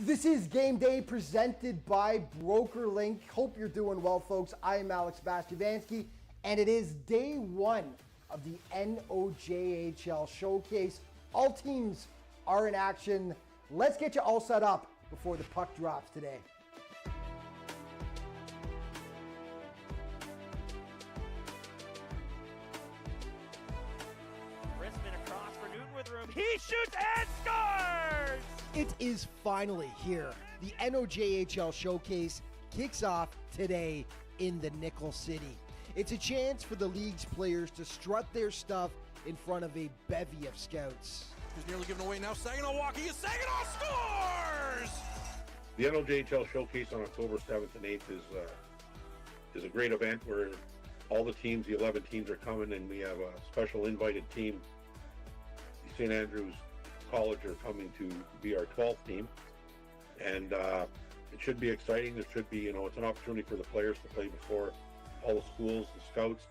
This is Game Day presented by BrokerLink. Hope you're doing well, folks. I am Alex Bastiavansky, and it is day one of the NOJHL showcase. All teams are in action. Let's get you all set up before the puck drops today. Brisbane across for Newton with room. He shoots and scores! It is finally here. The NOJHL showcase kicks off today in the Nickel City. It's a chance for the league's players to strut their stuff in front of a bevy of scouts. He's nearly given away now. Saginaw walking. Saginaw scores! The NOJHL showcase on October 7th and 8th is a great event where all the teams, the 11 teams, are coming, and we have a special invited team. The St. Andrews College are coming to be our 12th team, and it should be exciting. There should be, it's an opportunity for the players to play before all the schools, the scouts.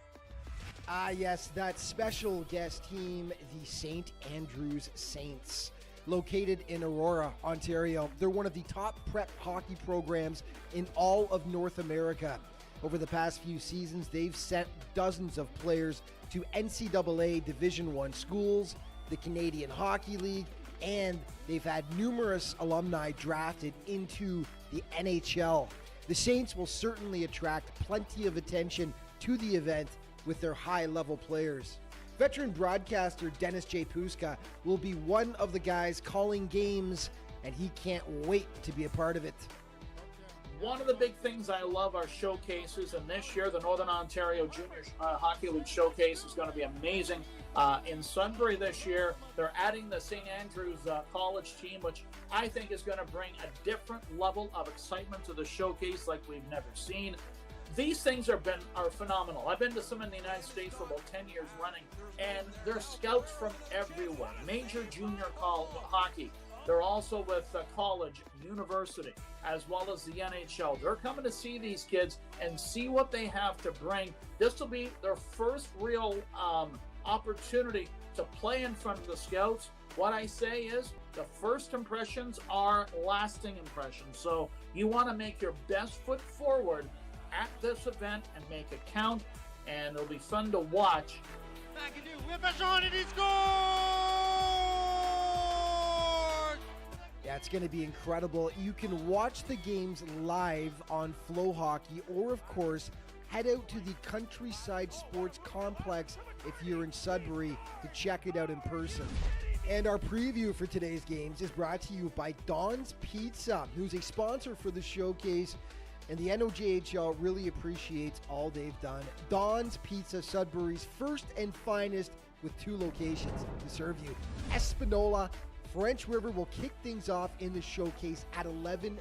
Yes, that special guest team, the St. Andrews Saints, located in Aurora, Ontario. They're one of the top prep hockey programs in all of North America. Over the past few seasons, they've sent dozens of players to NCAA Division I schools, the Canadian Hockey League, and they've had numerous alumni drafted into the NHL. The Saints will certainly attract plenty of attention to the event with their high-level players. Veteran broadcaster Dennis J. Puska will be one of the guys calling games, and he can't wait to be a part of it. One of the big things I love are showcases, and this year the Northern Ontario Junior Hockey League Showcase is going to be amazing. In Sudbury this year, they're adding the St. Andrews College team, which I think is going to bring a different level of excitement to the showcase like we've never seen. These things are phenomenal. I've been to some in the United States for about 10 years running, and they're scouts from everywhere. Major junior hockey. They're also with college, university, as well as the NHL. They're coming to see these kids and see what they have to bring. This will be their first real opportunity to play in front of the scouts. What I say is the first impressions are lasting impressions. So you want to make your best foot forward at this event and make it count, and it'll be fun to watch. McAdoo, whip a shot, and he scores! Yeah, it's going to be incredible. You can watch the games live on Flow Hockey, or of course, head out to the Countryside Sports Complex if you're in Sudbury to check it out in person. And our preview for today's games is brought to you by Don's Pizza, who's a sponsor for the showcase, and the NOJHL really appreciates all they've done. Don's Pizza, Sudbury's first and finest, with 2 locations to serve you. Espanola, French River will kick things off in the showcase at 11:15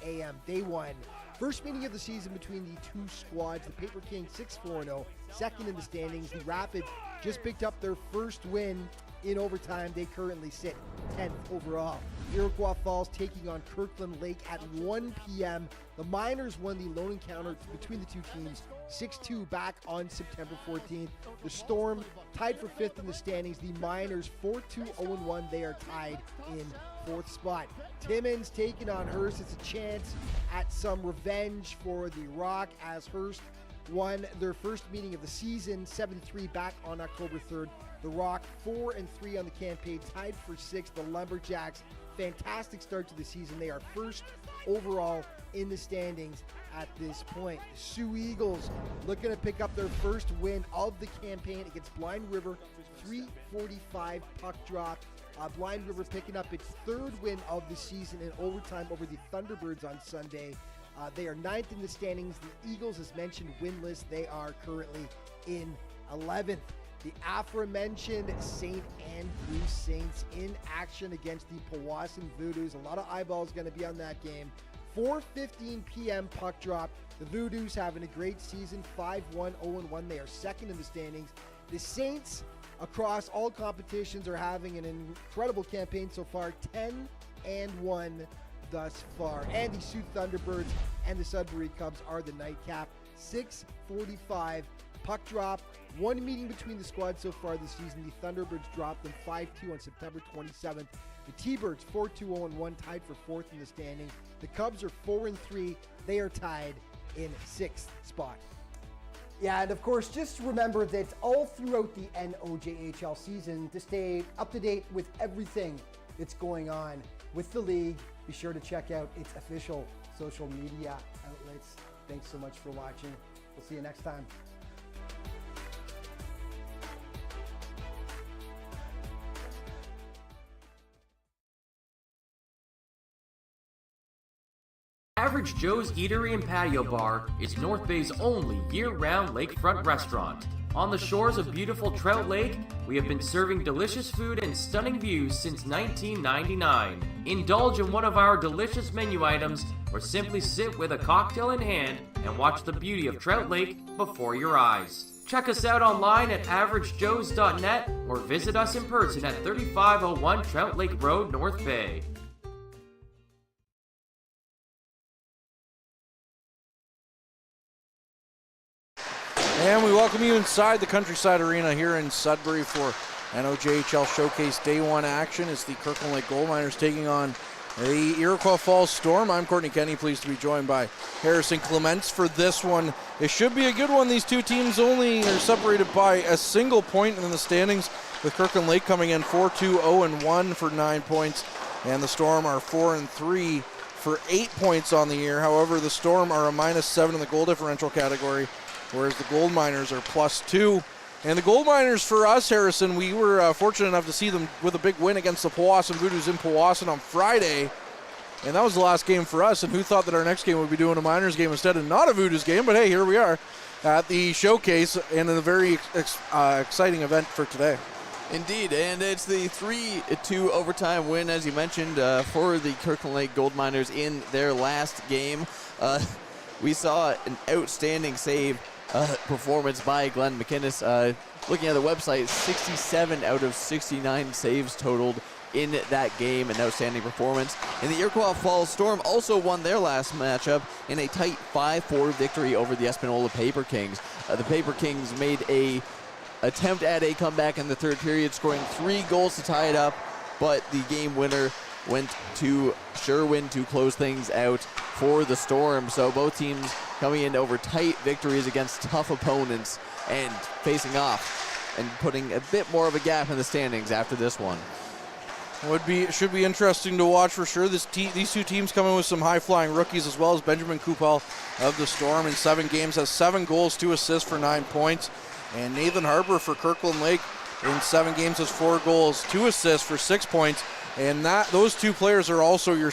a.m. Day one. First meeting of the season between the two squads. The Paper Kings 6-4-0, second in the standings. The Rapids just picked up their first win in overtime. They currently sit 10th overall. Iroquois Falls taking on Kirkland Lake at 1 p.m. The Miners won the lone encounter between the two teams 6-2 back on September 14th. The Storm tied for 5th in the standings. The Miners 4-2, 0-1. They are tied in 4th spot. Timmins taking on Hearst. It's a chance at some revenge for the Rock as Hearst won their first meeting of the season 7-3 back on October 3rd. The Rock 4-3 on the campaign, tied for 6th. The Lumberjacks, fantastic start to the season. They are first overall in the standings at this point. The Sioux Eagles looking to pick up their first win of the campaign against Blind River. 3:45 puck drop. Blind River picking up its 3rd win of the season in overtime over the Thunderbirds on Sunday. They are 9th in the standings. The Eagles, as mentioned, winless. They are currently in 11th. The aforementioned St. Andrews Saints in action against the Powassan Voodoos. A lot of eyeballs going to be on that game. 4:15 p.m. puck drop. The Voodoos having a great season, 5-1, 0-1. They are 2nd in the standings. The Saints, across all competitions, are having an incredible campaign so far, 10-1 thus far. And the Sioux Thunderbirds and the Sudbury Cubs are the nightcap. 6:45 Puck drop, one meeting between the squads so far this season. The Thunderbirds dropped them 5-2 on September 27th. The T-Birds 4-2-0-1, tied for fourth in the standing. The Cubs are 4-3. They are tied in sixth spot. Yeah, and of course, just remember that all throughout the NOJHL season, to stay up to date with everything that's going on with the league, be sure to check out its official social media outlets. Thanks so much for watching. We'll see you next time. Average Joe's Eatery and Patio Bar is North Bay's only year-round lakefront restaurant. On the shores of beautiful Trout Lake, we have been serving delicious food and stunning views since 1999. Indulge in one of our delicious menu items or simply sit with a cocktail in hand and watch the beauty of Trout Lake before your eyes. Check us out online at averagejoes.net or visit us in person at 3501 Trout Lake Road, North Bay. And we welcome you inside the Countryside Arena here in Sudbury for NOJHL Showcase Day 1 action. It's the Kirkland Lake Gold Miners taking on the Iroquois Falls Storm. I'm Courtney Kenny, pleased to be joined by Harrison Clements for this one. It should be a good one. These two teams only are separated by a single point in the standings, with Kirkland Lake coming in 4-2-0-1 for 9 points, and the Storm are 4-3 for 8 points on the year. However, the Storm are a -7 in the goal differential category, whereas the Gold Miners are +2. And the Gold Miners, for us, Harrison, we were fortunate enough to see them with a big win against the Powassan Voodoos in Powassan on Friday. And that was the last game for us. And who thought that our next game would be doing a Miners game instead and not a Voodoos game? But hey, here we are at the showcase and in a very exciting event for today. Indeed, and it's the 3-2 overtime win, as you mentioned, for the Kirkland Lake Gold Miners in their last game. We saw an outstanding save performance by Glenn McInnes. Looking at the website, 67 out of 69 saves totaled in that game, an outstanding performance. And the Iroquois Falls Storm also won their last matchup in a tight 5-4 victory over the Espanola Paper Kings. The Paper Kings made a attempt at a comeback in the third period, scoring 3 goals to tie it up, but the game winner went to Sherwin to close things out for the Storm. So both teams coming in over tight victories against tough opponents and facing off and putting a bit more of a gap in the standings after this one. Should be interesting to watch for sure. These two teams coming with some high-flying rookies, as well as Benjamin Kupal of the Storm in 7 games has 7 goals, 2 assists for 9 points. And Nathan Harper for Kirkland Lake in 7 games has 4 goals, 2 assists for 6 points. And those two players are also your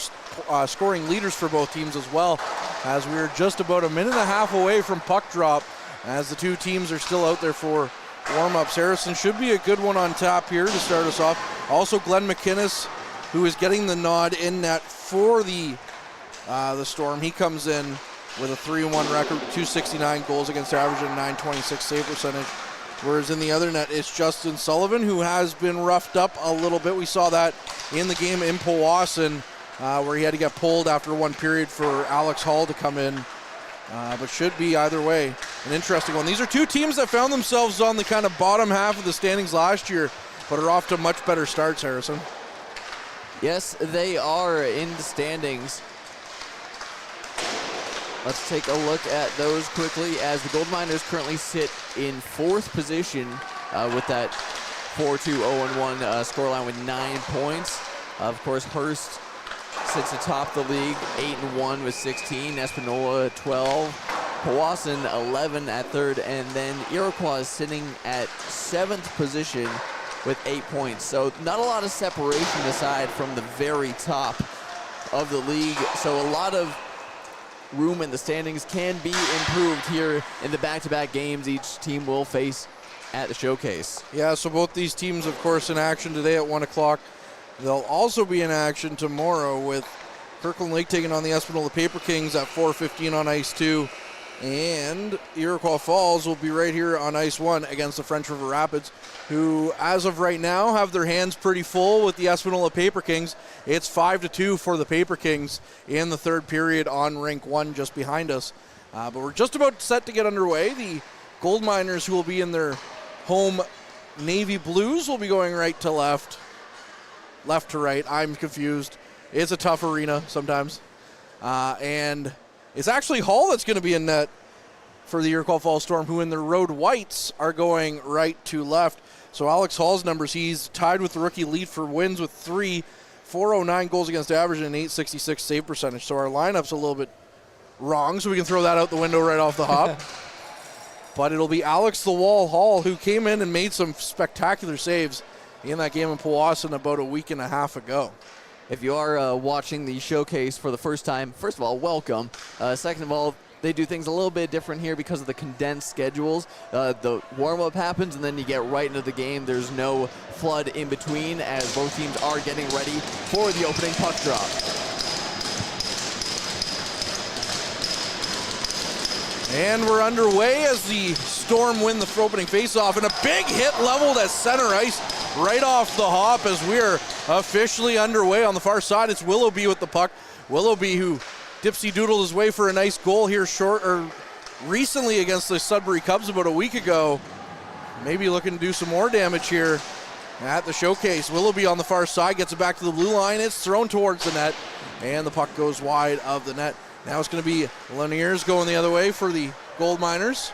scoring leaders for both teams as well, as we're just about a minute and a half away from puck drop, as the two teams are still out there for warm-ups. Harrison, should be a good one on tap here to start us off. Also, Glenn McInnes, who is getting the nod in net for the Storm. He comes in with a 3-1 record, 269 goals against average and 926 save percentage. Whereas in the other net, it's Justin Sullivan, who has been roughed up a little bit. We saw that in the game in Powassan, where he had to get pulled after one period for Alex Hall to come in. But should be, either way, an interesting one. These are two teams that found themselves on the kind of bottom half of the standings last year, but are off to much better starts, Harrison. Yes, they are in the standings. Let's take a look at those quickly, as the Gold Miners currently sit in 4th position with that 4-2-0-1 scoreline with 9 points. Of course, Hearst sits atop the league, 8-1 with 16. Espanola 12. Powassan 11 at 3rd, and then Iroquois is sitting at 7th position with 8 points. So not a lot of separation aside from the very top of the league. So a lot of room in the standings can be improved here in the back-to-back games each team will face at the showcase. Yeah, so both these teams, of course, in action today at 1 o'clock. They'll also be in action tomorrow with Kirkland Lake taking on the Espanola Paper Kings at 4:15 on Ice 2. And Iroquois Falls will be right here on Ice 1 against the French River Rapids, who, as of right now, have their hands pretty full with the Espanola Paper Kings. It's 5-2 for the Paper Kings in the 3rd period on rink 1 just behind us. But we're just about set to get underway. The Gold Miners, who will be in their home navy blues, will be going right to left. Left to right. I'm confused. It's a tough arena sometimes. And it's actually Hall that's going to be in net for the Iroquois Falls Storm, who in their road whites are going right to left. So Alex Hall's numbers, he's tied with the rookie lead for wins with 409 goals against average and an 866 save percentage. So our lineup's a little bit wrong, so we can throw that out the window right off the hop. But it'll be Alex the Wall Hall, who came in and made some spectacular saves in that game in Powassan about a week and a half ago. If you are watching the showcase for the first time, first of all, welcome. Second of all, they do things a little bit different here because of the condensed schedules. The warm-up happens, and then you get right into the game. There's no flood in between as both teams are getting ready for the opening puck drop. And we're underway as the Storm win the opening faceoff, and a big hit leveled at center ice right off the hop as we're officially underway. On the far side, it's Willoughby with the puck. Willoughby, who dipsy doodled his way for a nice goal here recently against the Sudbury Cubs about a week ago. Maybe looking to do some more damage here at the showcase. Willoughby on the far side gets it back to the blue line. It's thrown towards the net, and the puck goes wide of the net. Now it's going to be Laniers going the other way for the Gold Miners,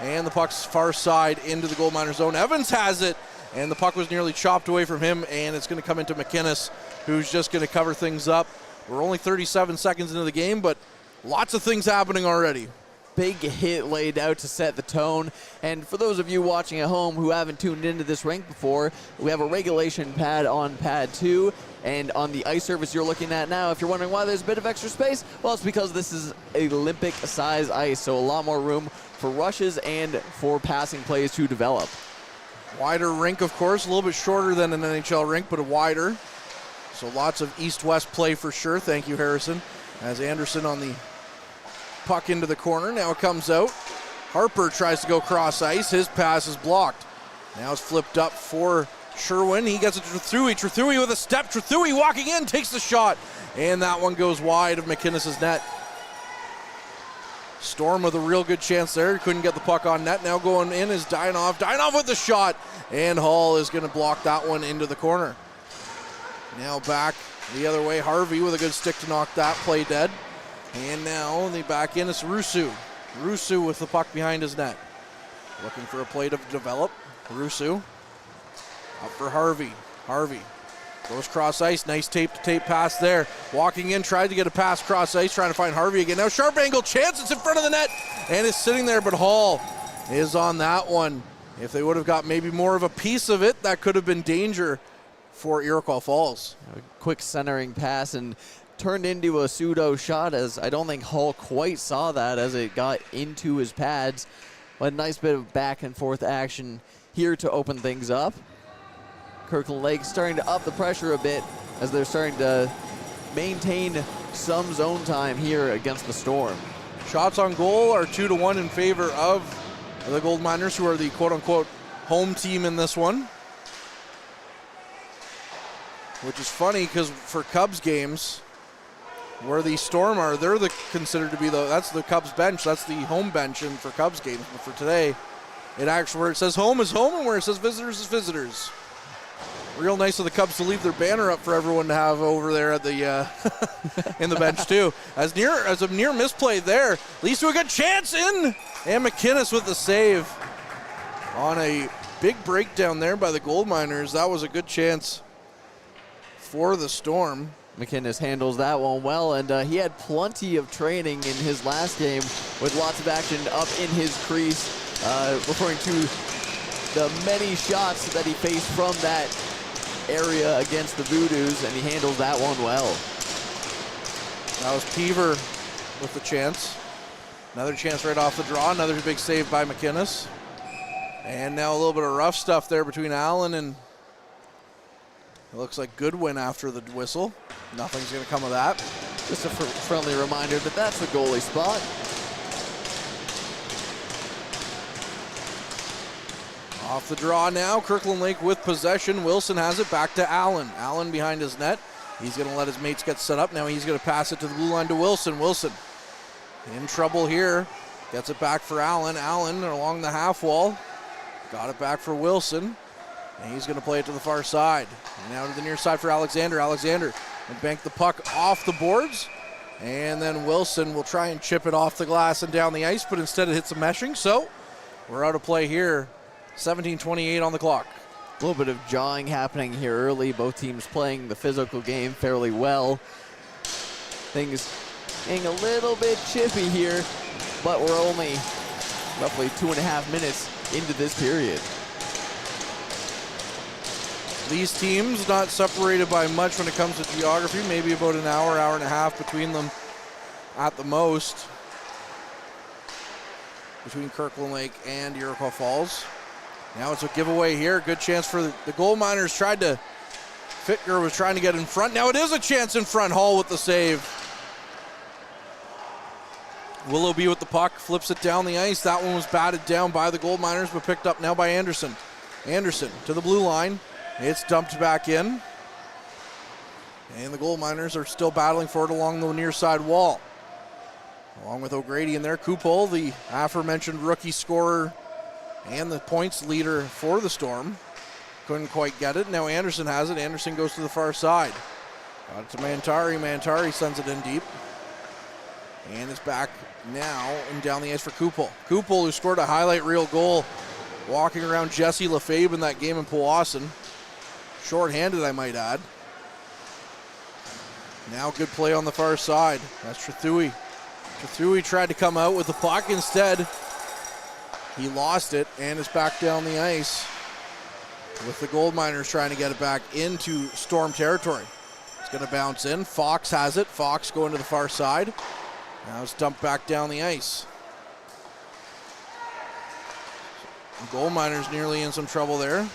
and the puck's far side into the Gold Miners zone. Evans has it, and the puck was nearly chopped away from him, and it's going to come into McInnes, who's just going to cover things up. We're only 37 seconds into the game, but lots of things happening already. Big hit laid out to set the tone. And for those of you watching at home who haven't tuned into this rink before, we have a regulation pad on pad 2. And on the ice surface you're looking at now, if you're wondering why there's a bit of extra space, well, it's because this is Olympic size ice, so a lot more room for rushes and for passing plays to develop. Wider rink, of course, a little bit shorter than an NHL rink, but a wider. So lots of east-west play for sure. Thank you, Harrison. As Anderson on the puck into the corner. Now it comes out. Harper tries to go cross ice. His pass is blocked. Now it's flipped up for Sherwin. He gets it to Trethewey. Trethewey with a step. Trethewey walking in, takes the shot. And that one goes wide of McInnes' net. Storm with a real good chance there. Couldn't get the puck on net. Now going in is Dyanov. Dyanov with the shot. And Hall is going to block that one into the corner. Now back the other way. Harvey with a good stick to knock that play dead. And now they back in. It's Rusu. Rusu with the puck behind his net. Looking for a play to develop. Rusu. Up for Harvey. Harvey goes cross ice. Nice tape-to-tape pass there. Walking in, tried to get a pass cross ice, trying to find Harvey again. Now sharp angle chance. It's in front of the net. And it's sitting there, but Hall is on that one. If they would have got maybe more of a piece of it, that could have been danger for Iroquois Falls. A quick centering pass and turned into a pseudo shot, as I don't think Hall quite saw that as it got into his pads. But a nice bit of back and forth action here to open things up. Kirkland Lake starting to up the pressure a bit as they're starting to maintain some zone time here against the Storm. Shots on goal are 2-1 in favor of the Gold Miners, who are the quote-unquote home team in this one. Which is funny because for Cubs games, where the Storm are, they're considered to be that's the Cubs bench. That's the home bench for Cubs games. But for today, it actually, where it says home is home and where it says visitors is visitors. Real nice of the Cubs to leave their banner up for everyone to have over there at the in the bench too. As a near misplay there, leads to a good chance in, and McInnes with the save on a big breakdown there by the Gold Miners. That was a good chance for the Storm. McInnes handles that one well, and he had plenty of training in his last game with lots of action up in his crease, referring to the many shots that he faced from that area against the Voodoos, and he handles that one well. That was Peaver with the chance. Another chance right off the draw. Another big save by McInnes. And now a little bit of rough stuff there between Allen and it looks like Goodwin after the whistle. Nothing's going to come of that. Just a friendly reminder that that's the goalie spot. Off the draw now, Kirkland Lake with possession. Wilson has it back to Allen. Allen behind his net. He's going to let his mates get set up. Now he's going to pass it to the blue line to Wilson. Wilson in trouble here. Gets it back for Allen. Allen along the half wall. Got it back for Wilson. And he's going to play it to the far side. And now to the near side for Alexander. Alexander will bank the puck off the boards. And then Wilson will try and chip it off the glass and down the ice, but instead it hits the meshing. So we're out of play here. 17:28 on the clock. A little bit of jawing happening here early. Both teams playing the physical game fairly well. Things getting a little bit chippy here, but we're only roughly 2.5 minutes into this period. These teams not separated by much when it comes to geography, maybe about an hour, hour and a half between them at the most, between Kirkland Lake and Iroquois Falls. Now it's a giveaway here. Good chance for the gold miners. Fittger was trying to get in front. Now it is a chance in front. Hall with the save. Willoughby with the puck, flips it down the ice. That one was batted down by the gold miners, but picked up now by Anderson. Anderson to the blue line. It's dumped back in. And the gold miners are still battling for it along the near side wall. Along with O'Grady in there. Kupol, the aforementioned rookie scorer and the points leader for the Storm. Couldn't quite get it. Now Anderson has it. Anderson goes to the far side. Got it to Mantari. Mantari sends it in deep. And it's back now and down the ice for Kupol. Kupol, who scored a highlight reel goal walking around Jesse Lefebvre in that game in Powassan. Short-handed, I might add. Now good play on the far side. That's Trethui. Trethui tried to come out with the puck. Instead, he lost it and is back down the ice with the gold miners trying to get it back into Storm territory. It's going to bounce in. Fox has it. Fox going to the far side. Now it's dumped back down the ice. The gold miners nearly in some trouble there.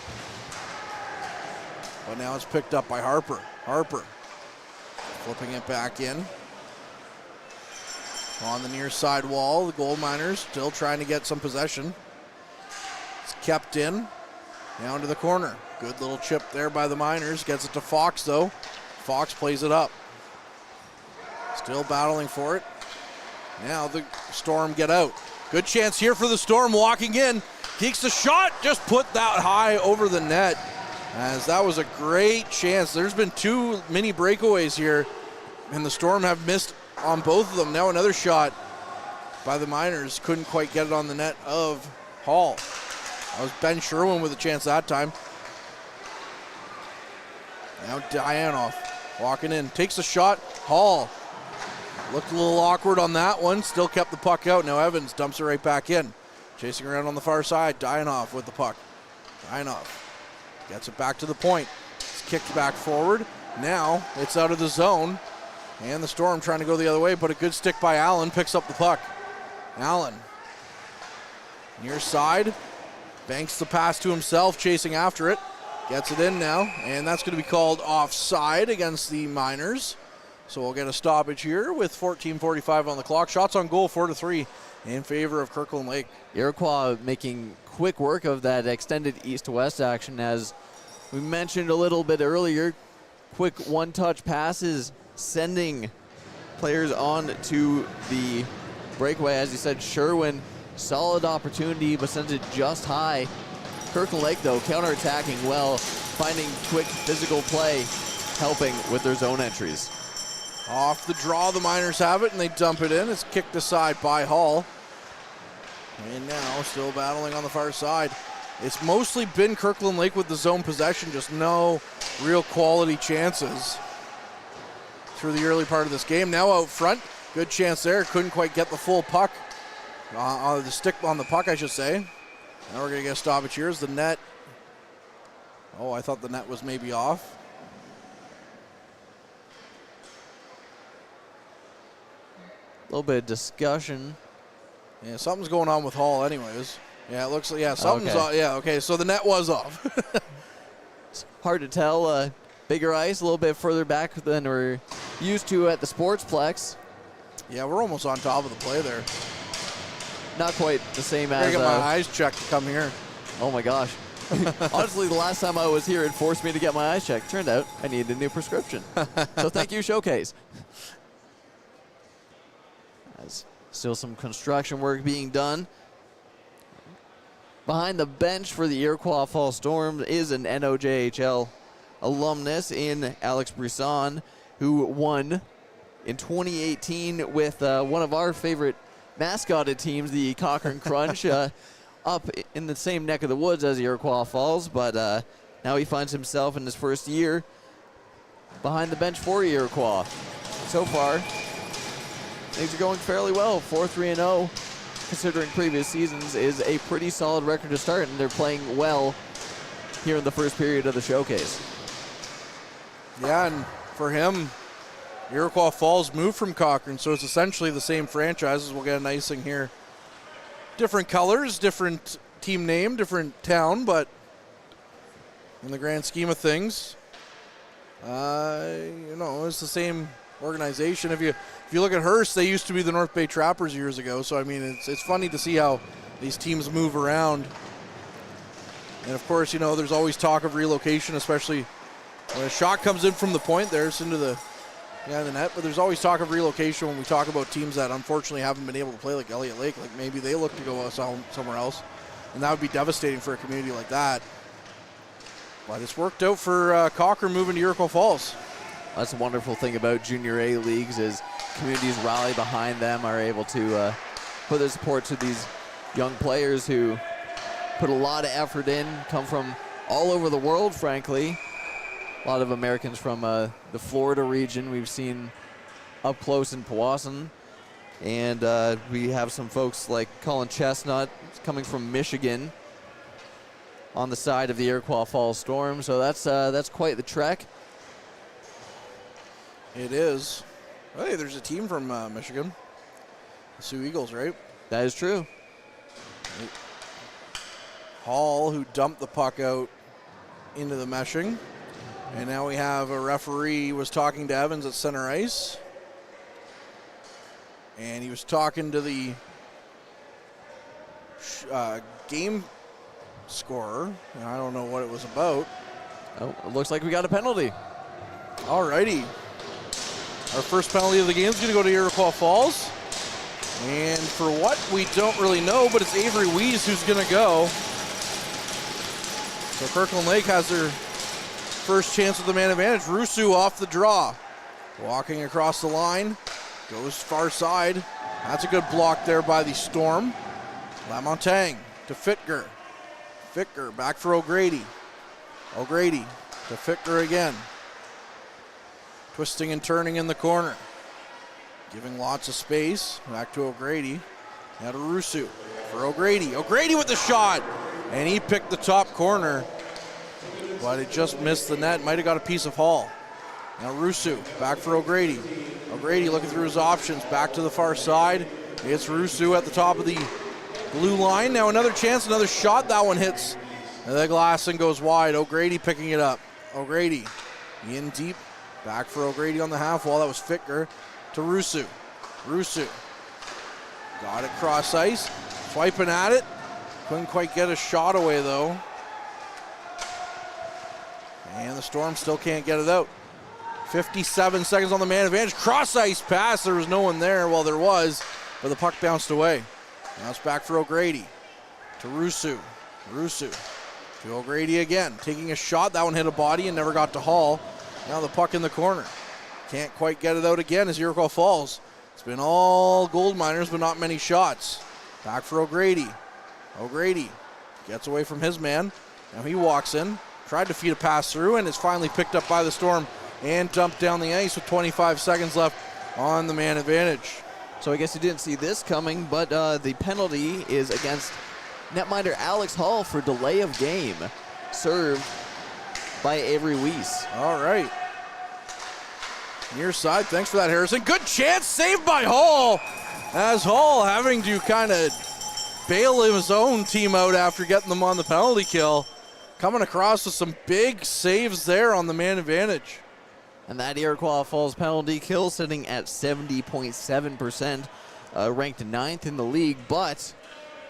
But now it's picked up by Harper. Harper flipping it back in. On the near side wall, the gold miners still trying to get some possession. It's kept in. Down to the corner. Good little chip there by the miners. Gets it to Fox though. Fox plays it up. Still battling for it. Now the Storm get out. Good chance here for the Storm walking in. Takes the shot. Just put that high over the net. As that was a great chance. There's been 2 mini breakaways here. And the Storm have missed on both of them. Now another shot by the miners. Couldn't quite get it on the net of Hall. That was Ben Sherwin with a chance that time. Now Dianoff walking in. Takes a shot. Hall looked a little awkward on that one. Still kept the puck out. Now Evans dumps it right back in. Chasing around on the far side. Dianoff with the puck. Dianoff gets it back to the point. It's kicked back forward. Now it's out of the zone. And the Storm trying to go the other way, but a good stick by Allen picks up the puck. Allen, near side, banks the pass to himself, chasing after it. Gets it in now, and that's going to be called offside against the Miners. So we'll get a stoppage here with 14:45 on the clock. Shots on goal, 4-3 in favor of Kirkland Lake. Iroquois making quick work of that extended east-to-west action, as we mentioned a little bit earlier. Quick one-touch passes, sending players on to the breakaway. As you said, Sherwin, solid opportunity, but sends it just high. Kirkland Lake, though, counterattacking well, finding quick physical play, helping with their zone entries. Off the draw, the Miners have it, and they dump it in. It's kicked aside by Hall. And now still battling on the far side. It's mostly been Kirkland Lake with the zone possession, just no real quality chances through the early part of this game. Now out front, good chance there. Couldn't quite get the full puck, the stick on the puck, I should say. Now we're going to get a stoppage here. Is the net. Oh, I thought the net was maybe off. A little bit of discussion. Yeah, something's going on with Hall anyways. Yeah, it looks like, yeah, something's okay. off. Yeah, okay, so the net was off. It's hard to tell. Bigger ice, a little bit further back than we're used to at the Sportsplex. Yeah, we're almost on top of the play there. Not quite the same I as... get my eyes checked to come here. Oh my gosh. Honestly, the last time I was here, it forced me to get my eyes checked. Turned out I needed a new prescription. So thank you, Showcase. As Still some construction work being done. Behind the bench for the Iroquois Falls Storm is an NOJHL alumnus in Alex Brisson, who won in 2018 with one of our favorite mascotted teams, the Cochrane Crunch, up in the same neck of the woods as Iroquois Falls, but now he finds himself in his first year behind the bench for Iroquois. So far, things are going fairly well. 4-3-0, considering previous seasons, is a pretty solid record to start, and they're playing well here in the first period of the showcase. Yeah, and for him, Iroquois Falls moved from Cochrane, so it's essentially the same franchises. We'll get a nice thing here. Different colors, different team name, different town, but in the grand scheme of things, it's the same organization. If you look at Hearst, they used to be the North Bay Trappers years ago, so I mean, it's funny to see how these teams move around. And of course, there's always talk of relocation, especially when a shot comes in from the point there, it's into the net, but there's always talk of relocation when we talk about teams that unfortunately haven't been able to play, like Elliott Lake. Like maybe they look to go somewhere else, and that would be devastating for a community like that. But it's worked out for Cochrane moving to Iroquois Falls. That's a wonderful thing about Junior A leagues is communities rally behind them, are able to put their support to these young players who put a lot of effort in, come from all over the world, frankly. A lot of Americans from the Florida region we've seen up close in Powassan. And we have some folks like Colin Chestnut coming from Michigan on the side of the Iroquois Falls Storm. So that's quite the trek. It is. Hey, there's a team from Michigan. The Sioux Eagles, right? That is true. Hall, who dumped the puck out into the meshing. And now we have a referee was talking to Evans at center ice. And he was talking to the game scorer. I don't know what it was about. Oh, it looks like we got a penalty. All righty. Our first penalty of the game is going to go to Iroquois Falls. And for what, we don't really know, but it's Avery Weiss who's going to go. So Kirkland Lake has their first chance with the man advantage. Rusu off the draw. Walking across the line. Goes far side. That's a good block there by the Storm. Lamontagne to Fittger. Fittger back for O'Grady. O'Grady to Fittger again. Twisting and turning in the corner. Giving lots of space. Back to O'Grady. Now to Rusu for O'Grady. O'Grady with the shot. And he picked the top corner. But it just missed the net. Might have got a piece of Hall. Now Rusu back for O'Grady. O'Grady looking through his options. Back to the far side. It's Rusu at the top of the blue line. Now another chance, another shot. That one hits the glass and goes wide. O'Grady picking it up. O'Grady in deep. Back for O'Grady on the half wall. That was Fittger to Rusu. Rusu got it cross ice. Swiping at it. Couldn't quite get a shot away though. And the Storm still can't get it out. 57 seconds on the man advantage. Cross ice pass. There was no one there. Well, there was, but the puck bounced away. Now it's back for O'Grady. To Rusu. Rusu to O'Grady again. Taking a shot. That one hit a body and never got to Hall. Now the puck in the corner. Can't quite get it out again as Iroquois Falls. It's been all gold miners, but not many shots. Back for O'Grady. O'Grady gets away from his man. Now he walks in. Tried to feed a pass through and is finally picked up by the Storm and dumped down the ice with 25 seconds left on the man advantage. So I guess you didn't see this coming, but the penalty is against netminder Alex Hall for delay of game. Served by Avery Weiss. All right. Near side. Thanks for that, Harrison. Good chance. Saved by Hall. As Hall having to kind of bail his own team out after getting them on the penalty kill. Coming across with some big saves there on the man advantage. And that Iroquois Falls penalty kill sitting at 70.7%, ranked 9th in the league. But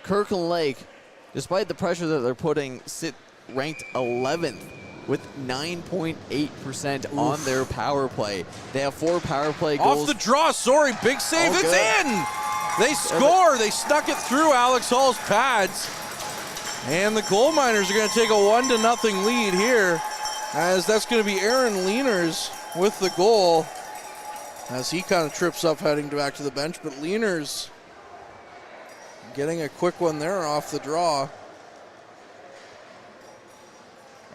Kirkland Lake, despite the pressure that they're putting, sit ranked 11th with 9.8% on their power play. They have 4 power play goals. Off the draw, sorry, big save, it's in! They score. They snuck it through Alex Hall's pads. And the Gold Miners are going to take a 1-0 lead here, as that's going to be Aaron Leaners with the goal, as he kind of trips up heading back to the bench. But Leaners getting a quick one there off the draw.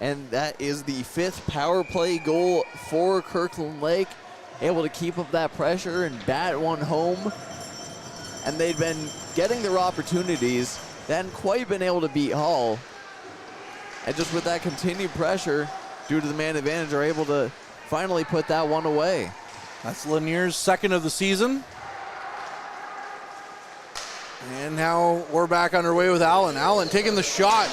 And that is the 5th power play goal for Kirkland Lake. Able to keep up that pressure and bat one home. And they'd been getting their opportunities. They hadn't quite been able to beat Hall. And just with that continued pressure, due to the man advantage, are able to finally put that one away. That's Lanier's 2nd of the season. And now we're back underway with Allen. Allen taking the shot.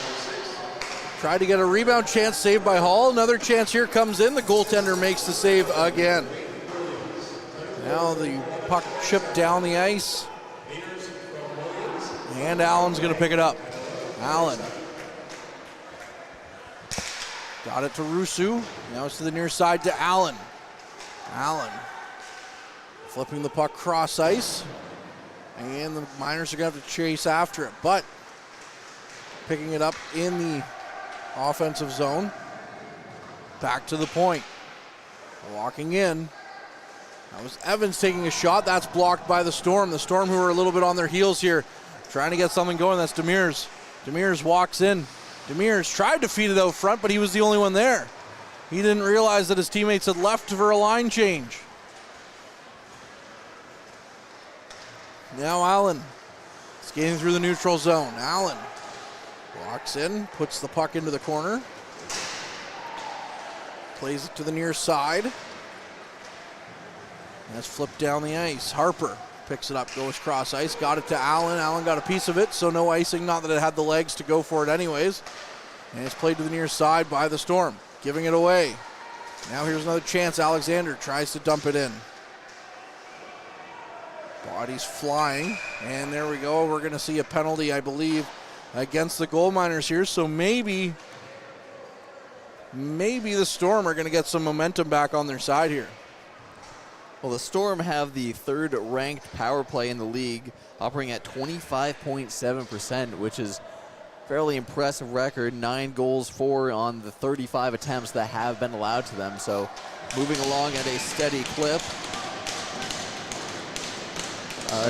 Tried to get a rebound chance, saved by Hall. Another chance here comes in. The goaltender makes the save again. Now the puck chipped down the ice. And Allen's going to pick it up. Allen. Got it to Rusu. Now it's to the near side to Allen. Allen. Flipping the puck cross ice. And the Miners are going to have to chase after it. But picking it up in the offensive zone. Back to the point. Walking in. That was Evans taking a shot. That's blocked by the Storm. The Storm, who are a little bit on their heels here, trying to get something going. That's Demers. Demers walks in. Demers tried to feed it out front, but he was the only one there. He didn't realize that his teammates had left for a line change. Now Allen skating through the neutral zone. Allen walks in, puts the puck into the corner. Plays it to the near side. That's flipped down the ice. Harper picks it up, goes cross ice, got it to Allen. Allen got a piece of it, so no icing, not that it had the legs to go for it anyways. And it's played to the near side by the Storm, giving it away. Now here's another chance. Alexander tries to dump it in. Body's flying, and there we go. We're going to see a penalty, I believe, against the Gold Miners here, so maybe the Storm are going to get some momentum back on their side here. Well, the Storm have the 3rd ranked power play in the league, operating at 25.7%, which is fairly impressive record. 9 goals for on the 35 attempts that have been allowed to them. So moving along at a steady clip.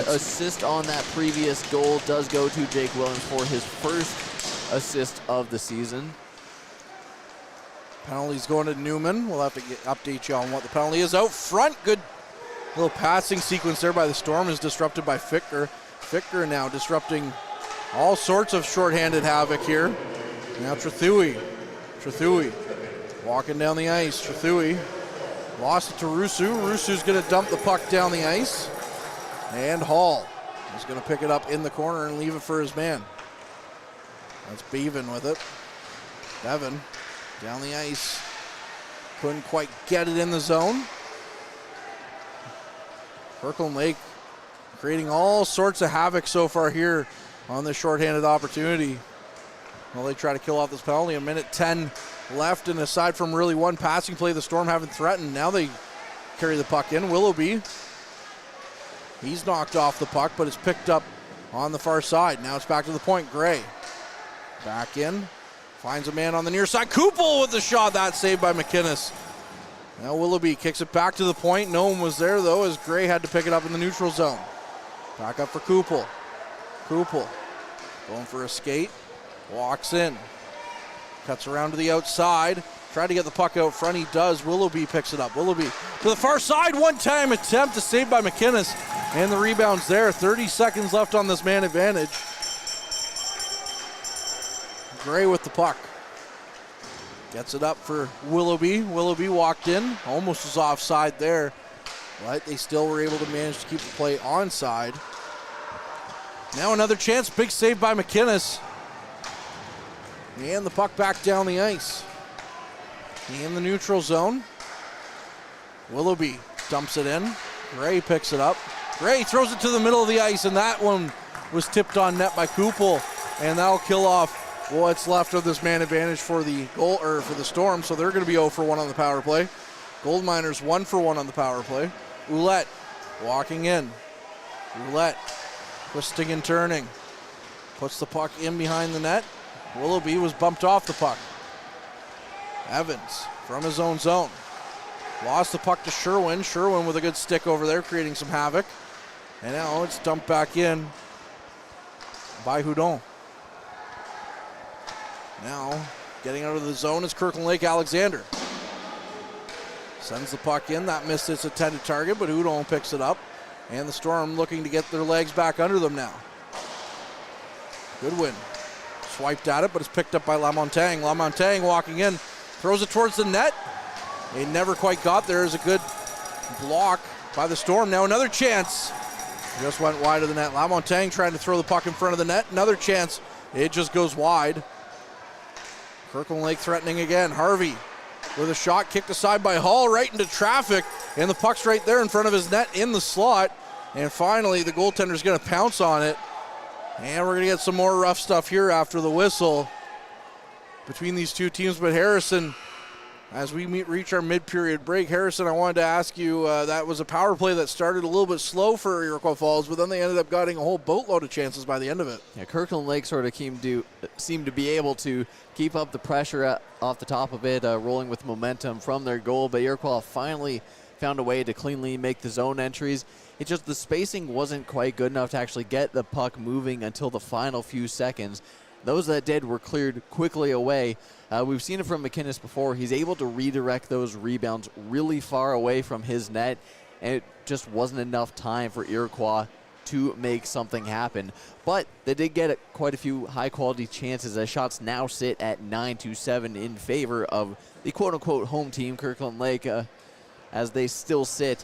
Assist on that previous goal does go to Jake Williams for his 1st assist of the season. Penalty's going to Newman. We'll have to update you on what the penalty is. Out front, good little passing sequence there by the Storm is disrupted by Ficker. Ficker now disrupting all sorts of shorthanded havoc here. Now Trethewey walking down the ice. Trethewey lost it to Rusu. Rusu's going to dump the puck down the ice. And Hall is going to pick it up in the corner and leave it for his man. That's Bevan with it. Bevan down the ice. Couldn't quite get it in the zone. Kirkland Lake creating all sorts of havoc so far here on this shorthanded opportunity. Well, they try to kill off this penalty. 1:10 left, and aside from really one passing play, the Storm haven't threatened. Now they carry the puck in. Willoughby, he's knocked off the puck, but it's picked up on the far side. Now it's back to the point. Gray back in, finds a man on the near side. Kupel with the shot. That's saved by McInnes. Now Willoughby kicks it back to the point. No one was there, though, as Gray had to pick it up in the neutral zone. Back up for Kupel. Kupel going for a skate. Walks in. Cuts around to the outside. Tried to get the puck out front. He does. Willoughby picks it up. Willoughby to the far side. One-time attempt to save by McInnes. And the rebound's there. 30 seconds left on this man advantage. Gray with the puck. Gets it up for Willoughby. Willoughby walked in. Almost was offside there. But they still were able to manage to keep the play onside. Now another chance. Big save by McInnes. And the puck back down the ice. In the neutral zone. Willoughby dumps it in. Gray picks it up. Gray throws it to the middle of the ice, and that one was tipped on net by Kupel. And that'll kill off what's left of this man advantage for the goal, or for the Storm. So they're going to be 0 for 1 on the power play. Gold Miners 1 for 1 on the power play. Ouellette walking in. Ouellette Twisting and turning. Puts the puck in behind the net. Willoughby was bumped off the puck. Evans from his own zone. Lost the puck to Sherwin. Sherwin with a good stick over there, creating some havoc. And now it's dumped back in by Houdon. Now, getting out of the zone is Kirkland Lake Alexander. Sends the puck in. That missed its intended target, but Houdon picks it up. And the Storm looking to get their legs back under them now. Goodwin swiped at it, but it's picked up by Lamontagne. Lamontagne walking in, throws it towards the net. They never quite got there. There's a good block by the Storm. Now another chance. Just went wide of the net. Lamontagne trying to throw the puck in front of the net. Another chance. It just goes wide. Kirkland Lake threatening again. Harvey with a shot kicked aside by Hall right into traffic. And the puck's right there in front of his net in the slot. And finally, the goaltender's going to pounce on it. And we're going to get some more rough stuff here after the whistle between these two teams. But Harrison, as we reach our mid-period break, Harrison, I wanted to ask you, that was a power play that started a little bit slow for Iroquois Falls, but then they ended up getting a whole boatload of chances by the end of it. Yeah, Kirkland Lake sort of seemed to be able to keep up the pressure off the top of it, rolling with momentum from their goal, but Iroquois finally found a way to cleanly make the zone entries. It's just the spacing wasn't quite good enough to actually get the puck moving until the final few seconds. Those that did were cleared quickly away. We've seen it from McInnes before. He's able to redirect those rebounds really far away from his net, and it just wasn't enough time for Iroquois to make something happen. But they did get quite a few high-quality chances as shots now sit at 9-7 in favor of the quote-unquote home team, Kirkland Lake, as they still sit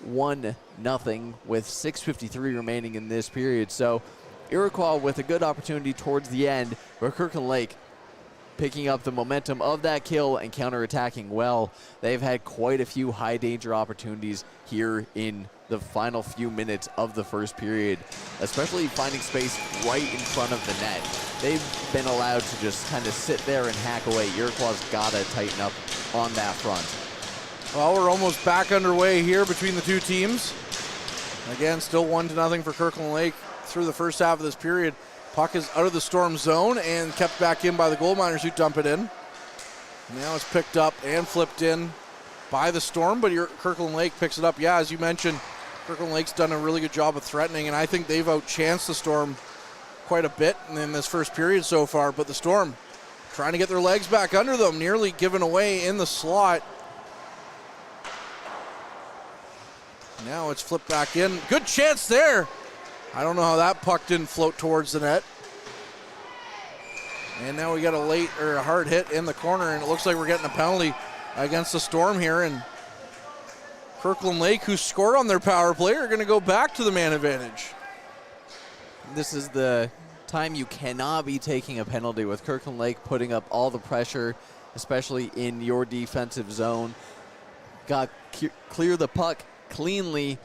1-0 with 6:53 remaining in this period. So Iroquois with a good opportunity towards the end, but Kirkland Lake picking up the momentum of that kill and counterattacking well. They've had quite a few high danger opportunities here in the final few minutes of the first period, especially finding space right in front of the net. They've been allowed to just kind of sit there and hack away. Iroquois got to tighten up on that front. Well, we're almost back underway here between the two teams. Again, still 1-0 for Kirkland Lake through the first half of this period. Puck is out of the Storm zone and kept back in by the goal miners who dump it in. Now it's picked up and flipped in by the Storm, but Kirkland Lake picks it up. Yeah, as you mentioned, Kirkland Lake's done a really good job of threatening, and I think they've outchanced the Storm quite a bit in this first period so far, but the Storm trying to get their legs back under them, nearly given away in the slot. Now it's flipped back in. Good chance there. I don't know how that puck didn't float towards the net. And now we got a hard hit in the corner, and it looks like we're getting a penalty against the Storm here. And Kirkland Lake, who scored on their power play, are going to go back to the man advantage. This is the time you cannot be taking a penalty with Kirkland Lake putting up all the pressure, especially in your defensive zone. Got clear the puck cleanly,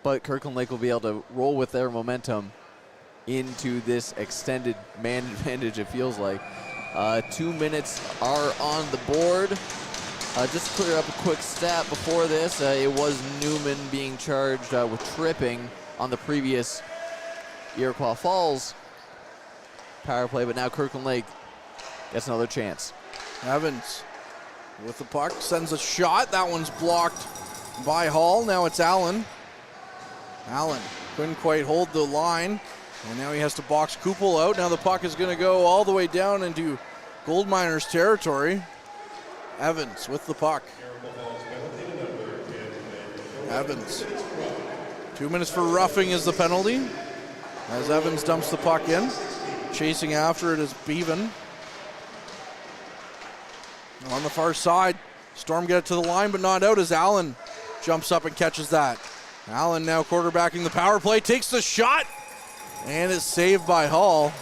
but Kirkland Lake will be able to roll with their momentum into this extended man advantage, it feels like. 2 minutes are on the board. Just to clear up a quick stat before this, it was Newman being charged with tripping on the previous Iroquois Falls power play, but now Kirkland Lake gets another chance. Evans with the puck, sends a shot. That one's blocked by Hall. Now it's Allen. Allen couldn't quite hold the line, and now he has to box Kupel out. Now the puck is going to go all the way down into Gold Miners territory. Evans with the puck. Evans. 2 minutes for roughing is the penalty, as Evans dumps the puck in. Chasing after it is Bevan. On the far side, Storm get it to the line, but not out as Allen jumps up and catches that. Allen now quarterbacking the power play, takes the shot, and is saved by Hall.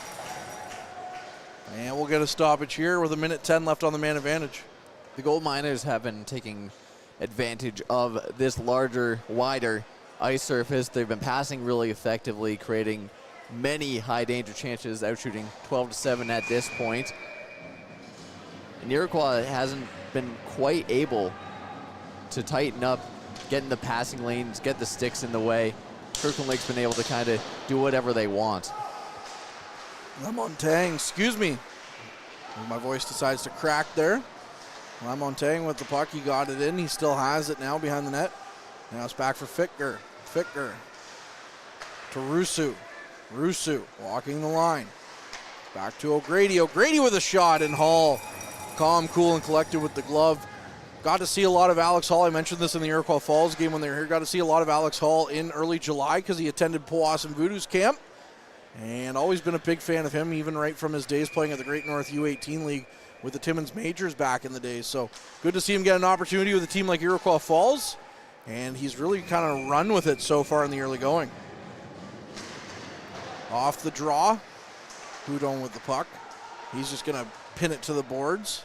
And we'll get a stoppage here with 1:10 left on the man advantage. The Gold Miners have been taking advantage of this larger, wider ice surface. They've been passing really effectively, creating many high danger chances, outshooting 12-7 at this point. And Iroquois hasn't been quite able to tighten up, get in the passing lanes, get the sticks in the way. Kirkland Lake's been able to kind of do whatever they want. Lamontagne, excuse me. My voice decides to crack there. Lamontagne with the puck. He got it in. He still has it now behind the net. Now it's back for Fittger. Fittger to Rusu. Rusu walking the line. Back to O'Grady. O'Grady with a shot, and Hall calm, cool, and collected with the glove. Got to see a lot of Alex Hall. I mentioned this in the Iroquois Falls game when they were here. Got to see a lot of Alex Hall in early July because he attended Powassan Voodoo's camp. And always been a big fan of him, even right from his days playing at the Great North U18 League with the Timmins Majors back in the days. So good to see him get an opportunity with a team like Iroquois Falls. And he's really kind of run with it so far in the early going. Off the draw. Houdon with the puck. He's just going to pin it to the boards.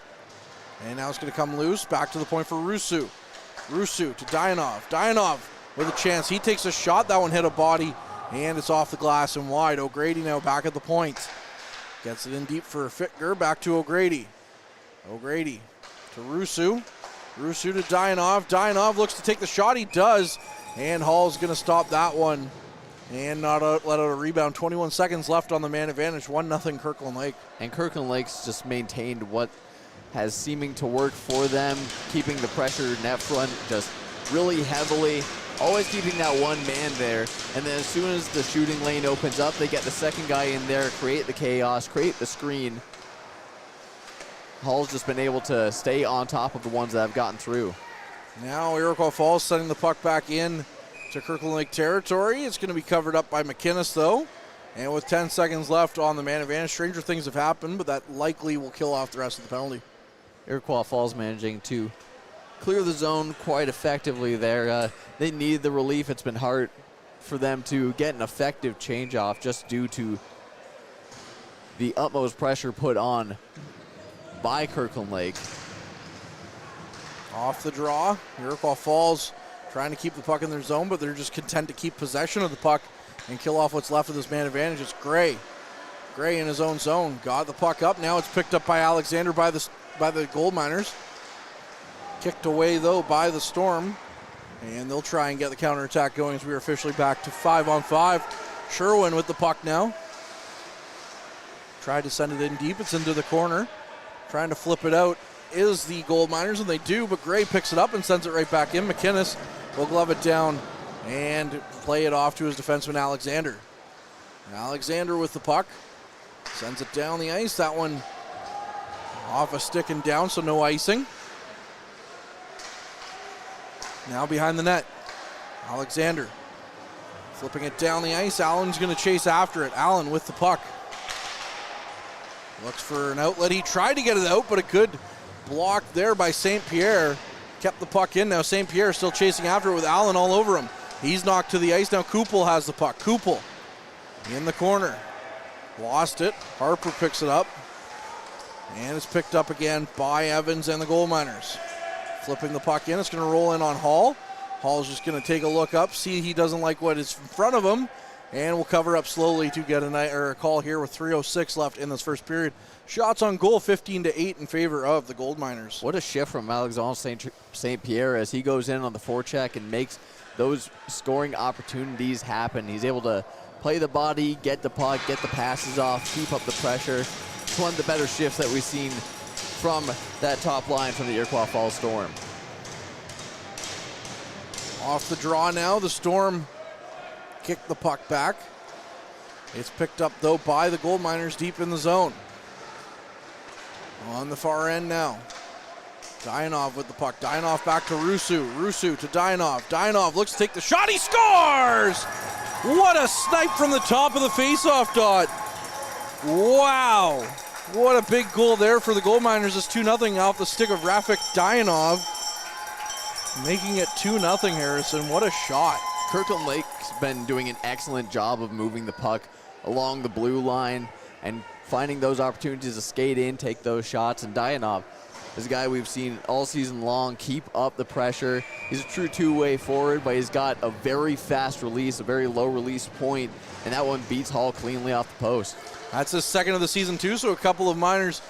And now it's going to come loose. Back to the point for Rusu. Rusu to Dayanov. Dayanov with a chance. He takes a shot. That one hit a body. And it's off the glass and wide. O'Grady now back at the point. Gets it in deep for Fittger. Back to O'Grady. O'Grady to Rusu. Rusu to Dayanov. Dayanov looks to take the shot. He does. And Hall's going to stop that one. And not let out a rebound. 21 seconds left on the man advantage. 1-0 Kirkland Lake. And Kirkland Lake's just maintained what has seeming to work for them, keeping the pressure net front just really heavily. Always keeping that one man there, and then as soon as the shooting lane opens up, they get the second guy in there, create the chaos, create the screen. Hall's just been able to stay on top of the ones that have gotten through. Now Iroquois Falls sending the puck back in to Kirkland Lake territory. It's going to be covered up by McInnes though, and with 10 seconds left on the man advantage, stranger things have happened, but that likely will kill off the rest of the penalty. Iroquois Falls managing to clear the zone quite effectively there. They need the relief. It's been hard for them to get an effective change-off just due to the utmost pressure put on by Kirkland Lake. Off the draw, Iroquois Falls trying to keep the puck in their zone, but they're just content to keep possession of the puck and kill off what's left of this man advantage. It's Gray. Gray in his own zone. Got the puck up. Now it's picked up by Alexander by the Gold Miners. Kicked away, though, by the Storm. And they'll try and get the counterattack going as we are officially back to 5-on-5. Sherwin with the puck now. Tried to send it in deep. It's into the corner. Trying to flip it out is the Gold Miners, and they do, but Gray picks it up and sends it right back in. McInnes will glove it down and play it off to his defenseman, Alexander. Alexander with the puck. Sends it down the ice. That one off a stick and down, so no icing. Now behind the net, Alexander flipping it down the ice. Allen's going to chase after it. Allen with the puck. Looks for an outlet. He tried to get it out, but a good block there by St. Pierre. Kept the puck in. Now St. Pierre still chasing after it with Allen all over him. He's knocked to the ice. Now Kupel has the puck. Kupel in the corner. Lost it. Harper picks it up. And it's picked up again by Evans and the Gold Miners. Flipping the puck in. It's going to roll in on Hall. Hall's just going to take a look up, see he doesn't like what is in front of him, and we'll cover up slowly to get a call here with 3:06 left in this first period. Shots on goal, 15-8 in favor of the Gold Miners. What a shift from Alexandre St. Pierre as he goes in on the forecheck and makes those scoring opportunities happen. He's able to play the body, get the puck, get the passes off, keep up the pressure. It's one of the better shifts that we've seen from that top line from the Iroquois Falls Storm. Off the draw now, the Storm kick the puck back. It's picked up, though, by the Gold Miners deep in the zone. On the far end now. Dayanov with the puck. Dayanov back to Rusu. Rusu to Dayanov. Dayanov looks to take the shot. He scores! What a snipe from the top of the faceoff dot. Wow. What a big goal there for the Gold Miners. It's 2-0 off the stick of Rafik Dayanov. Making it 2-0, Harrison. What a shot. Kirkland Lake's been doing an excellent job of moving the puck along the blue line and finding those opportunities to skate in, take those shots. And Dayanov is a guy we've seen all season long keep up the pressure. He's a true two-way forward, but he's got a very fast release, a very low release point, and that one beats Hall cleanly off the post. That's his second of the season, too, so a couple of Miners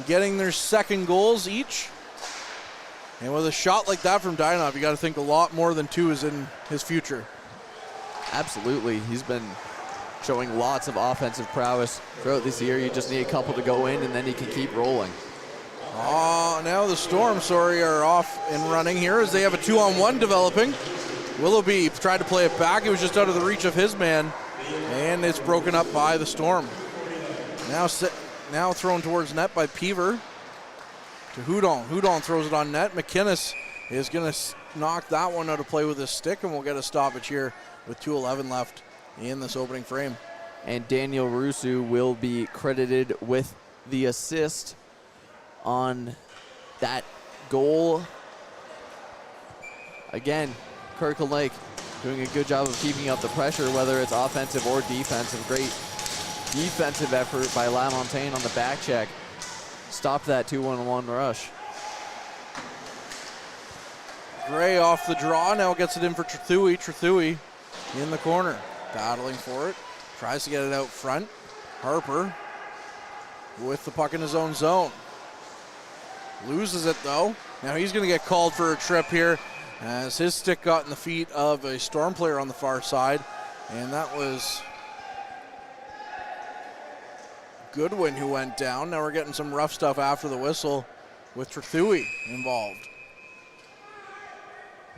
getting their second goals each. And with a shot like that from Dayanov, you got to think a lot more than two is in his future. Absolutely. He's been showing lots of offensive prowess throughout this year. You just need a couple to go in, and then he can keep rolling. Oh, now the Storm, are off and running here as they have a 2-on-1 developing. Willoughby tried to play it back. It was just out of the reach of his man, and it's broken up by the Storm. Now thrown towards net by Peaver to Hudon. Hudon throws it on net. McInnes is going to knock that one out of play with his stick, and we'll get a stoppage here with 2:11 left in this opening frame. And Daniel Rusu will be credited with the assist on that goal. Again, Kirkland Lake doing a good job of keeping up the pressure, whether it's offensive or defensive. Great defensive effort by LaMontagne on the back check. Stopped that 2-1-1 rush. Gray off the draw, now gets it in for Trethewey. Trethewey in the corner, battling for it. Tries to get it out front. Harper with the puck in his own zone. Loses it though. Now he's going to get called for a trip here as his stick got in the feet of a Storm player on the far side. And that was Goodwin who went down. Now we're getting some rough stuff after the whistle with Trethewey involved.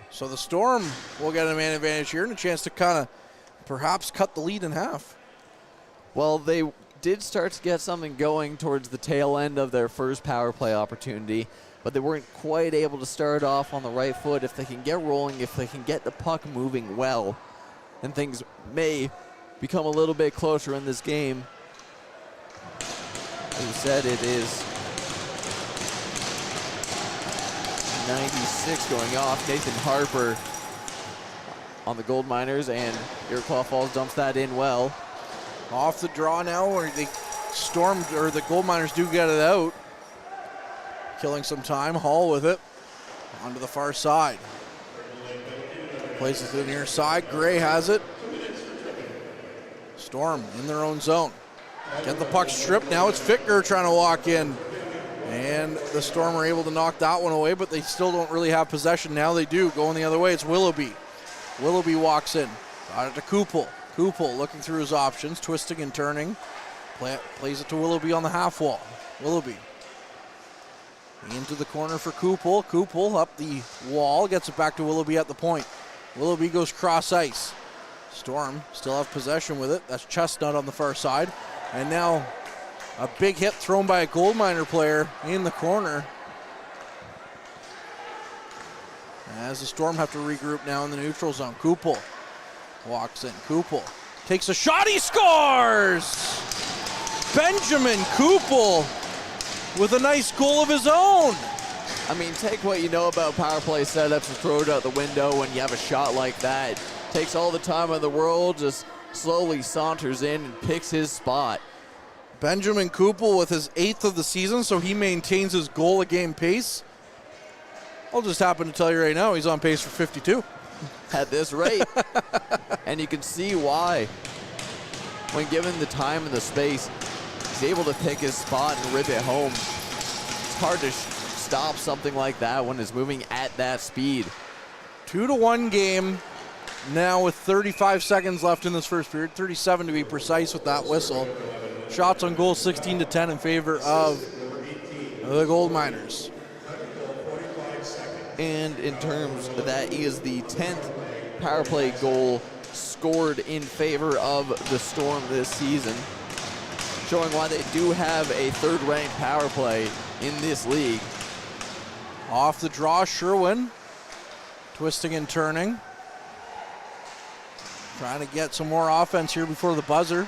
So the Storm will get a man advantage here and a chance to kind of perhaps cut the lead in half. Well, they did start to get something going towards the tail end of their first power play opportunity, but they weren't quite able to start off on the right foot. If they can get rolling, if they can get the puck moving well, then things may become a little bit closer in this game. As you said, it is 96 going off. Nathan Harper on the Gold Miners, and Iroquois Falls dumps that in well. Off the draw now, where the Storm, or the Gold Miners do get it out. Killing some time, Hall with it. Onto the far side. Places it to the near side, Gray has it. Storm in their own zone. Get the puck stripped, now it's Fittger trying to walk in. And the Storm are able to knock that one away, but they still don't really have possession. Now they do, going the other way, it's Willoughby. Willoughby walks in, got it to Kupel. Kupel looking through his options, twisting and turning. Plays it to Willoughby on the half wall. Willoughby into the corner for Kupel. Kupel up the wall, gets it back to Willoughby at the point. Willoughby goes cross ice. Storm still have possession with it. That's Chestnut on the far side. And now a big hit thrown by a Gold Miner player in the corner. As the Storm have to regroup now in the neutral zone. Kupel walks in. Kupel takes a shot. He scores! Benjamin Kupel with a nice goal of his own. I mean, take what you know about power play setups and throw it out the window when you have a shot like that. Takes all the time in the world, just slowly saunters in and picks his spot. Benjamin Kupel with his 8th of the season, so he maintains his goal a game pace. I'll just happen to tell you right now, he's on pace for 52. At this rate. And you can see why. When given the time and the space, he's able to pick his spot and rip it home. It's hard to stop something like that when it's moving at that speed. 2-1 game now with 35 seconds left in this first period. 37 to be precise with that whistle. Shots on goal 16-10 in favor of the Gold Miners. And in terms of that, is the 10th power play goal scored in favor of the Storm this season, showing why they do have a third-ranked power play in this league. Off the draw, Sherwin twisting and turning. Trying to get some more offense here before the buzzer.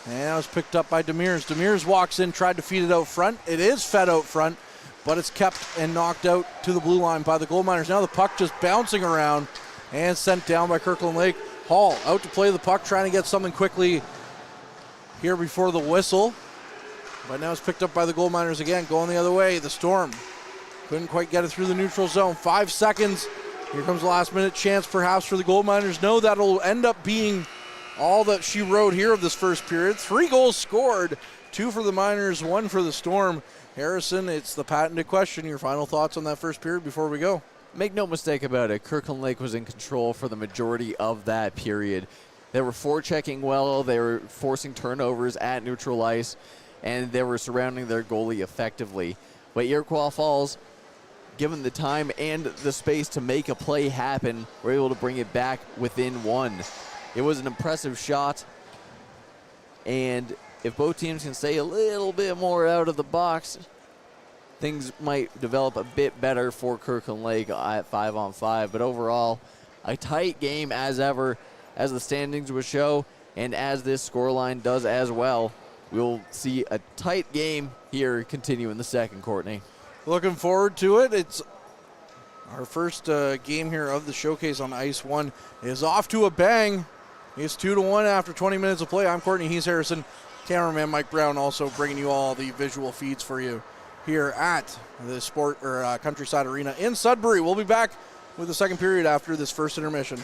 And it was picked up by Demers. Demers walks in, tried to feed it out front. It is fed out front, but it's kept and knocked out to the blue line by the Gold Miners. Now the puck just bouncing around and sent down by Kirkland Lake. Hall out to play the puck, trying to get something quickly here before the whistle. But now it's picked up by the Gold Miners again, going the other way. The Storm couldn't quite get it through the neutral zone. 5 seconds. Here comes the last minute chance perhaps for the Gold Miners. No, that'll end up being all that she wrote here of this first period. 3 goals scored, 2 for the Miners, 1 for the Storm. Harrison, it's the patented question. Your final thoughts on that first period before we go? make no mistake about it, Kirkland Lake was in control for the majority of that period. They were forechecking well, they were forcing turnovers at neutral ice, and they were surrounding their goalie effectively. But Iroquois Falls, given the time and the space to make a play happen, were able to bring it back within one. It was an impressive shot, and if both teams can stay a little bit more out of the box, things might develop a bit better for Kirkland Lake at 5-on-5. But overall, a tight game as ever, as the standings would show, and as this scoreline does as well. We'll see a tight game here continue in the second, Courtney. Looking forward to it. It's our first game here of the showcase on Ice 1 is off to a bang. It's 2-1 after 20 minutes of play. I'm Courtney. He's Harrison. Cameraman Mike Brown also bringing you all the visual feeds for you here at the Countryside Arena in Sudbury. We'll be back with the second period after this first intermission.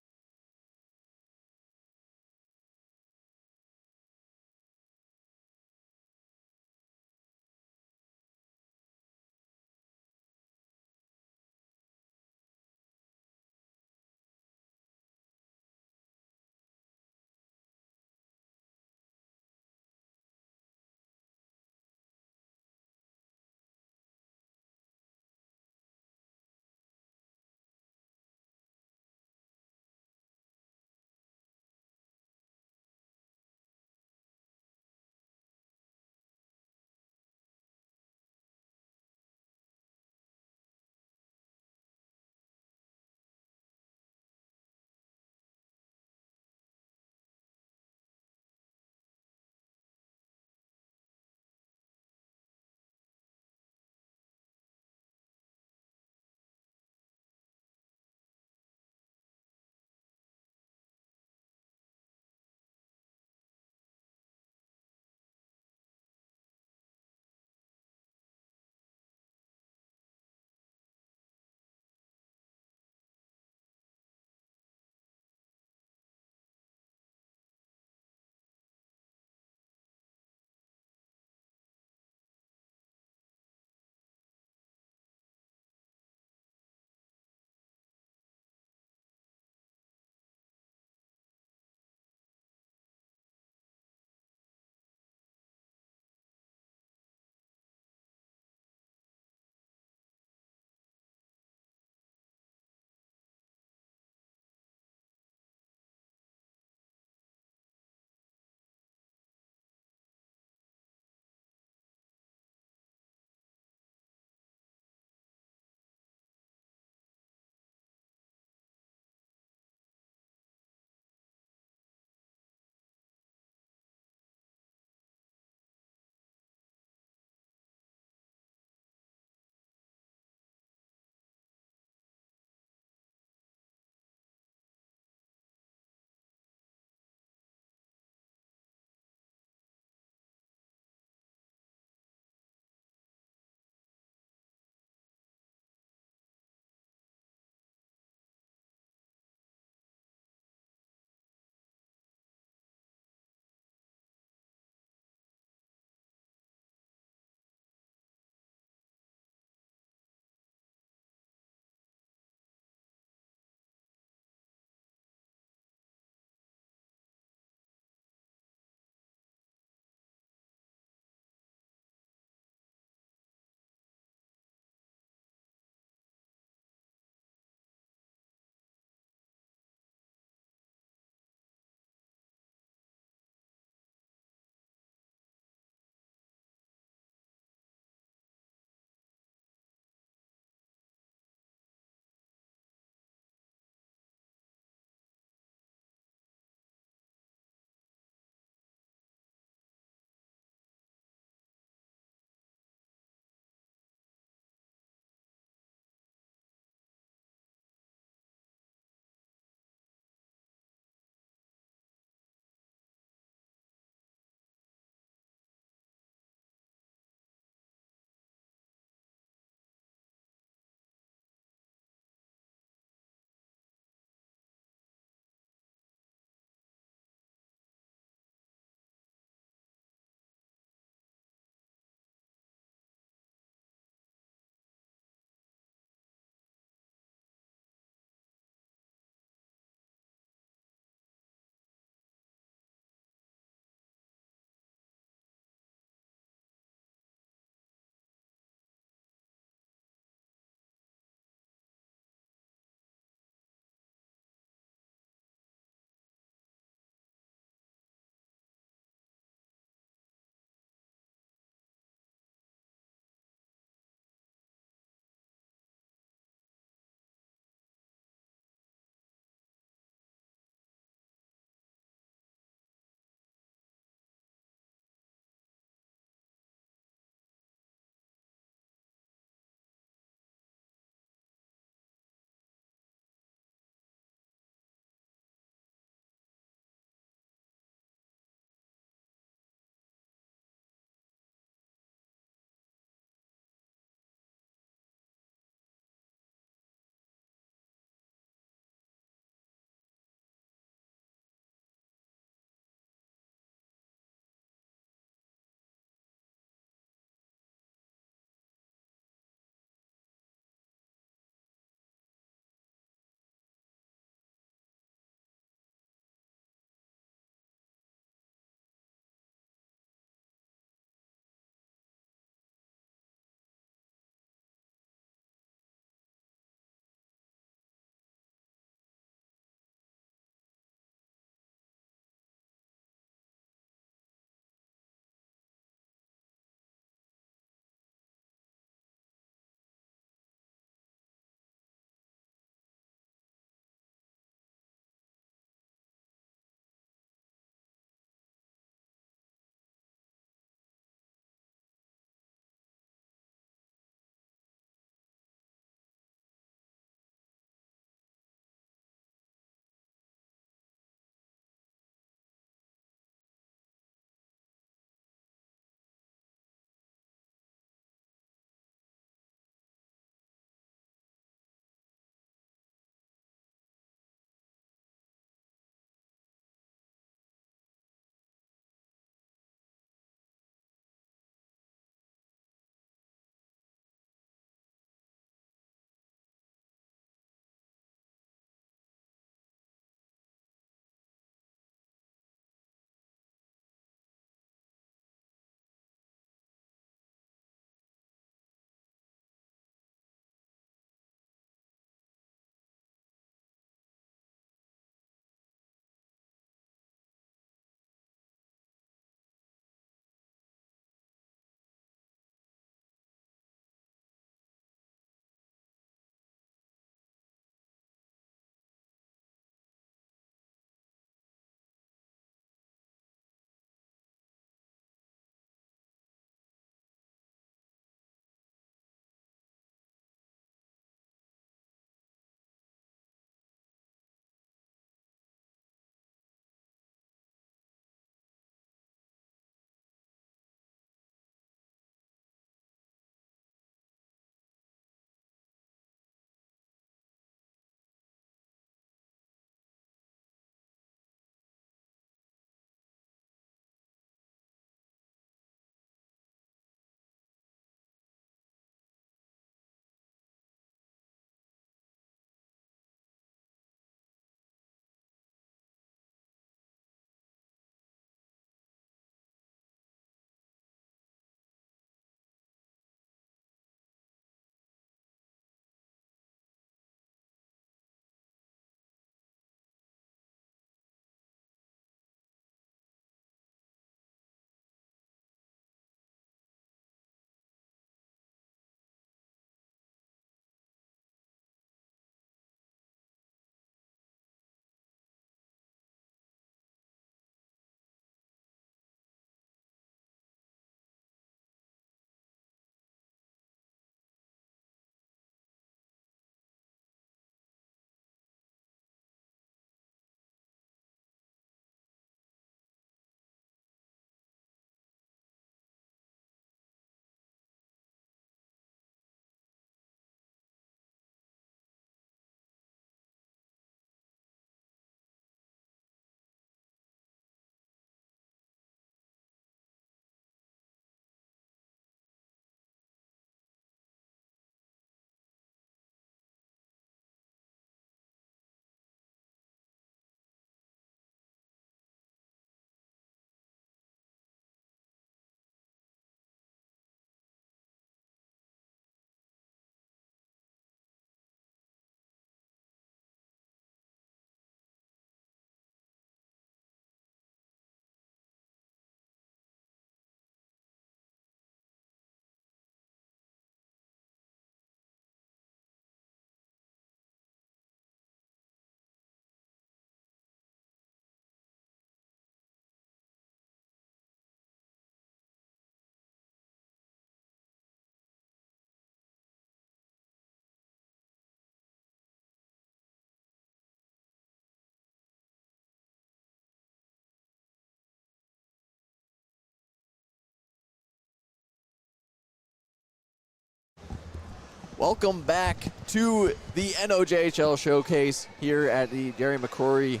Welcome back to the NOJHL Showcase here at the Gary McCrory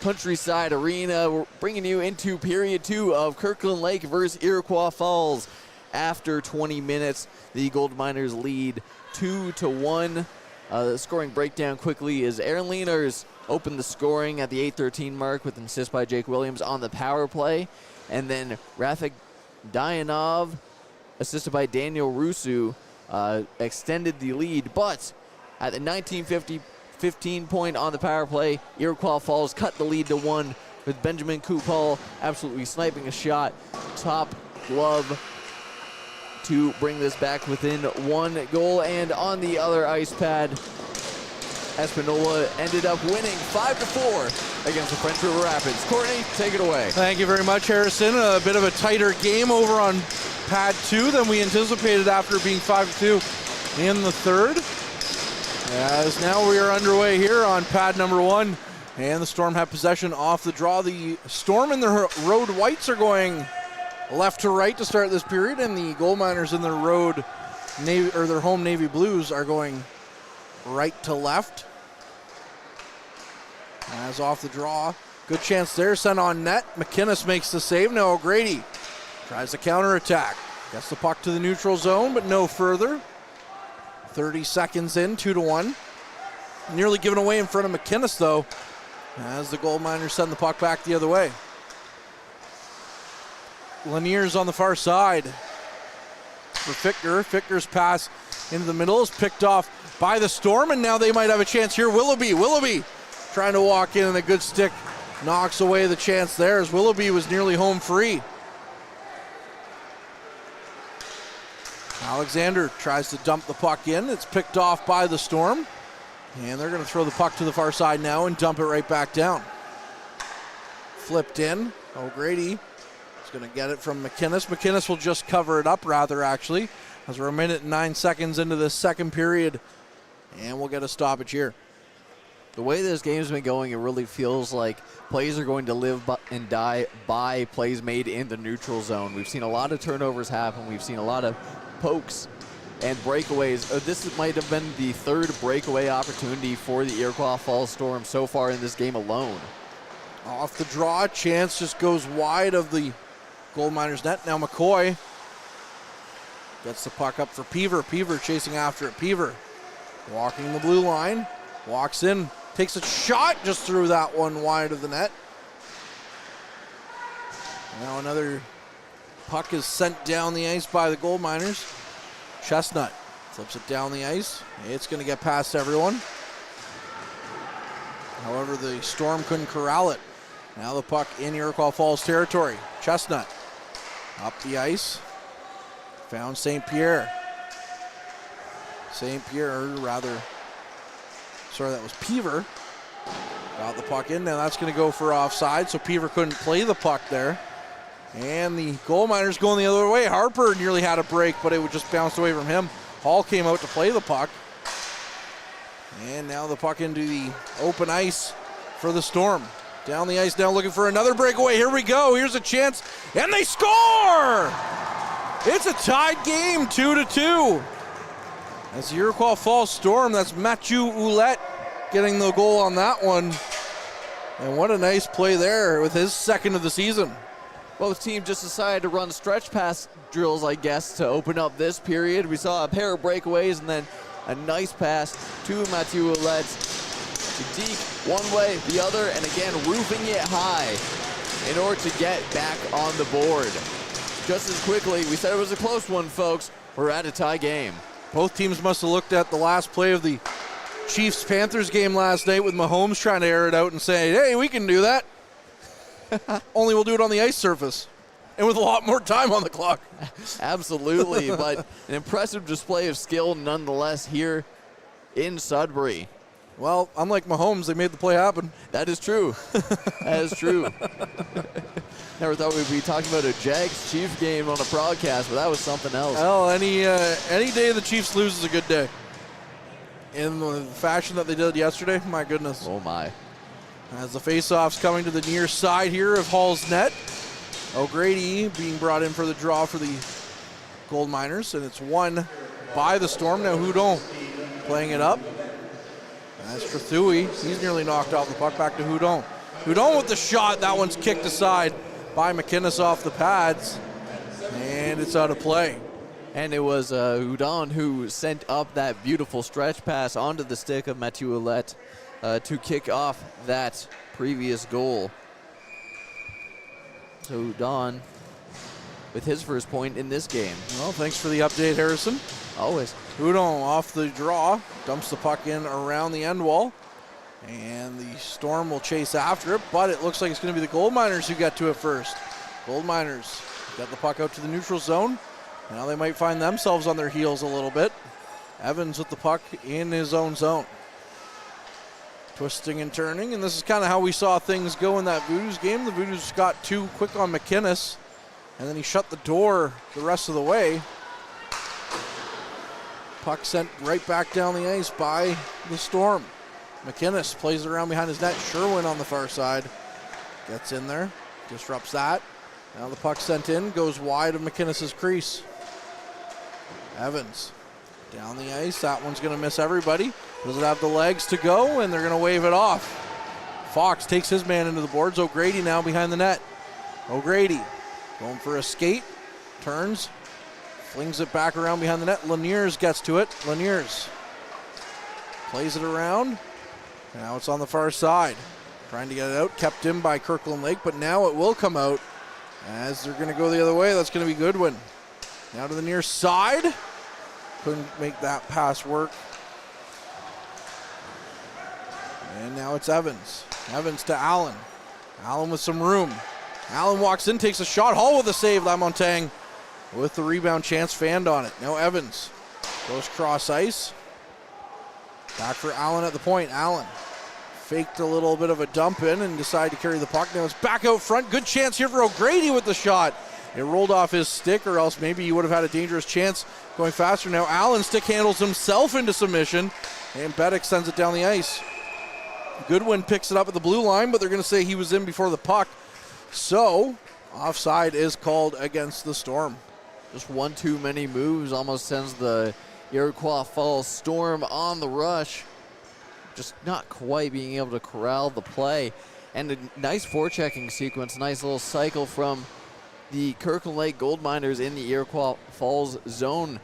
Countryside Arena. We're bringing you into period 2 of Kirkland Lake versus Iroquois Falls. After 20 minutes, the Gold Miners lead 2-1. The scoring breakdown quickly is Aaron Leaners opened the scoring at the 8:13 mark with an assist by Jake Williams on the power play. And then Rafik Dayanov, assisted by Daniel Rusu, extended the lead, but at the 19:15 point on the power play, Iroquois Falls cut the lead to 1 with Benjamin Kupal absolutely sniping a shot, top glove to bring this back within 1 goal. And on the other ice pad, Espanola ended up winning 5-4 against the French River Rapids. Courtney, take it away. Thank you very much, Harrison. A bit of a tighter game over on pad 2 than we anticipated after being 5-2 in the third. As now we are underway here on pad number 1, and the Storm have possession off the draw. The Storm and the Road Whites are going left to right to start this period, and the Gold Miners in their road Navy, or their home Navy Blues, are going right to left. As off the draw, good chance there, sent on net. McInnes makes the save. Now O'Grady tries the counterattack. Gets the puck to the neutral zone, but no further. 30 seconds in, 2-1. Nearly given away in front of McInnes, though, as the Gold Miners send the puck back the other way. Lanier's on the far side for Fichter. Fichter's pass into the middle is picked off by the Storm, and now they might have a chance here. Willoughby trying to walk in, and a good stick knocks away the chance there, as Willoughby was nearly home free. Alexander tries to dump the puck in. It's picked off by the Storm, and they're going to throw the puck to the far side now and dump it right back down. Flipped in. O'Grady is going to get it from McInnes. McInnes will just cover it up, rather, actually, as we're 1 minute and 9 seconds into this second period, and we'll get a stoppage here. The way this game's been going, it really feels like plays are going to live and die by plays made in the neutral zone. We've seen a lot of turnovers happen. We've seen a lot of pokes and breakaways. This might have been the third breakaway opportunity for the Iroquois Falls Storm so far in this game alone. Off the draw, chance just goes wide of the Gold Miners net. Now McCoy gets the puck up for Peaver. Peaver chasing after it. Peaver walking the blue line, walks in, takes a shot, just threw that one wide of the net. Now another puck is sent down the ice by the Gold Miners. Chestnut flips it down the ice. It's going to get past everyone. However, the Storm couldn't corral it. Now the puck in Iroquois Falls territory. Chestnut up the ice. Found St. Pierre. That was Peaver. Got the puck in. Now that's going to go for offside, so Peaver couldn't play the puck there. And the Gold Miners going the other way. Harper nearly had a break, but it would just bounce away from him. Hall came out to play the puck. And now the puck into the open ice for the Storm. Down the ice now, looking for another breakaway. Here we go. Here's a chance, and they score! It's a tied game, 2-2. As the Iroquois Falls Storm, that's Mathieu Ouellette getting the goal on that one. And what a nice play there with his second of the season. Both teams just decided to run stretch pass drills, I guess, to open up this period. We saw a pair of breakaways and then a nice pass to Mathieu Ouellette. To Deke, one way, the other, and again, roofing it high in order to get back on the board. Just as quickly, we said it was a close one, folks. We're at a tie game. Both teams must have looked at the last play of the Chiefs-Panthers game last night with Mahomes trying to air it out and saying, hey, we can do that. Only we'll do it on the ice surface and with a lot more time on the clock. Absolutely, but an impressive display of skill nonetheless here in Sudbury. Well, unlike Mahomes, they made the play happen. That is true. That is true. Never thought we'd be talking about a Jags-Chiefs game on a broadcast, but that was something else. Well, any day the Chiefs lose is a good day. In the fashion that they did yesterday, my goodness. Oh, my. As the faceoff's coming to the near side here of Hall's net. O'Grady being brought in for the draw for the Gold Miners, and it's 1 by the Storm. Now Houdon playing it up. As for Thuy, he's nearly knocked off the puck. Back to Houdon. Houdon with the shot. That one's kicked aside by McInnes off the pads. And it's out of play. And it was Houdon who sent up that beautiful stretch pass onto the stick of Mathieu Ouellette to kick off that previous goal. So Houdon with his first point in this game. Well, thanks for the update, Harrison. Always. Houdon off the draw, dumps the puck in around the end wall, and the Storm will chase after it, but it looks like it's going to be the Gold Miners who get to it first. Gold Miners got the puck out to the neutral zone. Now they might find themselves on their heels a little bit. Evans with the puck in his own zone. Twisting and turning, and this is kind of how we saw things go in that Voodoo's game. The Voodoo's got too quick on McInnes, and then he shut the door the rest of the way. Puck sent right back down the ice by the Storm. McInnes plays it around behind his net. Sherwin on the far side gets in there, disrupts that. Now the puck sent in, goes wide of McInnes' crease. Evans down the ice. That one's going to miss everybody. Does it have the legs to go? And they're going to wave it off. Fox takes his man into the boards. O'Grady now behind the net. O'Grady going for a skate. Turns. Flings it back around behind the net. Laniers gets to it. Laniers plays it around. Now it's on the far side. Trying to get it out. Kept in by Kirkland Lake, but now it will come out as they're going to go the other way. That's going to be Goodwin. Now to the near side. Couldn't make that pass work. And now it's Evans. Evans to Allen. Allen with some room. Allen walks in, takes a shot. Hall with a save. Lamontagne with the rebound chance, fanned on it. Now Evans goes cross ice. Back for Allen at the point. Allen faked a little bit of a dump in and decided to carry the puck. Now it's back out front. Good chance here for O'Grady with the shot. It rolled off his stick, or else maybe he would have had a dangerous chance going faster. Now Allen stick handles himself into submission, and Beddick sends it down the ice. Goodwin picks it up at the blue line, but they're going to say he was in before the puck. So, offside is called against the Storm. Just one too many moves almost sends the Iroquois Falls Storm on the rush. Just not quite being able to corral the play. And a nice forechecking sequence, nice little cycle from the Kirkland Lake Gold Miners in the Iroquois Falls zone.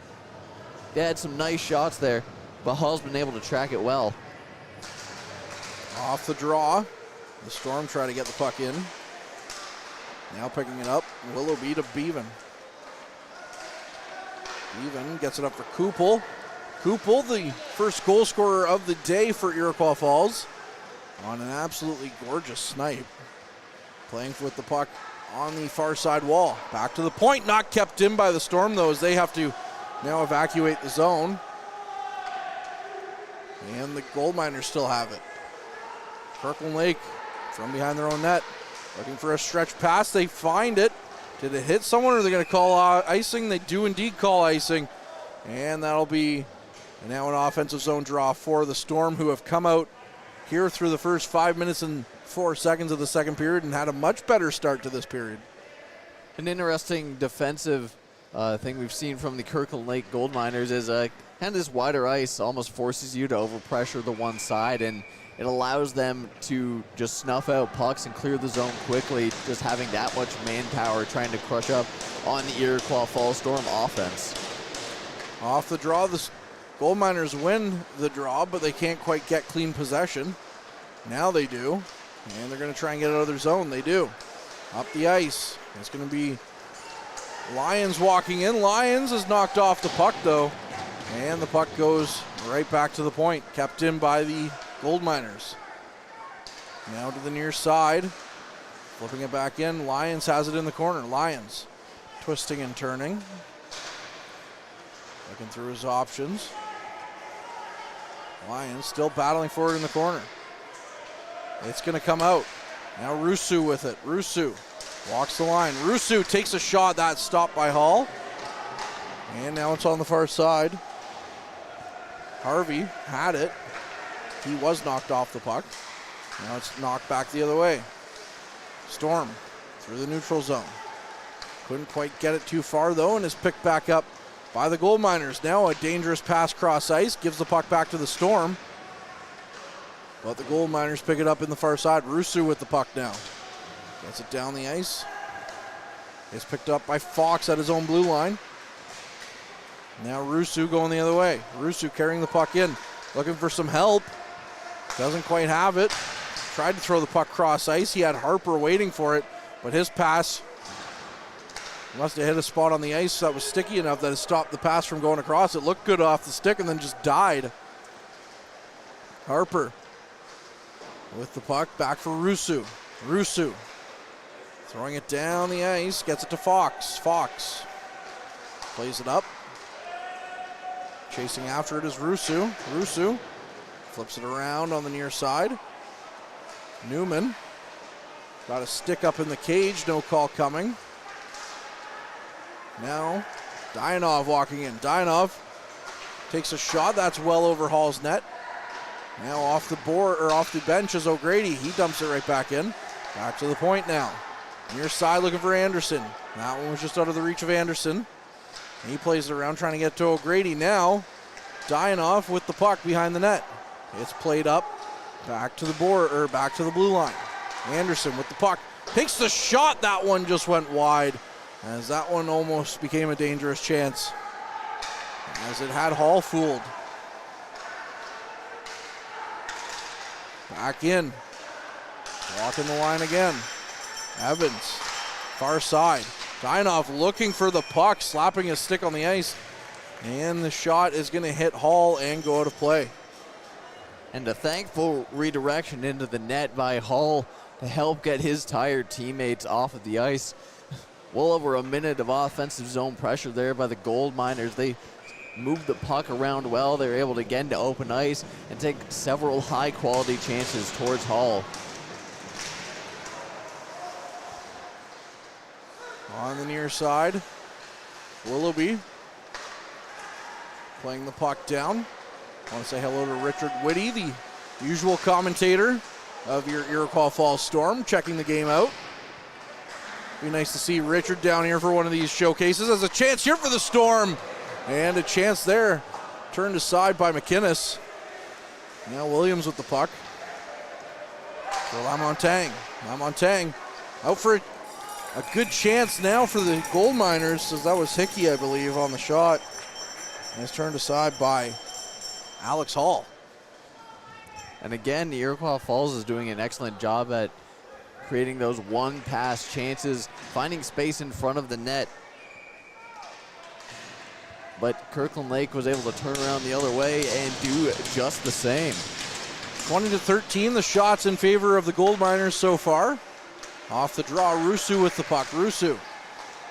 They had some nice shots there, but Hall's been able to track it well. Off the draw, the Storm try to get the puck in. Now picking it up, Willoughby to Beaven. Beaven gets it up for Kupel. Kupel, the first goal scorer of the day for Iroquois Falls, on an absolutely gorgeous snipe. Playing with the puck on the far side wall. Back to the point, not kept in by the Storm though, as they have to now evacuate the zone. And the Gold Miners still have it. Kirkland Lake from behind their own net, looking for a stretch pass. They find it. Did it hit someone, or are they going to call icing? They do indeed call icing. And that'll be now an offensive zone draw for the Storm, who have come out here through the first 5 minutes and 4 seconds of the second period and had a much better start to this period. An interesting defensive thing we've seen from the Kirkland Lake Gold Miners is kind of this wider ice almost forces you to overpressure the one side, and it allows them to just snuff out pucks and clear the zone quickly, just having that much manpower trying to crush up on the Iroquois Falls Storm offense. Off the draw, the Gold Miners win the draw, but they can't quite get clean possession. Now they do, and they're going to try and get it out of their zone. They do. Up the ice. It's going to be Lyons walking in. Lyons is knocked off the puck, though, and the puck goes right back to the point, kept in by the Gold Miners. Now to the near side, flipping it back in. Lyons has it in the corner. Lyons twisting and turning, looking through his options. Lyons still battling for it in the corner. It's going to come out. Now Rusu with it. Rusu walks the line. Rusu takes a shot. That's stopped by Hall. And now it's on the far side. Harvey had it. He was knocked off the puck. Now it's knocked back the other way. Storm through the neutral zone. Couldn't quite get it too far though, and is picked back up by the Gold Miners. Now a dangerous pass cross ice, gives the puck back to the Storm. But the Gold Miners pick it up in the far side. Rusu with the puck now. Gets it down the ice. It's picked up by Fox at his own blue line. Now Rusu going the other way. Rusu carrying the puck in, looking for some help. Doesn't quite have it. Tried to throw the puck cross ice. He had Harper waiting for it, but his pass must have hit a spot on the ice that was sticky enough that it stopped the pass from going across. It looked good off the stick and then just died. Harper with the puck, back for Rusu. Rusu throwing it down the ice, gets it to Fox. Fox plays it up. Chasing after it is Rusu. Rusu flips it around on the near side. Newman got a stick up in the cage, no call coming. Now Dianov walking in. Dianov takes a shot, that's well over Hall's net. Now off the board, or off the bench is O'Grady. He dumps it right back in. Back to the point now. Near side looking for Anderson. That one was just out of the reach of Anderson. He plays it around trying to get to O'Grady. Now Dianov with the puck behind the net. It's played up back to the board, or back to the blue line. Anderson with the puck. Takes the shot. That one just went wide, as that one almost became a dangerous chance, as it had Hall fooled. Back in. Walking the line again. Evans, far side. Dianov looking for the puck, slapping his stick on the ice. And the shot is going to hit Hall and go out of play. And a thankful redirection into the net by Hall to help get his tired teammates off of the ice. Well over a minute of offensive zone pressure there by the Gold Miners. They moved the puck around well. They were able to get into open ice and take several high-quality chances towards Hall. On the near side, Willoughby playing the puck down. I want to say hello to Richard Whitty, the usual commentator of your Iroquois Falls Storm, checking the game out. Be nice to see Richard down here for one of these showcases. There's a chance here for the Storm. And a chance there. Turned aside by McInnes. Now Williams with the puck. For Lamontagne. Lamontagne out for a good chance now for the Gold Miners, as that was Hickey, I believe, on the shot. And it's turned aside by Alex Hall. And again, the Iroquois Falls is doing an excellent job at creating those one-pass chances, finding space in front of the net. But Kirkland Lake was able to turn around the other way and do just the same. 20-13, the shots in favor of the Gold Miners so far. Off the draw, Rusu with the puck. Rusu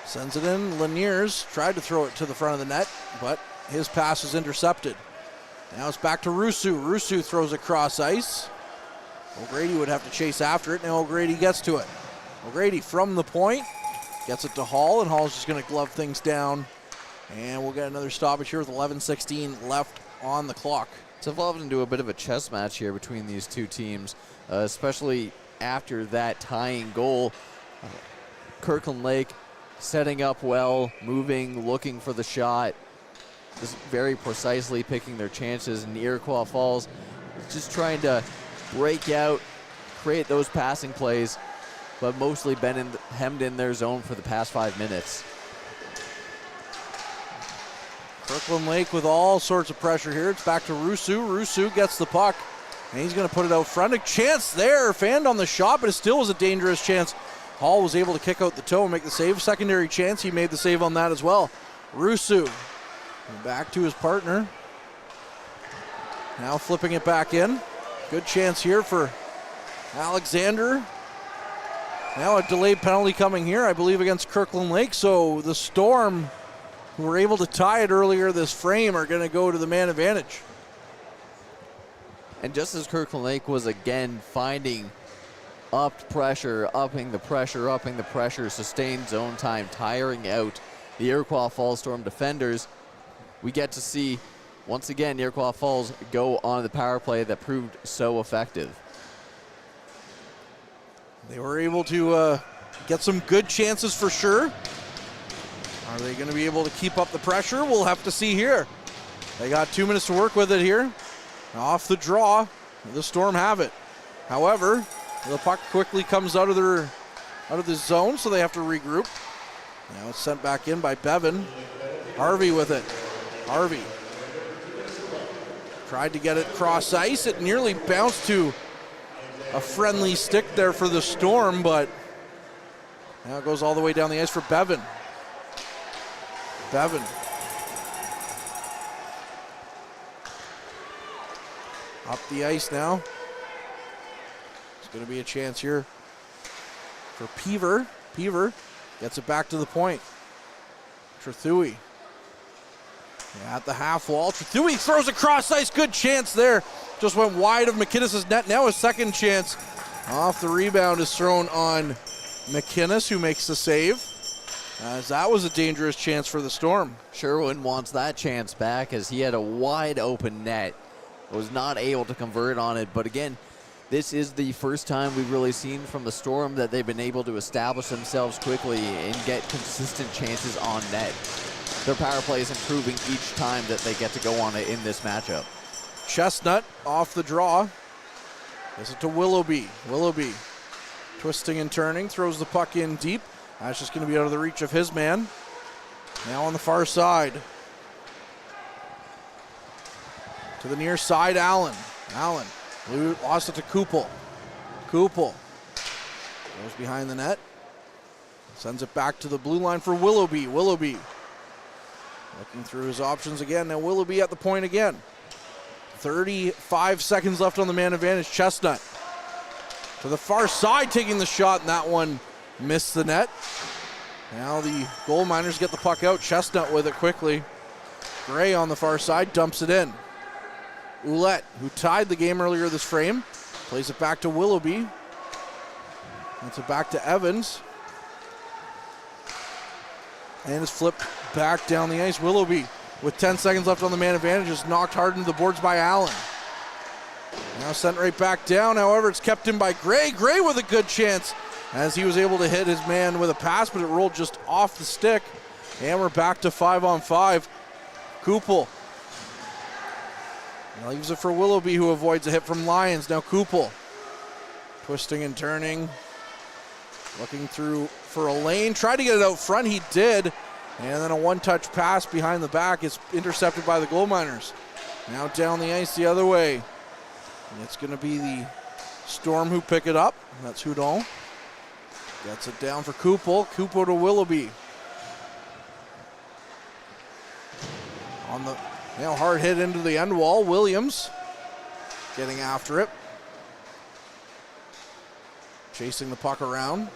sends it in. Laniers tried to throw it to the front of the net, but his pass is intercepted. Now it's back to Rusu. Rusu throws it cross ice. O'Grady would have to chase after it. Now O'Grady gets to it. O'Grady from the point gets it to Hall, and Hall's just going to glove things down. And we'll get another stoppage here with 11:16 left on the clock. It's evolved into a bit of a chess match here between these two teams, especially after that tying goal. Kirkland Lake setting up well, moving, looking for the shot, just very precisely picking their chances. And Iroquois Falls just trying to break out, create those passing plays, but mostly been hemmed in their zone for the past 5 minutes. Kirkland Lake with all sorts of pressure here. It's back to Rusu. Rusu gets the puck, and he's going to put it out front. A chance there, fanned on the shot, but it still was a dangerous chance. Hall was able to kick out the toe and make the save. Secondary chance, he made the save on that as well. Rusu back to his partner. Now flipping it back in. Good chance here for Alexander. Now a delayed penalty coming here, I believe, against Kirkland Lake. So the Storm, who were able to tie it earlier this frame, are going to go to the man advantage. And just as Kirkland Lake was again finding upping the pressure, sustained zone time, tiring out the Iroquois Falls Storm defenders, we get to see, once again, Iroquois Falls go on the power play that proved so effective. They were able to get some good chances for sure. Are they going to be able to keep up the pressure? We'll have to see here. They got 2 minutes to work with it here. Off the draw, the Storm have it. However, the puck quickly comes out of the zone, so they have to regroup. Now it's sent back in by Bevan. Harvey with it. Harvey tried to get it cross ice. It nearly bounced to a friendly stick there for the Storm, but now it goes all the way down the ice for Bevan. Bevan. Up the ice now. It's going to be a chance here for Peaver. Peaver gets it back to the point. Trethewey at the half wall. Trethewey throws across ice. Good chance there. Just went wide of McInnes' net. Now a second chance. Off the rebound is thrown on McInnes, who makes the save. As that was a dangerous chance for the Storm. Sherwin wants that chance back as he had a wide open net. Was not able to convert on it, but again, this is the first time we've really seen from the Storm that they've been able to establish themselves quickly and get consistent chances on net. Their power play is improving each time that they get to go on it in this matchup. Chestnut off the draw. Gives it to Willoughby. Willoughby twisting and turning, throws the puck in deep. That's just going to be out of the reach of his man. Now on the far side. To the near side, Allen. Allen lost it to Kupel. Kupel goes behind the net. Sends it back to the blue line for Willoughby. Willoughby looking through his options again. Now Willoughby at the point again. 35 seconds left on the man advantage. Chestnut to the far side, taking the shot, and that one missed the net. Now the goal miners get the puck out. Chestnut with it quickly. Gray on the far side dumps it in. Ouellette, who tied the game earlier this frame, plays it back to Willoughby. It's it back to Evans. And it's flipped back down the ice. Willoughby, with 10 seconds left on the man advantage, is knocked hard into the boards by Allen. Now sent right back down. However, it's kept in by Gray. Gray with a good chance as he was able to hit his man with a pass, but it rolled just off the stick. And we're back to 5-on-5. Kupel leaves it for Willoughby, who avoids a hit from Lyons. Now Kupel twisting and turning. Looking through for a lane. Tried to get it out front. He did. And then a one-touch pass behind the back is intercepted by the goal miners. Now down the ice the other way. And it's going to be the Storm who pick it up. That's Houdon. Gets it down for Kupel. Kupel to Willoughby. On the now hard hit into the end wall. Williams getting after it. Chasing the puck around,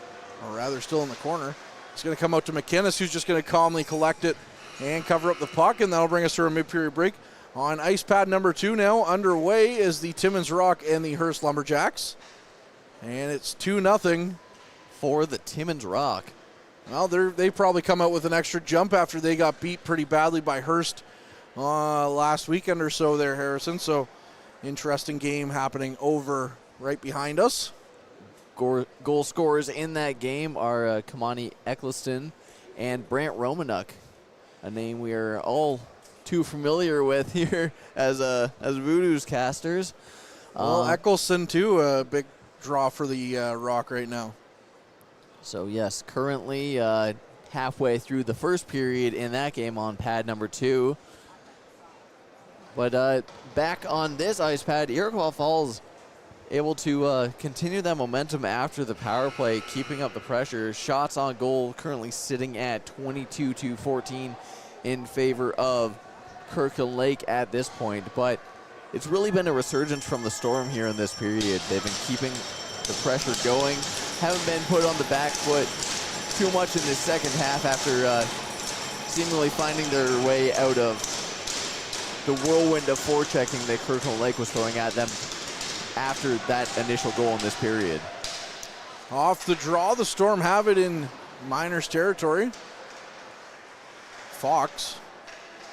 or rather still in the corner. It's going to come out to McInnes, who's just going to calmly collect it and cover up the puck, and that'll bring us to a mid-period break. On ice pad number 2 now underway is the Timmins Rock and the Hearst Lumberjacks. And it's 2-0 for the Timmins Rock. Well, they probably come out with an extra jump after they got beat pretty badly by Hearst last weekend or so there, Harrison. So interesting game happening over right behind us. Goal scorers in that game are Kamani Eccleston and Brant Romanuk, a name we are all too familiar with here as Voodoo's casters. Well, Eccleston too, a big draw for the Rock right now. So yes, currently halfway through the first period in that game on pad number 2. But back on this ice pad, Iroquois Falls able to continue that momentum after the power play, keeping up the pressure. Shots on goal currently sitting at 22-14 in favor of Kirkland Lake at this point. But it's really been a resurgence from the Storm here in this period. They've been keeping the pressure going, haven't been put on the back foot too much in this second half after seemingly finding their way out of the whirlwind of forechecking that Kirkland Lake was throwing at them after that initial goal in this period. Off the draw, the Storm have it in Miners territory. Fox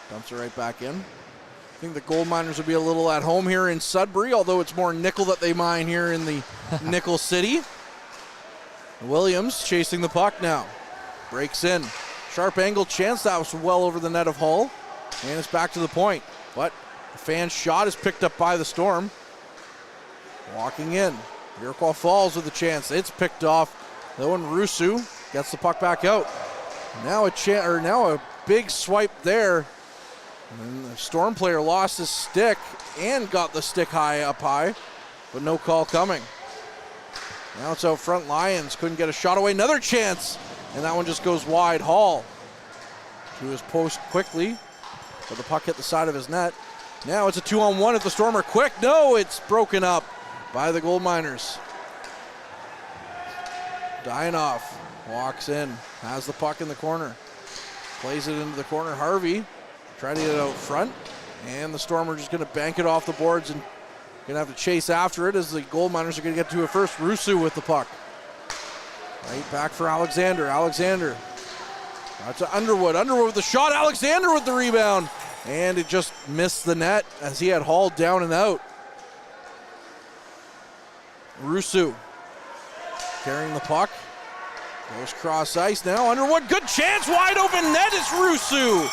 dumps it right back in. I think the gold miners will be a little at home here in Sudbury, although it's more nickel that they mine here in the Nickel City. Williams chasing the puck now. Breaks in. Sharp angle chance. That was well over the net of Hull. And it's back to the point. But the fan shot is picked up by the Storm. Walking in. Iroquois Falls with a chance. It's picked off. Though, and Rusu gets the puck back out. Now a big swipe there. And the Storm player lost his stick and got the stick up high, but no call coming. Now it's out front. Lions couldn't get a shot away. Another chance, and that one just goes wide. Hall to his post quickly, but the puck hit the side of his net. Now it's a 2-on-1 if the Storm are quick. No, it's broken up by the Gold Miners. Dianoff walks in, has the puck in the corner, plays it into the corner. Harvey trying to get it out front, and the Storm are just going to bank it off the boards and going to have to chase after it as the Gold Miners are going to get to it first. Rusu with the puck. Right back for Alexander. Alexander. Out to Underwood. Underwood with the shot. Alexander with the rebound. And it just missed the net as he had Hall down and out. Rusu carrying the puck. Goes cross ice now. Underwood, good chance. Wide open net. It's Rusu.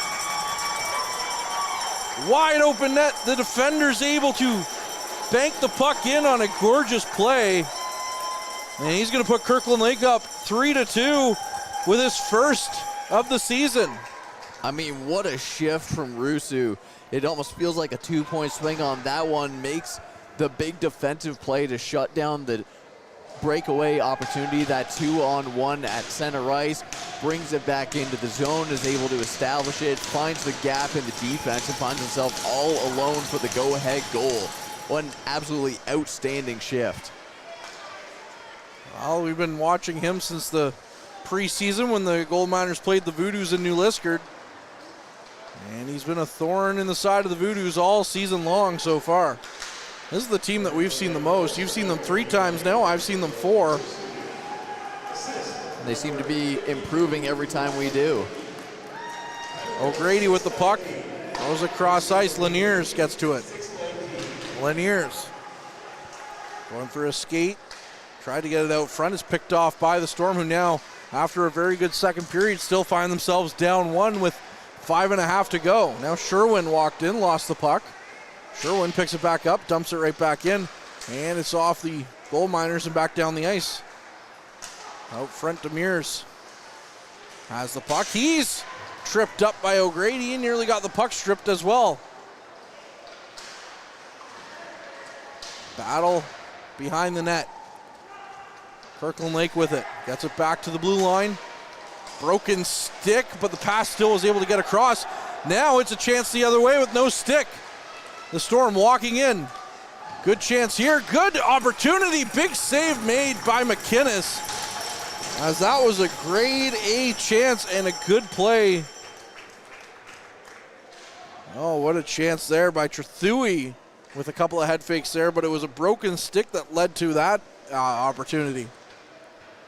Wide open net. The defender's able to bank the puck in on a gorgeous play. And he's going to put Kirkland Lake up 3-2 with his first of the season. I mean, what a shift from Rusu. It almost feels like a 2-point swing on that one. Makes the big defensive play to shut down the breakaway opportunity. That 2-on-1 at center ice. Brings it back into the zone, is able to establish it, finds the gap in the defense, and finds himself all alone for the go-ahead goal. What an absolutely outstanding shift. Well, we've been watching him since the preseason when the Gold Miners played the Voodoos in New Liskard. And he's been a thorn in the side of the Voodoos all season long so far. This is the team that we've seen the most. You've seen them 3 times now. I've seen them 4. They seem to be improving every time we do. O'Grady with the puck. Goes across ice. Laniers gets to it. Laniers going for a skate. Tried to get it out front. It's picked off by the Storm, who now, after a very good second period, still find themselves down 1 with 5.5 to go. Now Sherwin walked in, lost the puck. Sherwin picks it back up, dumps it right back in, and it's off the Gold Miners and back down the ice. Out front, Demers has the puck. He's tripped up by O'Grady and nearly got the puck stripped as well. Battle behind the net. Kirkland Lake with it. Gets it back to the blue line. Broken stick, but the pass still was able to get across. Now it's a chance the other way with no stick. The Storm walking in. Good chance here. Good opportunity. Big save made by McInnes, as that was a grade A chance and a good play. Oh, what a chance there by Trethewey with a couple of head fakes there, but it was a broken stick that led to that opportunity.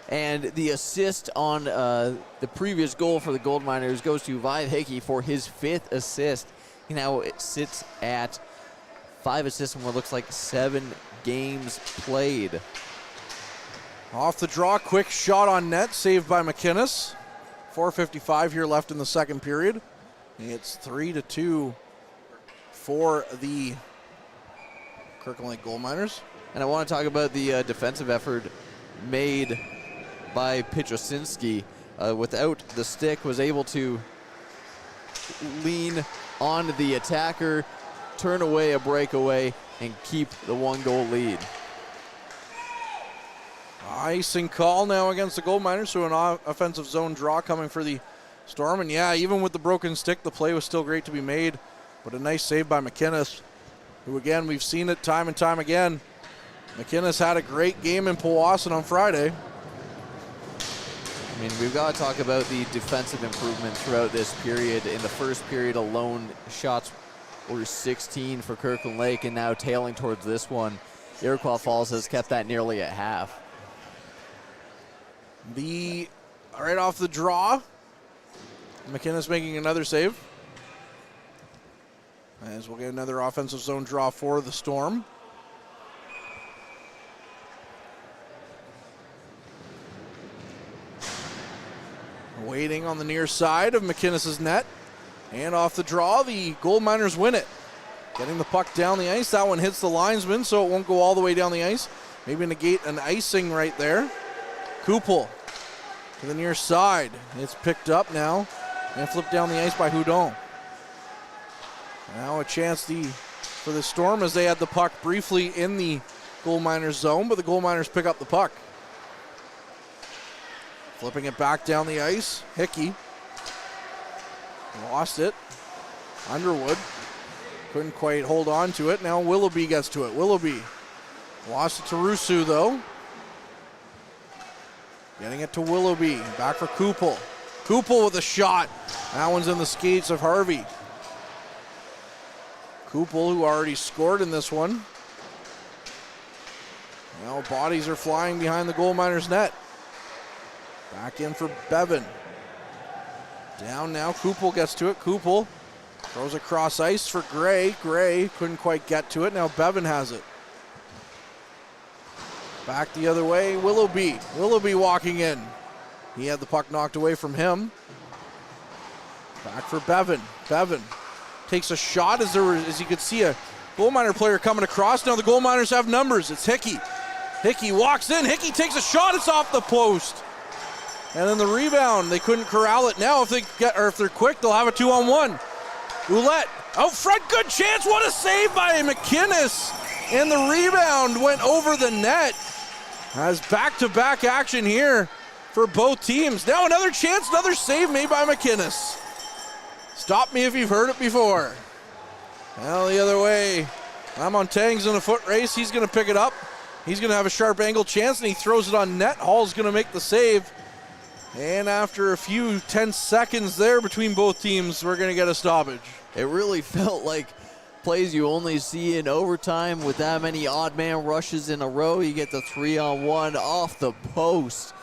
And the assist on the previous goal for the Gold Miners goes to Vive Hickey for his 5th assist. Now it sits at 5 assists in what looks like 7 games played. Off the draw, quick shot on net, saved by McInnes. 4:55 here left in the second period. It's 3-2 for the Kirkland Lake Gold Miners. And I want to talk about the defensive effort made by Petrosinski. Without the stick, was able to lean on the attacker, turn away a breakaway, and keep the 1-goal lead. Icing call now against the Gold Miners, so an offensive zone draw coming for the Storm. And yeah, even with the broken stick, the play was still great to be made, but a nice save by McInnes, who again, we've seen it time and time again. McInnes had a great game in Powassan on Friday. I mean, we've got to talk about the defensive improvement throughout this period. In the first period alone, shots were 16 for Kirkland Lake, and now tailing towards this one, Iroquois Falls has kept that nearly at half. Right off the draw, McInnes making another save, as we'll get another offensive zone draw for the Storm. Waiting on the near side of McInnes's net. And off the draw, the Gold Miners win it. Getting the puck down the ice. That one hits the linesman, so it won't go all the way down the ice. Maybe negate an icing right there. Kupel to the near side. It's picked up now and flipped down the ice by Houdon. Now a chance for the Storm as they had the puck briefly in the Gold Miners zone, but the Gold Miners pick up the puck. Flipping it back down the ice. Hickey lost it. Underwood couldn't quite hold on to it. Now Willoughby gets to it. Willoughby lost it to Rusu though. Getting it to Willoughby. Back for Kupel. Kupel with a shot. That one's in the skates of Harvey. Kupel, who already scored in this one. Now bodies are flying behind the Gold Miners net. Back in for Bevan. Down now. Kupel gets to it. Kupel throws across ice for Gray. Gray couldn't quite get to it. Now Bevan has it. Back the other way. Willoughby. Willoughby walking in. He had the puck knocked away from him. Back for Bevan. Bevan takes a shot as you could see a Gold Miner player coming across. Now the Gold Miners have numbers. It's Hickey. Hickey walks in. Hickey takes a shot. It's off the post. And then the rebound. They couldn't corral it. Now if they're quick, they'll have a 2-on-1. Ouellette out front. Good chance. What a save by McInnes. And the rebound went over the net. Has back-to-back action here for both teams. Now another chance, another save made by McInnes. Stop me if you've heard it before. Now the other way. Lamontagne's in a foot race. He's going to pick it up. He's going to have a sharp angle chance, and he throws it on net. Hall's going to make the save. And after a few 10 seconds there between both teams, we're going to get a stoppage. It really felt like plays you only see in overtime with that many odd man rushes in a row. You get the 3-on-1 off the post,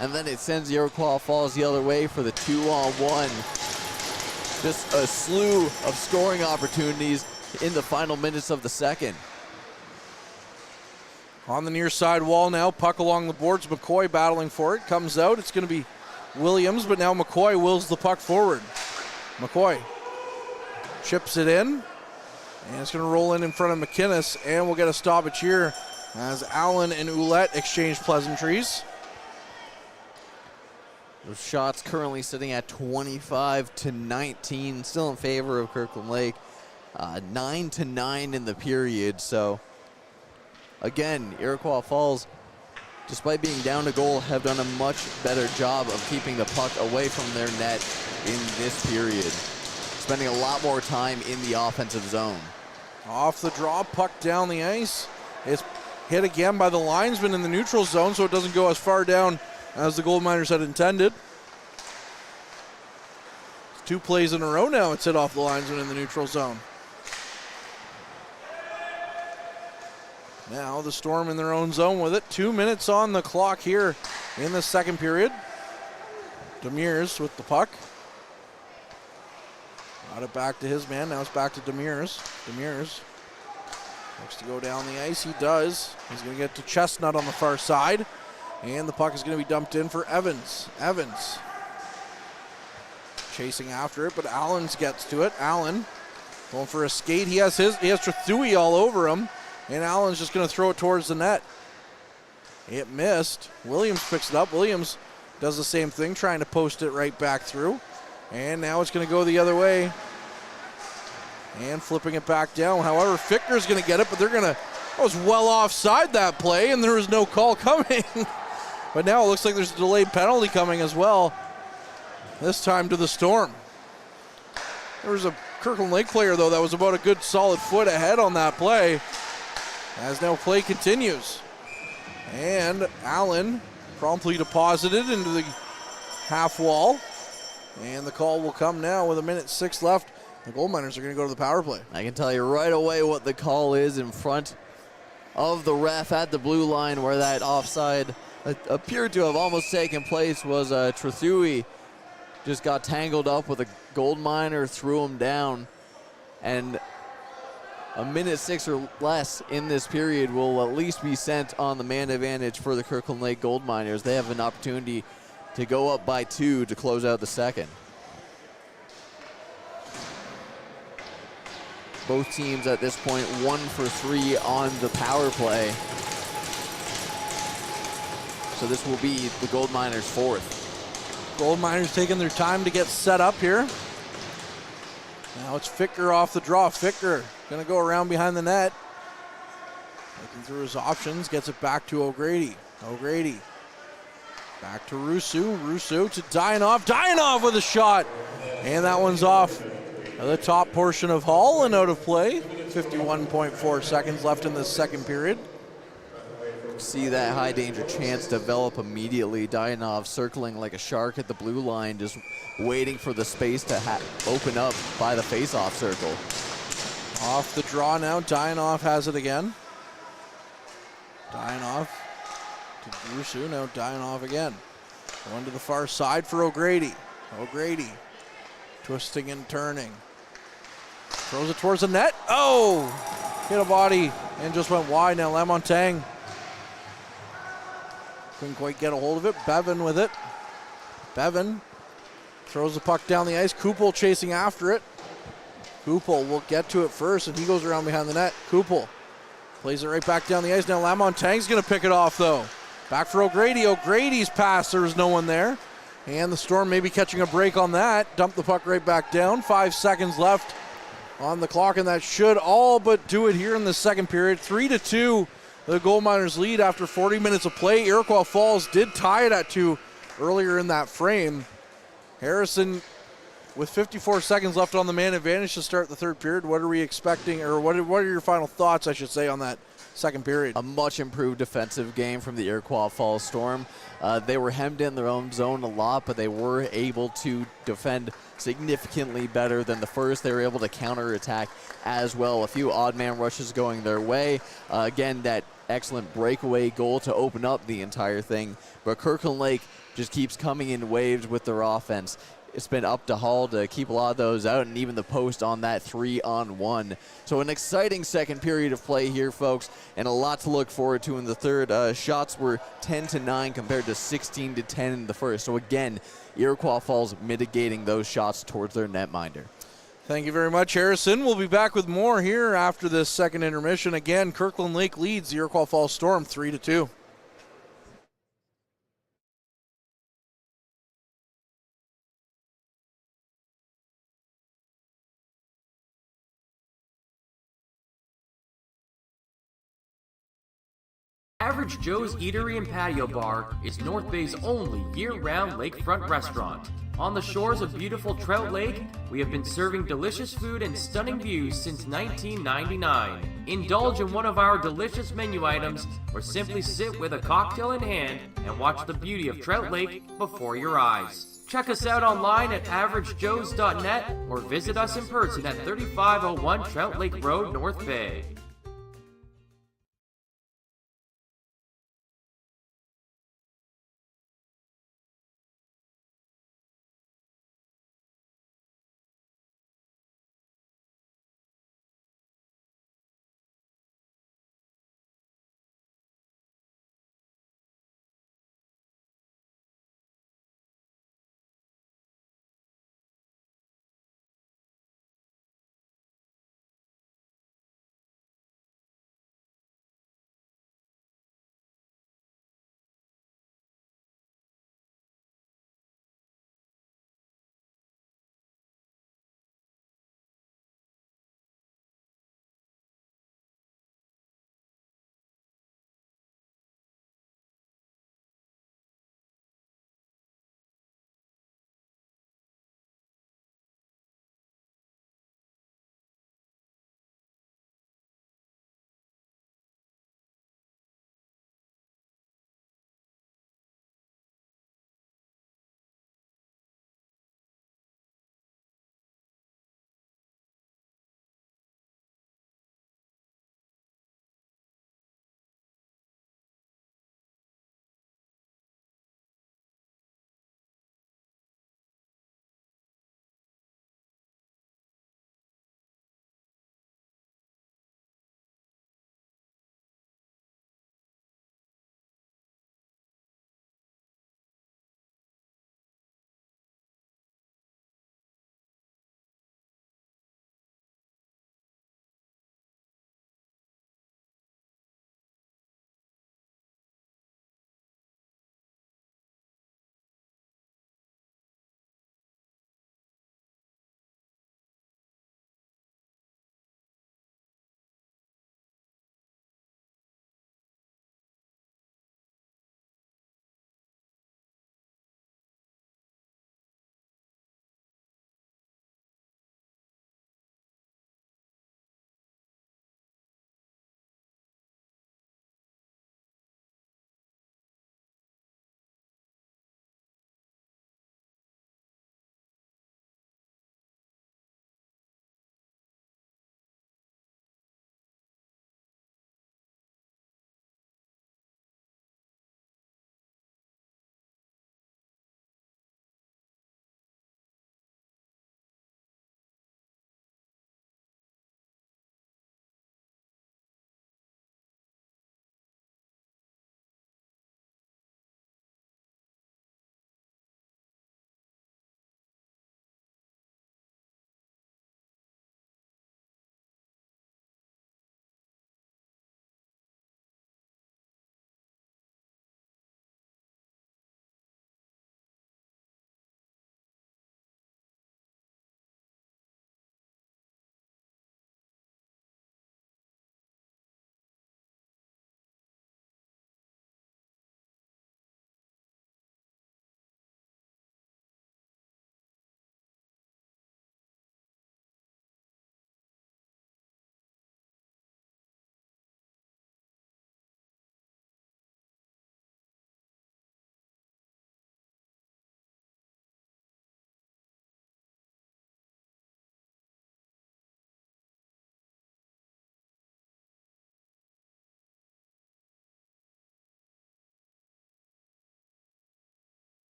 and then it sends the Iroquois Falls the other way for the 2-on-1. Just a slew of scoring opportunities in the final minutes of the second. On the near side wall now, puck along the boards. McCoy battling for it. Comes out. It's going to be Williams, but now McCoy wills the puck forward. McCoy chips it in, and it's going to roll in front of McInnes, and we'll get a stoppage here as Allen and Ouellette exchange pleasantries. Those shots currently sitting at 25-19, still in favor of Kirkland Lake. 9-9 in the period, so again, Iroquois Falls, despite being down a goal, have done a much better job of keeping the puck away from their net in this period, spending a lot more time in the offensive zone. Off the draw, puck down the ice. It's hit again by the linesman in the neutral zone, so it doesn't go as far down as the Gold Miners had intended. It's 2 plays in a row now. It's hit off the linesman in the neutral zone. Now the Storm in their own zone with it. 2 minutes on the clock here in the second period. Demers with the puck. Got it back to his man. Now it's back to Demers. Demers looks to go down the ice. He does. He's going to get to Chestnut on the far side. And the puck is going to be dumped in for Evans. Evans chasing after it, but Allen gets to it. Allen going for a skate. He has Trethui all over him, and Allen's just going to throw it towards the net. It missed. Williams picks it up. Williams does the same thing, trying to post it right back through. And now it's going to go the other way. And flipping it back down. However, Ficker's going to get it, but that was well offside that play, and there was no call coming. But now it looks like there's a delayed penalty coming as well. This time to the Storm. There was a Kirkland Lake player, though, that was about a good solid foot ahead on that play. As now play continues. And Allen promptly deposited into the half wall. And the call will come now with 1:06 left. The Gold Miners are going to go to the power play. I can tell you right away what the call is in front of the ref at the blue line, where that offside appeared to have almost taken place. Was Trethui just got tangled up with a Gold Miner, threw him down, and 1:06 or less in this period will at least be sent on the man advantage for the Kirkland Lake Gold Miners. They have an opportunity to go up by 2 to close out the second. Both teams at this point 1 for 3 on the power play. So this will be the Gold Miners' 4th. Gold Miners taking their time to get set up here. Now it's Ficker off the draw. Ficker gonna go around behind the net. Looking through his options, gets it back to O'Grady. O'Grady back to Russo. Russo to Dianov. Dianov with a shot. And that one's off the top portion of Hall and out of play. 51.4 seconds left in the second period. See that high danger chance develop immediately. Dianov circling like a shark at the blue line, just waiting for the space to open up by the face-off circle. Off the draw now, Dianov has it again. Dianov to Russo, now Dianov again. Going to the far side for O'Grady. O'Grady twisting and turning. Throws it towards the net. Oh! Hit a body and just went wide. Now Lamontagne couldn't quite get a hold of it. Bevan with it. Bevan throws the puck down the ice. Kupel chasing after it. Kupel will get to it first, and he goes around behind the net. Kupel plays it right back down the ice. Now Lamontagne's going to pick it off, though. Back for O'Grady. O'Grady's pass. There was no one there. And the Storm maybe catching a break on that. Dump the puck right back down. 5 seconds left on the clock, and that should all but do it here in the second period. 3-2, the Gold Miners lead after 40 minutes of play. Iroquois Falls did tie it at 2 earlier in that frame. Harrison, with 54 seconds left on the man advantage to start the third period, what are we expecting, or what are your final thoughts, I should say, on that second period? A much improved defensive game from the Iroquois Falls Storm. They were hemmed in their own zone a lot, but they were able to defend significantly better than the first. They were able to counterattack as well. A few odd man rushes going their way. Again, that excellent breakaway goal to open up the entire thing. But Kirkland Lake just keeps coming in waves with their offense. It's been up to Hall to keep a lot of those out, and even the post on that 3-on-1. So an exciting second period of play here, folks, and a lot to look forward to in the third. Shots were 10-9 compared to 16-10 in the first. So again, Iroquois Falls mitigating those shots towards their netminder. Thank you very much, Harrison. We'll be back with more here after this second intermission. Again, Kirkland Lake leads the Iroquois Falls Storm 3-2. Average Joe's Eatery and Patio Bar is North Bay's only year-round lakefront restaurant. On the shores of beautiful Trout Lake, we have been serving delicious food and stunning views since 1999. Indulge in one of our delicious menu items, or simply sit with a cocktail in hand and watch the beauty of Trout Lake before your eyes. Check us out online at averagejoes.net or visit us in person at 3501 Trout Lake Road, North Bay.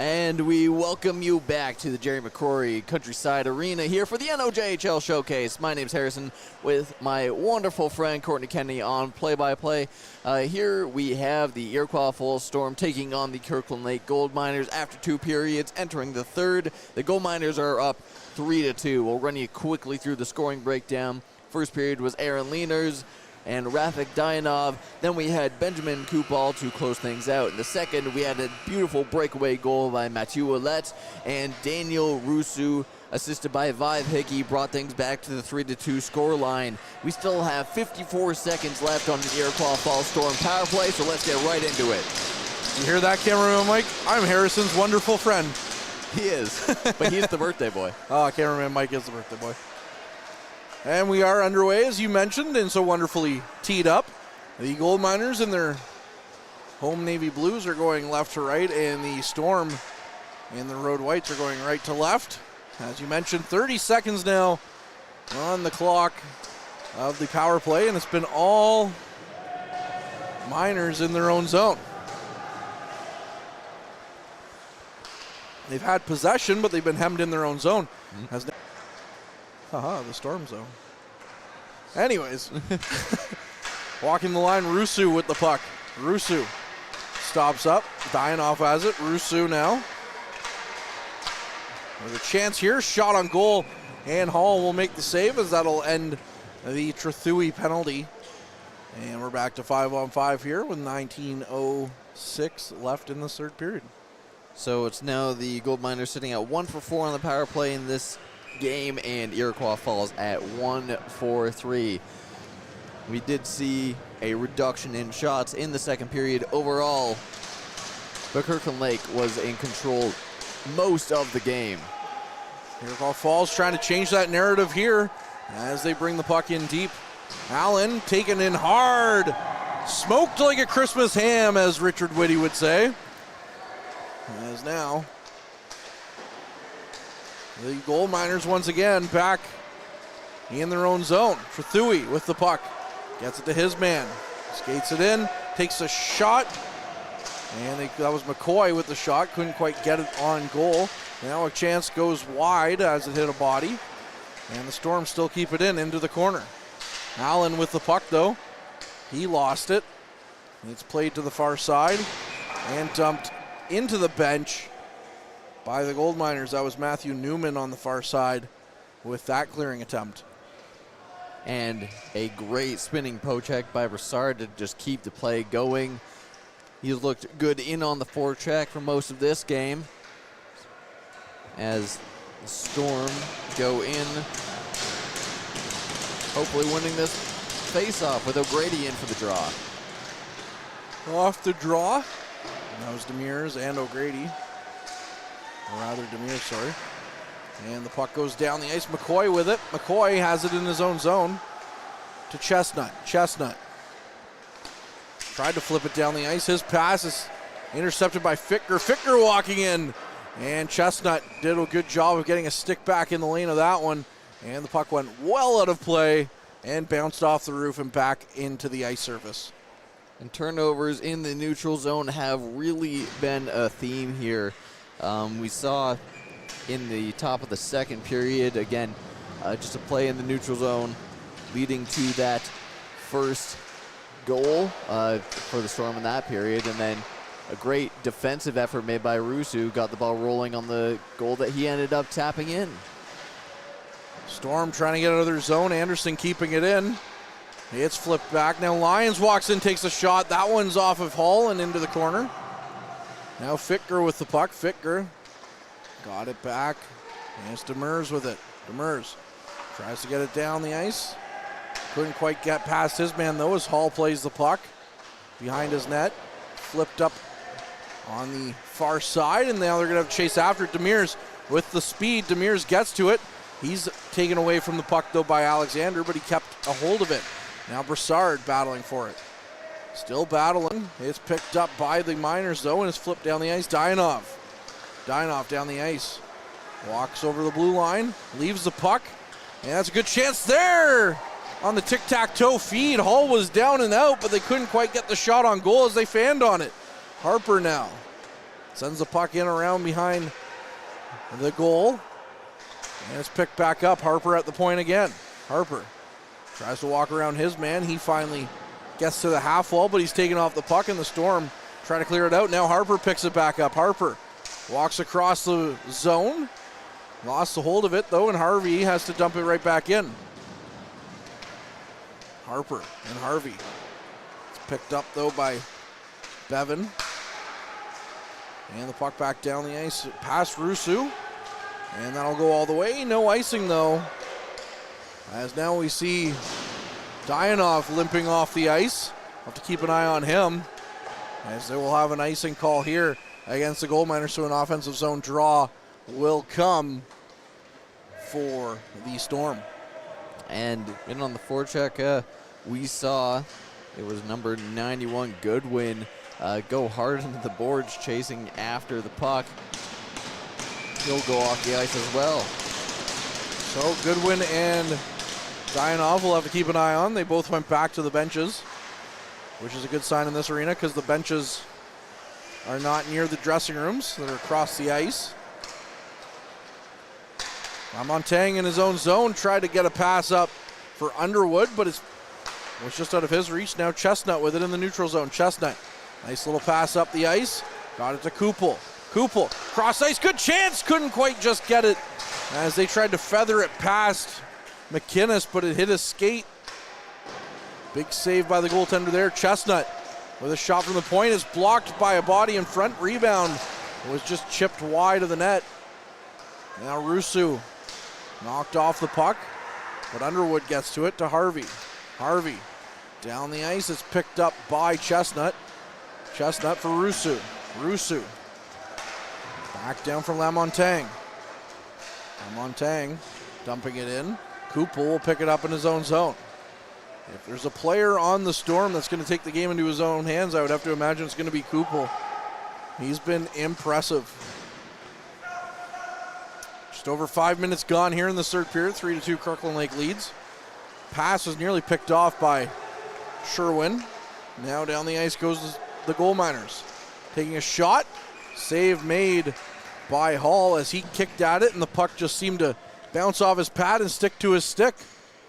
And we welcome you back to the Jerry McCrory Countryside Arena here for the NOJHL Showcase. My name's Harrison with my wonderful friend Courtney Kennedy on play-by-play. Here we have the Iroquois Falls Storm taking on the Kirkland Lake Gold Miners after 2 periods, entering the third. The Gold Miners are up 3-2. We'll run you quickly through the scoring breakdown. First period was Aaron Leaners and Rafik Dayanov. Then we had Benjamin Kupal to close things out. In the second, we had a beautiful breakaway goal by Mathieu Ouellette, and Daniel Rousseau, assisted by Vive Hickey, brought things back to the 3-2 scoreline. We still have 54 seconds left on the Iroquois Falls Storm power play, so let's get right into it. You hear that, cameraman Mike? I'm Harrison's wonderful friend. He is, but he's the birthday boy. Oh, cameraman Mike is the birthday boy. And we are underway, as you mentioned, and so wonderfully teed up. The Gold Miners in their home navy blues are going left to right, and the Storm in the road whites are going right to left. As you mentioned, 30 seconds now on the clock of the power play, and it's been all Miners in their own zone. They've had possession, but they've been hemmed in their own zone. The Storm zone. Anyways, walking the line, Rousseau with the puck. Rousseau stops up. Dayanov has it. Rousseau now. There's a chance here. Shot on goal, and Hall will make the save as that'll end the Trethewey penalty. And we're back to 5-on-5 here with 19:06 left in the third period. So it's now the Gold Miners sitting at 1 for 4 on the power play in this game, and Iroquois Falls at 1 for 3. We did see a reduction in shots in the second period overall, but Kirkland Lake was in control most of the game. Iroquois Falls trying to change that narrative here as they bring the puck in deep. Allen taken in hard, smoked like a Christmas ham, as Richard Whitty would say. As now the Gold Miners once again back in their own zone. Trethewey with the puck. Gets it to his man. Skates it in. Takes a shot. And that was McCoy with the shot. Couldn't quite get it on goal. Now a chance goes wide as it hit a body. And the Storm still keep it in into the corner. Allen with the puck though. He lost it. It's played to the far side and dumped into the bench by the Gold Miners. That was Matthew Newman on the far side with that clearing attempt. And a great spinning poke check by Broussard to just keep the play going. He looked good in on the forecheck for most of this game as the Storm go in, hopefully winning this face-off with O'Grady in for the draw. Off the draw. And that was Demers and O'Grady. Or rather, Demers, sorry. And the puck goes down the ice. McCoy with it. McCoy has it in his own zone to Chestnut. Chestnut tried to flip it down the ice. His pass is intercepted by Ficker. Ficker walking in. And Chestnut did a good job of getting a stick back in the lane of that one. And the puck went well out of play and bounced off the roof and back into the ice surface. And turnovers in the neutral zone have really been a theme here. We saw in the top of the second period, again, just a play in the neutral zone leading to that first goal for the Storm in that period. And then a great defensive effort made by Rousseau, got the ball rolling on the goal that he ended up tapping in. Storm trying to get out of their zone. Anderson keeping it in. It's flipped back. Now Lyons walks in, takes a shot. That one's off of Hall and into the corner. Now Ficker with the puck. Ficker got it back. And it's Demers with it. Demers tries to get it down the ice. Couldn't quite get past his man though as Hall plays the puck behind his net. Flipped up on the far side, and now they're going to have to chase after it. Demers with the speed. Demers gets to it. He's taken away from the puck though by Alexander, but he kept a hold of it. Now Broussard battling for it. Still battling. It's picked up by the Miners though, and it's flipped down the ice. Dayanov down the ice. Walks over the blue line, leaves the puck, and that's a good chance there on the tic-tac-toe feed. Hall was down and out, but they couldn't quite get the shot on goal as they fanned on it. Harper now Sends the puck in around behind the goal. And it's picked back up. Harper at the point again. Harper tries to walk around his man. He finally gets to the half wall, but he's taken off the puck, and the Storm try to clear it out. Now Harper picks it back up. Harper walks across the zone. Lost the hold of it, though, and Harvey has to dump it right back in. Harper and Harvey. It's picked up, though, by Bevan. And the puck back down the ice past Rusu. And that'll go all the way. No icing, though. As now we see Dianov limping off the ice. Have to keep an eye on him, as they will have an icing call here against the Gold Miners, so an offensive zone draw will come for the Storm. And in on the forecheck, we saw it was number 91 Goodwin go hard into the boards chasing after the puck. He'll go off the ice as well. So Goodwin and Dianov will have to keep an eye on. They both went back to the benches, which is a good sign in this arena because the benches are not near the dressing rooms. They're across the ice. Lamontagne in his own zone tried to get a pass up for Underwood, but it was just out of his reach. Now Chestnut with it in the neutral zone. Chestnut, nice little pass up the ice. Got it to Kupel. Kupel, cross ice, good chance. Couldn't quite just get it as they tried to feather it past McInnes, but it hit his skate. Big save by the goaltender there. Chestnut with a shot from the point is blocked by a body in front. Rebound was just chipped wide of the net. Now Rusu knocked off the puck, but Underwood gets to it to Harvey. Harvey down the ice. It's picked up by Chestnut. Chestnut for Rusu. Rusu back down from Lamontagne. Lamontagne dumping it in. Kupel will pick it up in his own zone. If there's a player on the Storm that's going to take the game into his own hands, I would have to imagine it's going to be Kupel. He's been impressive. Just over 5 minutes gone here in the third period. 3-2 Kirkland Lake leads. Pass was nearly picked off by Sherwin. Now down the ice goes the Gold Miners. Taking a shot. Save made by Hall as he kicked at it, and the puck just seemed to bounce off his pad and stick to his stick.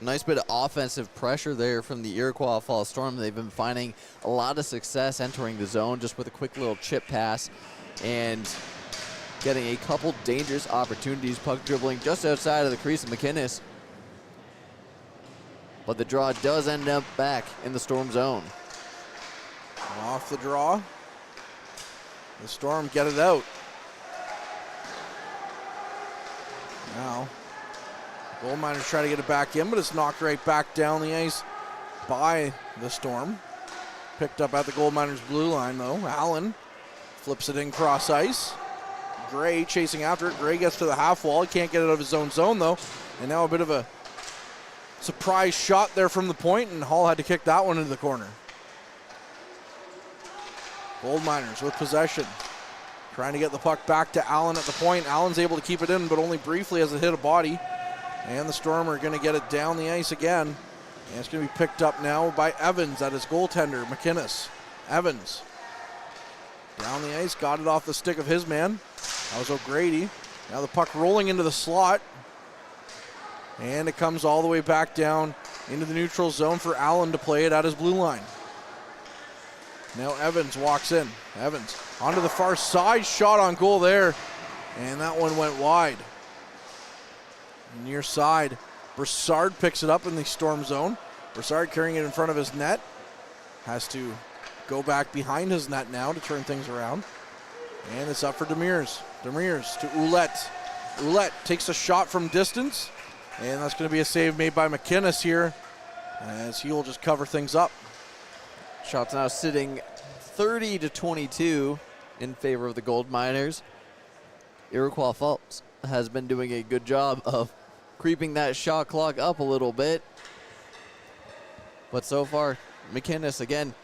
Nice bit of offensive pressure there from the Iroquois Falls Storm. They've been finding a lot of success entering the zone just with a quick little chip pass and getting a couple dangerous opportunities. Puck dribbling just outside of the crease of McInnes. But the draw does end up back in the Storm zone. Off the draw. The Storm get it out. Now, Gold Miners try to get it back in, but it's knocked right back down the ice by the Storm. Picked up at the Gold Miners blue line, though. Allen flips it in cross ice. Gray chasing after it. Gray gets to the half wall. He can't get it out of his own zone, though. And now a bit of a surprise shot there from the point, and Hall had to kick that one into the corner. Gold Miners with possession. Trying to get the puck back to Allen at the point. Allen's able to keep it in, but only briefly as it hit a body. And the Storm are going to get it down the ice again. And it's going to be picked up now by Evans at his goaltender, McInnes. Evans down the ice, got it off the stick of his man. That was O'Grady. Now the puck rolling into the slot. And it comes all the way back down into the neutral zone for Allen to play it at his blue line. Now Evans walks in. Evans onto the far side, shot on goal there. And that one went wide. Near side, Broussard picks it up in the Storm zone. Broussard carrying it in front of his net. Has to go back behind his net now to turn things around. And it's up for Demers. Demers to Ouellette. Ouellette takes a shot from distance. And that's going to be a save made by McInnes here, as he will just cover things up. Shots now sitting 30-22 in favor of the Gold Miners. Iroquois Falls has been doing a good job of creeping that shot clock up a little bit. But so far, McInnes, again,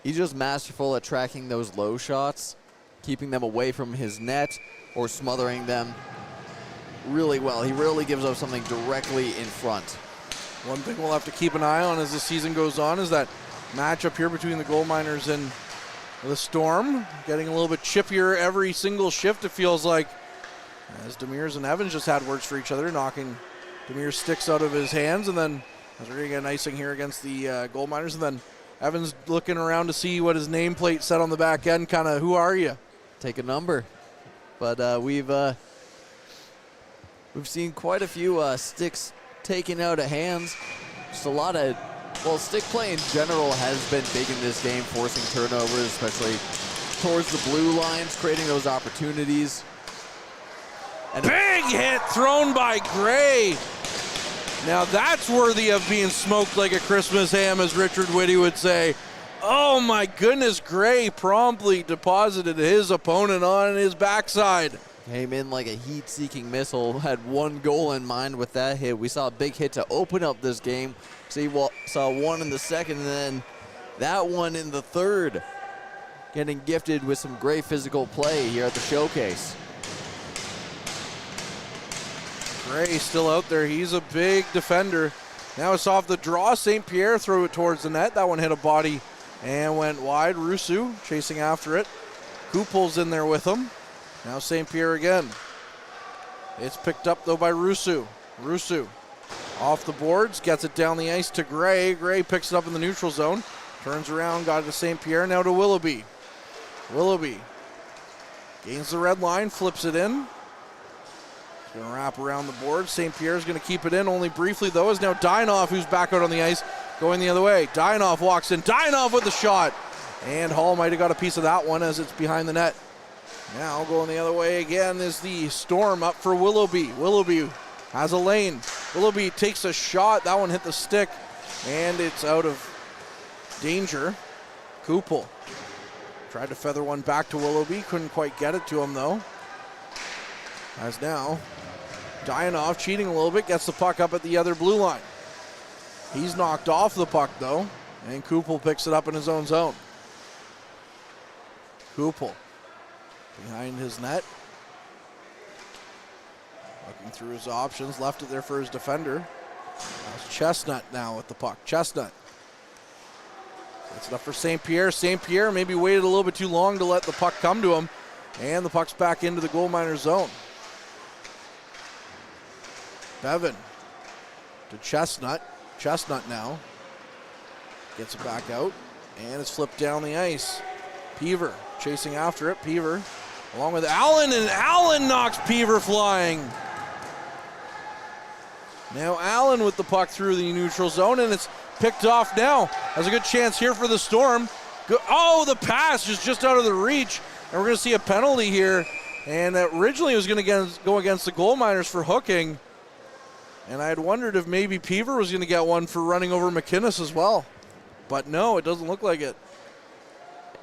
he's just masterful at tracking those low shots, keeping them away from his net or smothering them really well. He rarely gives up something directly in front. One thing we'll have to keep an eye on as the season goes on is that matchup here between the Gold Miners and The Storm getting a little bit chippier every single shift, it feels like. As Demers and Evans just had words for each other, knocking Demers' sticks out of his hands, and then as we're going to get an icing here against the gold miners, and then Evans looking around to see what his nameplate said on the back end, kind of, who are you? Take a number. But we've seen quite a few sticks taken out of hands. Just a lot of, well, stick play in general has been big in this game, forcing turnovers, especially towards the blue lines, creating those opportunities. And big hit thrown by Gray. Now that's worthy of being smoked like a Christmas ham, as Richard Whitty would say. Oh my goodness, Gray promptly deposited his opponent on his backside. Came in like a heat-seeking missile, had one goal in mind with that hit. We saw a big hit to open up this game. Saw one in the second, and then that one in the third. Getting gifted with some great physical play here at the showcase. Gray still out there. He's a big defender. Now it's off the draw. St. Pierre threw it towards the net. That one hit a body and went wide. Rusu chasing after it. Kupel's in there with him. Now St. Pierre again. It's picked up though by Rusu. Rusu off the boards, gets it down the ice to Gray. Gray picks it up in the neutral zone. Turns around, got it to St. Pierre. Now to Willoughby. Willoughby gains the red line, flips it in. Going to wrap around the board. St. Pierre's going to keep it in only briefly, though, is now Dinoff, who's back out on the ice, going the other way. Dinoff walks in. Dinoff with the shot. And Hall might have got a piece of that one as it's behind the net. Now going the other way again is the Storm up for Willoughby. Willoughby has a lane. Willoughby takes a shot. That one hit the stick, and it's out of danger. Kupel tried to feather one back to Willoughby. Couldn't quite get it to him, though. As now, Dinoff cheating a little bit, gets the puck up at the other blue line. He's knocked off the puck, though, and Kupel picks it up in his own zone. Kupel behind his net. Looking through his options, left it there for his defender. That's Chestnut now with the puck. Chestnut. It's up for St. Pierre. St. Pierre maybe waited a little bit too long to let the puck come to him, and the puck's back into the goal miner zone. Bevan to Chestnut. Chestnut now gets it back out, and it's flipped down the ice. Peaver chasing after it. Peaver along with Allen, and Allen knocks Peaver flying. Now Allen with the puck through the neutral zone, and it's picked off now. Has a good chance here for the Storm. Oh, the pass is just out of the reach, and we're going to see a penalty here. And originally it was going to go against the goal miners for hooking. And I had wondered if maybe Peaver was going to get one for running over McInnes as well. But no, it doesn't look like it.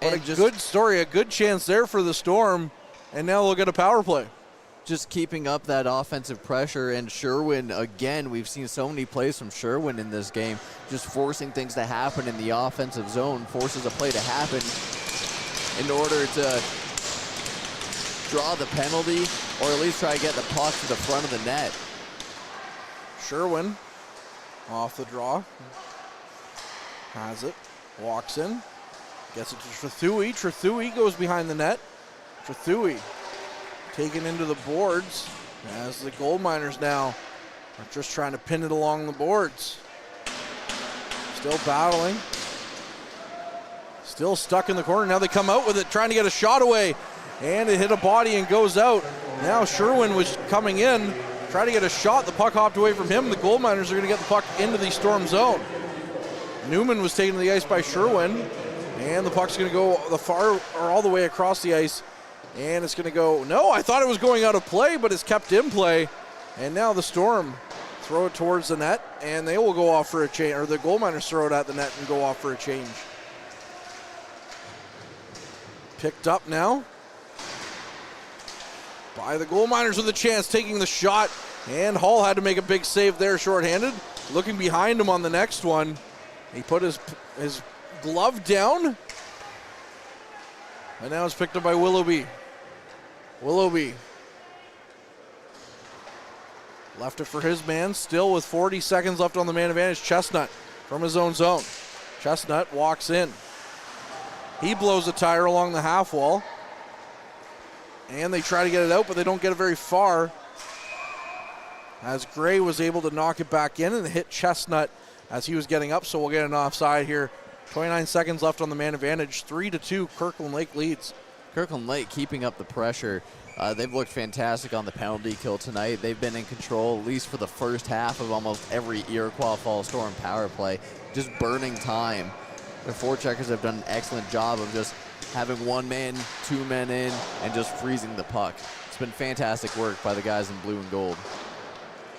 But a good story, a good chance there for the Storm. And now they'll get a power play. Just keeping up that offensive pressure, and Sherwin, again, we've seen so many plays from Sherwin in this game, just forcing things to happen in the offensive zone, forces a play to happen in order to draw the penalty or at least try to get the puck to the front of the net. Sherwin off the draw, has it, walks in, gets it to Trethewey. Trethewey goes behind the net. Trethewey taken into the boards as the gold miners now are just trying to pin it along the boards. Still battling. Still stuck in the corner. Now they come out with it, trying to get a shot away, and it hit a body and goes out. Now Sherwin was coming in, trying to get a shot. The puck hopped away from him. The gold miners are going to get the puck into the Storm zone. Newman was taken to the ice by Sherwin, and the puck's going to go the far or all the way across the ice. And it's going to go, no, I thought it was going out of play, but it's kept in play. And now the Storm throw it towards the net, and they will go off for a change, or the goal miners throw it at the net and go off for a change. Picked up now by the goal miners with a chance, taking the shot, and Hall had to make a big save there, shorthanded. Looking behind him on the next one. He put his glove down, and now it's picked up by Willoughby. Willoughby left it for his man, still with 40 seconds left on the man advantage. Chestnut from his own zone. Chestnut walks in. He blows a tire along the half wall. And they try to get it out, but they don't get it very far. As Gray was able to knock it back in and hit Chestnut as he was getting up, so we'll get an offside here. 29 seconds left on the man advantage. 3-2, Kirkland Lake leads. Kirkland Lake keeping up the pressure. They've looked fantastic on the penalty kill tonight. They've been in control, at least for the first half of almost every Iroquois Falls Storm power play, just burning time. Their forecheckers have done an excellent job of just having 1 man, 2 men in, and just freezing the puck. It's been fantastic work by the guys in blue and gold.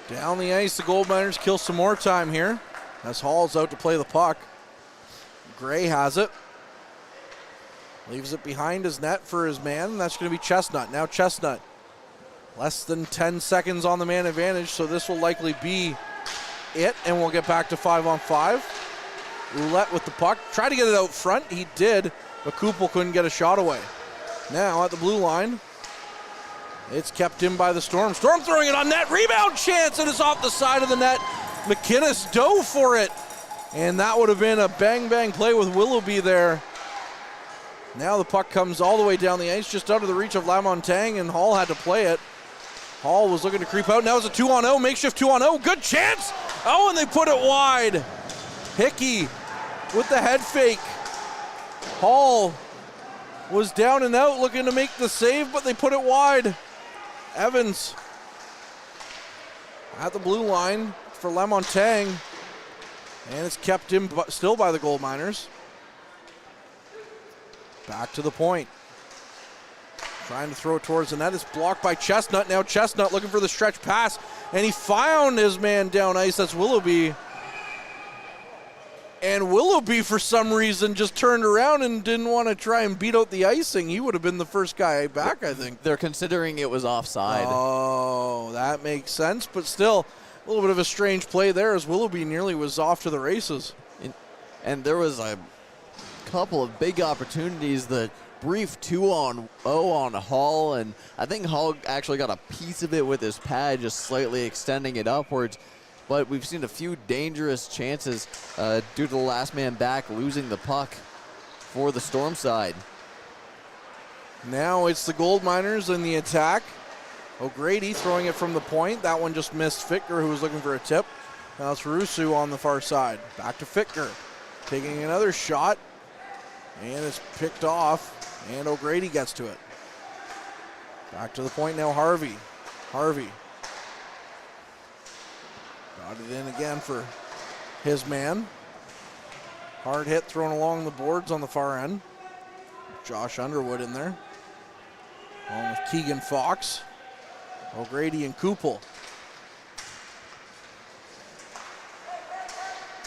Down the ice, the Gold Miners kill some more time here as Hall's out to play the puck. Gray has it. Leaves it behind his net for his man, and that's going to be Chestnut. Now Chestnut, less than 10 seconds on the man advantage, so this will likely be it, and we'll get back to 5-on-5. Roulette with the puck. Tried to get it out front. He did, but Kupel couldn't get a shot away. Now at the blue line, it's kept in by the Storm. Storm throwing it on net. Rebound chance, and it's off the side of the net. McInnes dove for it, and that would have been a bang-bang play with Willoughby there. Now the puck comes all the way down the ice, just out of the reach of Lamontagne, and Hall had to play it. Hall was looking to creep out. Now it's a 2-on-0, makeshift 2-on-0. Good chance. Oh, and they put it wide. Hickey with the head fake. Hall was down and out looking to make the save, but they put it wide. Evans at the blue line for Lamontagne, and it's kept in still by the Gold Miners. Back to the point. Trying to throw it towards the net. It's blocked by Chestnut. Now Chestnut looking for the stretch pass, and he found his man down ice. That's Willoughby. And Willoughby, for some reason, just turned around and didn't want to try and beat out the icing. He would have been the first guy back, I think. They're considering it was offside. Oh, that makes sense. But still, a little bit of a strange play there as Willoughby nearly was off to the races. And there was a couple of big opportunities. The brief 2-on-0 on Hall, and I think Hall actually got a piece of it with his pad, just slightly extending it upwards. But we've seen a few dangerous chances due to the last man back losing the puck for the Storm side. Now it's the Gold Miners in the attack. O'Grady throwing it from the point. That one just missed Fittger, who was looking for a tip. Now it's Rusu on the far side. Back to Fittger. Taking another shot. And it's picked off. And O'Grady gets to it. Back to the point now, Harvey. Harvey. Got it in again for his man. Hard hit thrown along the boards on the far end. Josh Underwood in there. Along with Keegan Fox. O'Grady and Kupel.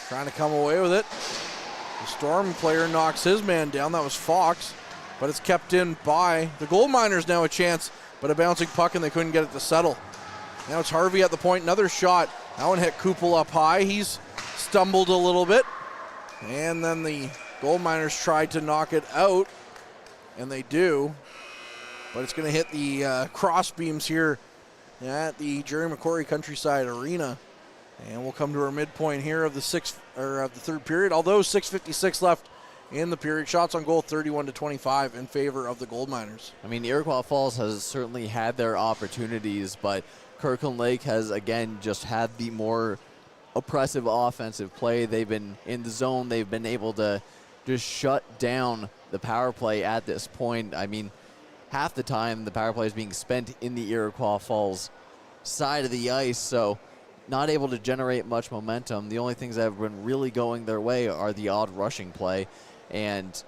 Trying to come away with it. The Storm player knocks his man down. That was Fox. But it's kept in by the Gold Miners. Now a chance, but a bouncing puck and they couldn't get it to settle. Now it's Harvey at the point. Another shot. That one hit Kupel up high. He's stumbled a little bit. And then the Gold Miners tried to knock it out. And they do. But it's going to hit the cross beams here at the Jerry McCorry Countryside Arena. And we'll come to our midpoint here of the third period. Although 6:56 left in the period. Shots on goal 31-25 in favor of the Gold Miners. I mean, Iroquois Falls has certainly had their opportunities, but Kirkland Lake has, again, just had the more oppressive offensive play. They've been in the zone. They've been able to just shut down the power play at this point. I mean, half the time the power play is being spent in the Iroquois Falls side of the ice, so not able to generate much momentum. The only things that have been really going their way are the odd rushing play and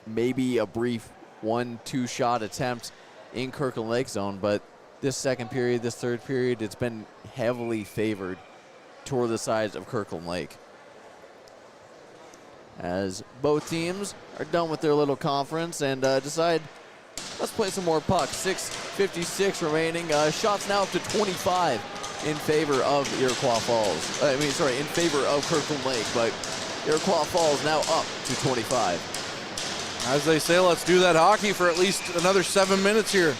maybe a brief 1-2 shot attempt in Kirkland Lake zone, but this second period, this third period, it's been heavily favored toward the sides of Kirkland Lake. As both teams are done with their little conference and decide, let's play some more puck. 6:56 remaining. Shots now up to 25 in favor of Iroquois Falls. In favor of Kirkland Lake, but Iroquois Falls now up to 25. As they say, let's do that hockey for at least another 7 minutes here.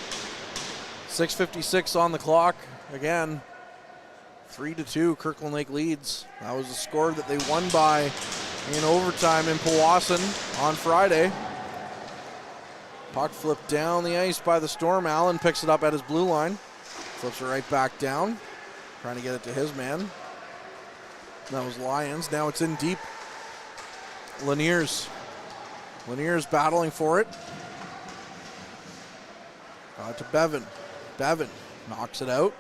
6:56 on the clock. Again, 3-2, Kirkland Lake leads. That was a score that they won by in overtime in Powassan on Friday. Puck flipped down the ice by the Storm. Allen picks it up at his blue line. Flips it right back down. Trying to get it to his man. That was Lyons. Now it's in deep. Laniers battling for it. Got to Bevan. Bevan knocks it out.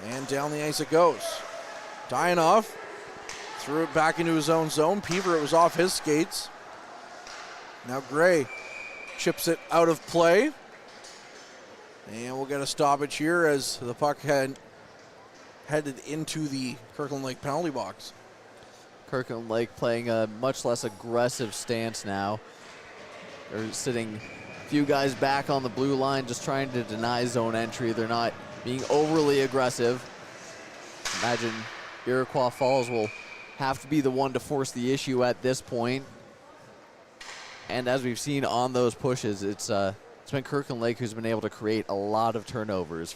And down the ice it goes. Dianov threw it back into his own zone. Peaver, it was off his skates. Now Gray chips it out of play. And we'll get a stoppage here as the puck headed into the Kirkland Lake penalty box. Kirkland Lake playing a much less aggressive stance now. They're sitting a few guys back on the blue line, just trying to deny zone entry. They're not being overly aggressive. Imagine Iroquois Falls will have to be the one to force the issue at this point. And as we've seen on those pushes, it's been Kirkland Lake who's been able to create a lot of turnovers,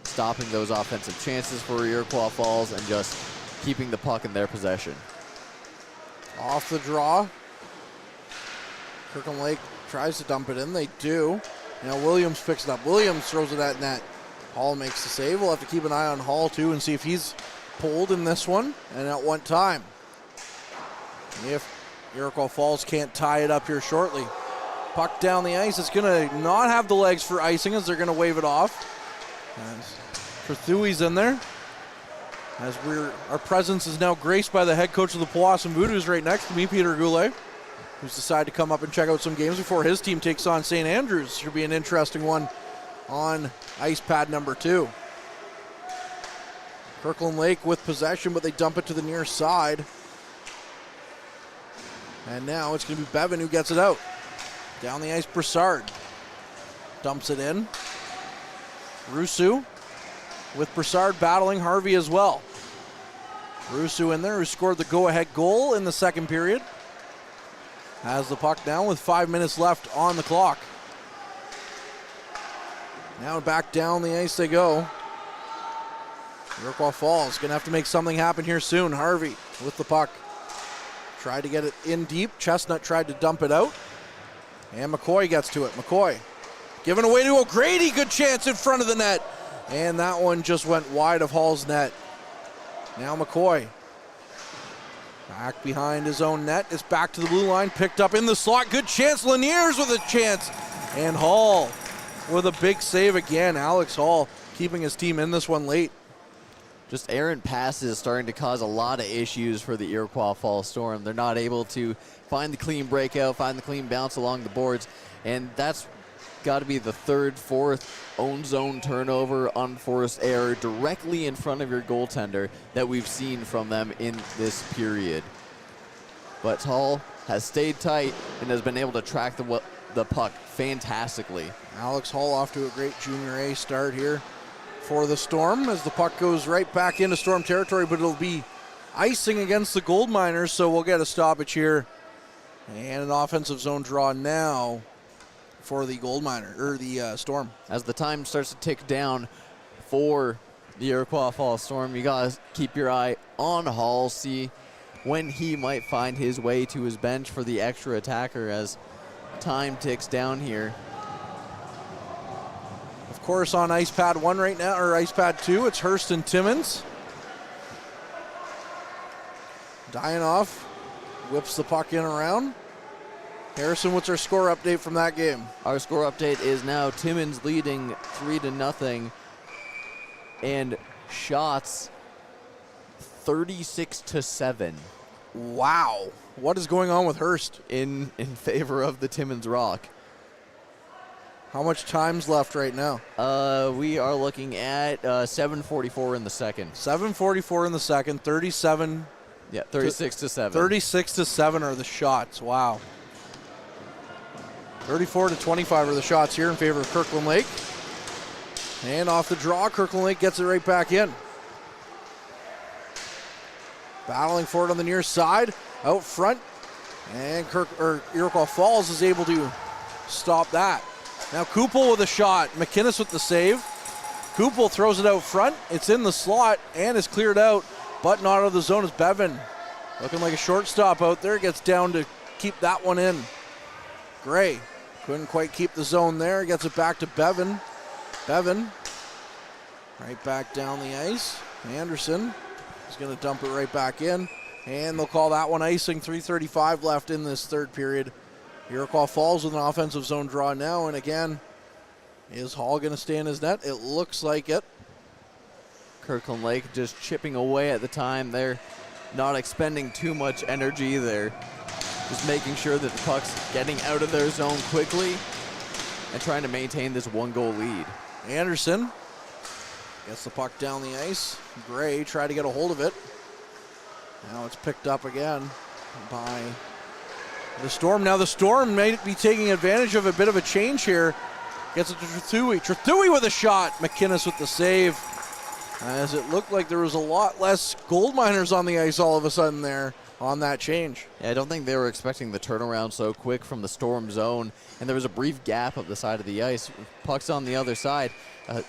stopping those offensive chances for Iroquois Falls and just keeping the puck in their possession. Off the draw. Kirkland Lake tries to dump it in. They do. Now Williams picks it up. Williams throws it at net. Hall makes the save. We'll have to keep an eye on Hall too and see if he's pulled in this one and at what time. If Iroquois Falls can't tie it up here shortly. Puck down the ice. It's going to not have the legs for icing as they're going to wave it off. As Kerthui's in there. As our presence is now graced by the head coach of the Powassan Voodoos right next to me, Peter Goulet, who's decided to come up and check out some games before his team takes on St. Andrews. Should be an interesting one on ice pad number 2. Kirkland Lake with possession, but they dump it to the near side. And now it's going to be Bevan who gets it out. Down the ice, Broussard dumps it in. Rusu with Broussard battling Harvey as well. Rusu in there, who scored the go-ahead goal in the second period. Has the puck down with 5 minutes left on the clock. Now back down the ice they go. Iroquois Falls going to have to make something happen here soon. Harvey with the puck. Tried to get it in deep. Chestnut tried to dump it out. And McCoy gets to it. McCoy giving away to O'Grady. Good chance in front of the net. And that one just went wide of Hall's net. Now McCoy back behind his own net. It's back to the blue line. Picked up in the slot. Good chance. Laniers with a chance. And Hall with a big save again. Alex Hall keeping his team in this one late. Just errant passes starting to cause a lot of issues for the Iroquois Falls Storm. They're not able to find the clean breakout, find the clean bounce along the boards, and that's got to be the third, fourth own zone turnover, unforced error directly in front of your goaltender that we've seen from them in this period. But Hall has stayed tight and has been able to track the puck fantastically. Alex Hall off to a great Junior A start here for the Storm as the puck goes right back into Storm territory, but it'll be icing against the Gold Miners, so we'll get a stoppage here and an offensive zone draw now for the Gold Miner or the Storm. As the time starts to tick down for the Iroquois Falls Storm, you gotta keep your eye on Hall, see when he might find his way to his bench for the extra attacker as time ticks down here. Of course, on ice pad 1 right now, or ice pad 2, it's Hurst and Timmins. Dianov whips the puck in around. Harrison, what's our score update from that game? Our score update is now Timmins leading 3-0, and shots 36-7. Wow. What is going on with Hurst? In favor of the Timmins Rock. How much time's left right now? We are looking at 7:44 in the second. 7:44 in the second, 37. Yeah, 36-7. 36-7 are the shots. Wow. 34-25 are the shots here in favor of Kirkland Lake. And off the draw, Kirkland Lake gets it right back in. Battling for it on the near side, out front. And Iroquois Falls is able to stop that. Now Kupel with a shot. McInnes with the save. Kupel throws it out front. It's in the slot and is cleared out, but not out of the zone as Bevan. Looking like a shortstop out there. Gets down to keep that one in. Gray Couldn't quite keep the zone there. Gets it back to Bevan. Bevan, right back down the ice. Anderson is going to dump it right back in. And they'll call that one icing. 3:35 left in this third period. Iroquois Falls with an offensive zone draw now. And again, is Hall going to stay in his net? It looks like it. Kirkland Lake just chipping away at the time. They're not expending too much energy. They're just making sure that the puck's getting out of their zone quickly and trying to maintain this 1-goal lead. Anderson gets the puck down the ice. Gray tried to get a hold of it. Now it's picked up again by the Storm. Now the Storm may be taking advantage of a bit of a change here. Gets it to Trethewey. Trethewey with a shot. McInnes with the save. As it looked like there was a lot less gold miners on the ice all of a sudden there on that change. Yeah, I don't think they were expecting the turnaround so quick from the Storm zone, and there was a brief gap up the side of the ice. Puck's on the other side.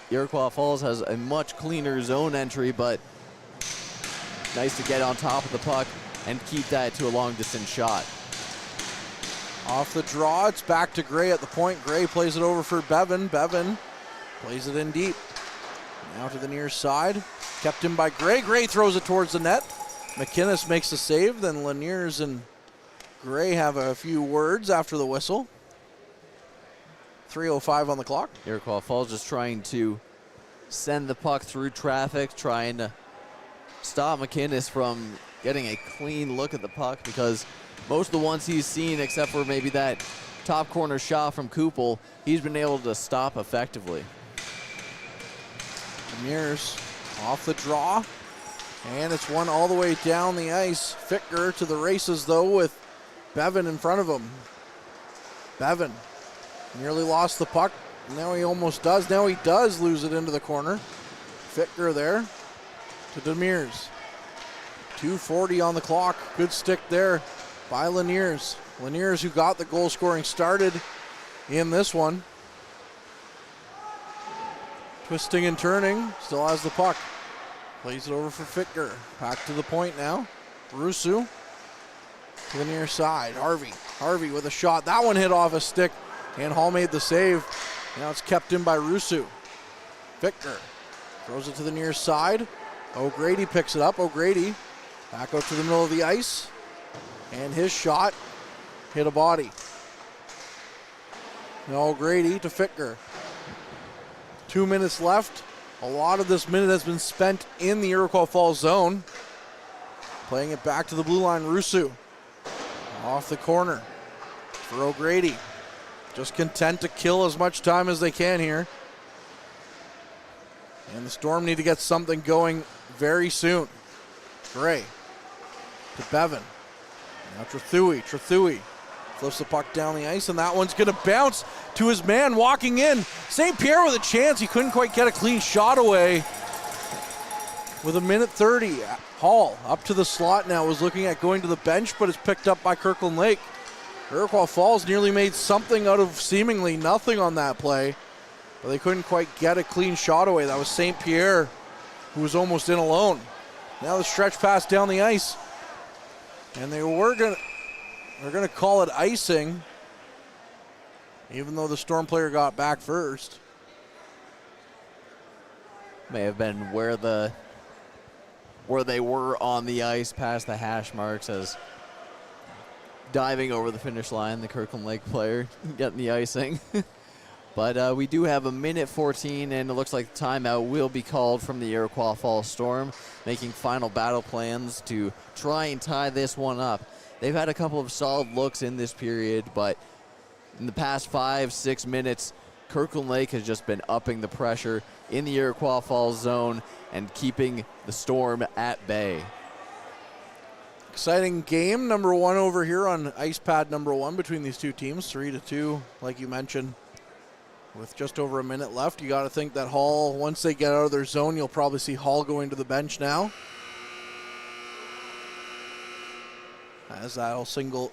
Iroquois Falls has a much cleaner zone entry, but nice to get on top of the puck and keep that to a long-distance shot. Off the draw, it's back to Gray at the point. Gray plays it over for Bevan. Bevan plays it in deep. Now to the near side. Kept in by Gray. Gray throws it towards the net. McInnes makes the save. Then Laniers and Gray have a few words after the whistle. 3:05 on the clock. Iroquois Falls just trying to send the puck through traffic, trying to stop McInnes from getting a clean look at the puck, because most of the ones he's seen, except for maybe that top corner shot from Kupel, he's been able to stop effectively. Mears off the draw, and it's one all the way down the ice. Ficker to the races, though, with Bevan in front of him. Bevan nearly lost the puck. Now he almost does. Now he does lose it into the corner. Ficker there to Demers. 2:40 on the clock. Good stick there by Laniers. Laniers, who got the goal scoring started in this one. Twisting and turning, still has the puck. Plays it over for Ficker. Back to the point now. Rusu to the near side. Harvey with a shot. That one hit off a stick, and Hall made the save. Now it's kept in by Rusu. Ficker throws it to the near side. O'Grady picks it up. O'Grady back out to the middle of the ice, and his shot hit a body. Now O'Grady to Ficker. 2 minutes left. A lot of this minute has been spent in the Iroquois Falls zone. Playing it back to the blue line, Rusu. Off the corner for O'Grady. Just content to kill as much time as they can here. And the Storm need to get something going very soon. Gray to Bevan. Now Trethewey flips the puck down the ice, and that one's going to bounce to his man walking in. St. Pierre with a chance. He couldn't quite get a clean shot away. With 1:30, Hall up to the slot now, was looking at going to the bench, but it's picked up by Kirkland Lake. Iroquois Falls nearly made something out of seemingly nothing on that play, but they couldn't quite get a clean shot away. That was St. Pierre, who was almost in alone. Now the stretch pass down the ice, and they're going to call it icing, even though the Storm player got back first. May have been where they were on the ice past the hash marks, as diving over the finish line, the Kirkland Lake player getting the icing. But we do have 1:14, and it looks like the timeout will be called from the Iroquois Falls Storm, making final battle plans to try and tie this one up. They've had a couple of solid looks in this period, but in the past 5-6 minutes, Kirkland Lake has just been upping the pressure in the Iroquois Falls zone and keeping the Storm at bay. Exciting game, number one over here on ice pad number one between these two teams, 3-2, like you mentioned. With just over a minute left, you got to think that Hall, once they get out of their zone, you'll probably see Hall going to the bench now. As that'll signal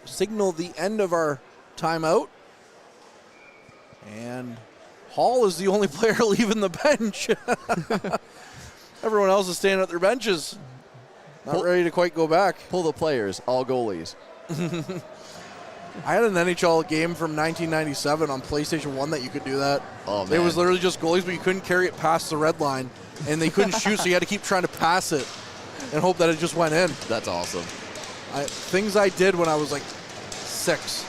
the end of our timeout. And Hall is the only player leaving the bench. Everyone else is staying at their benches. Not ready to quite go back. Pull the players, all goalies. I had an NHL game from 1997 on PlayStation 1 that you could do that. Oh, man. It was literally just goalies, but you couldn't carry it past the red line, and they couldn't shoot, so you had to keep trying to pass it and hope that it just went in. That's awesome. Things I did when I was like 6.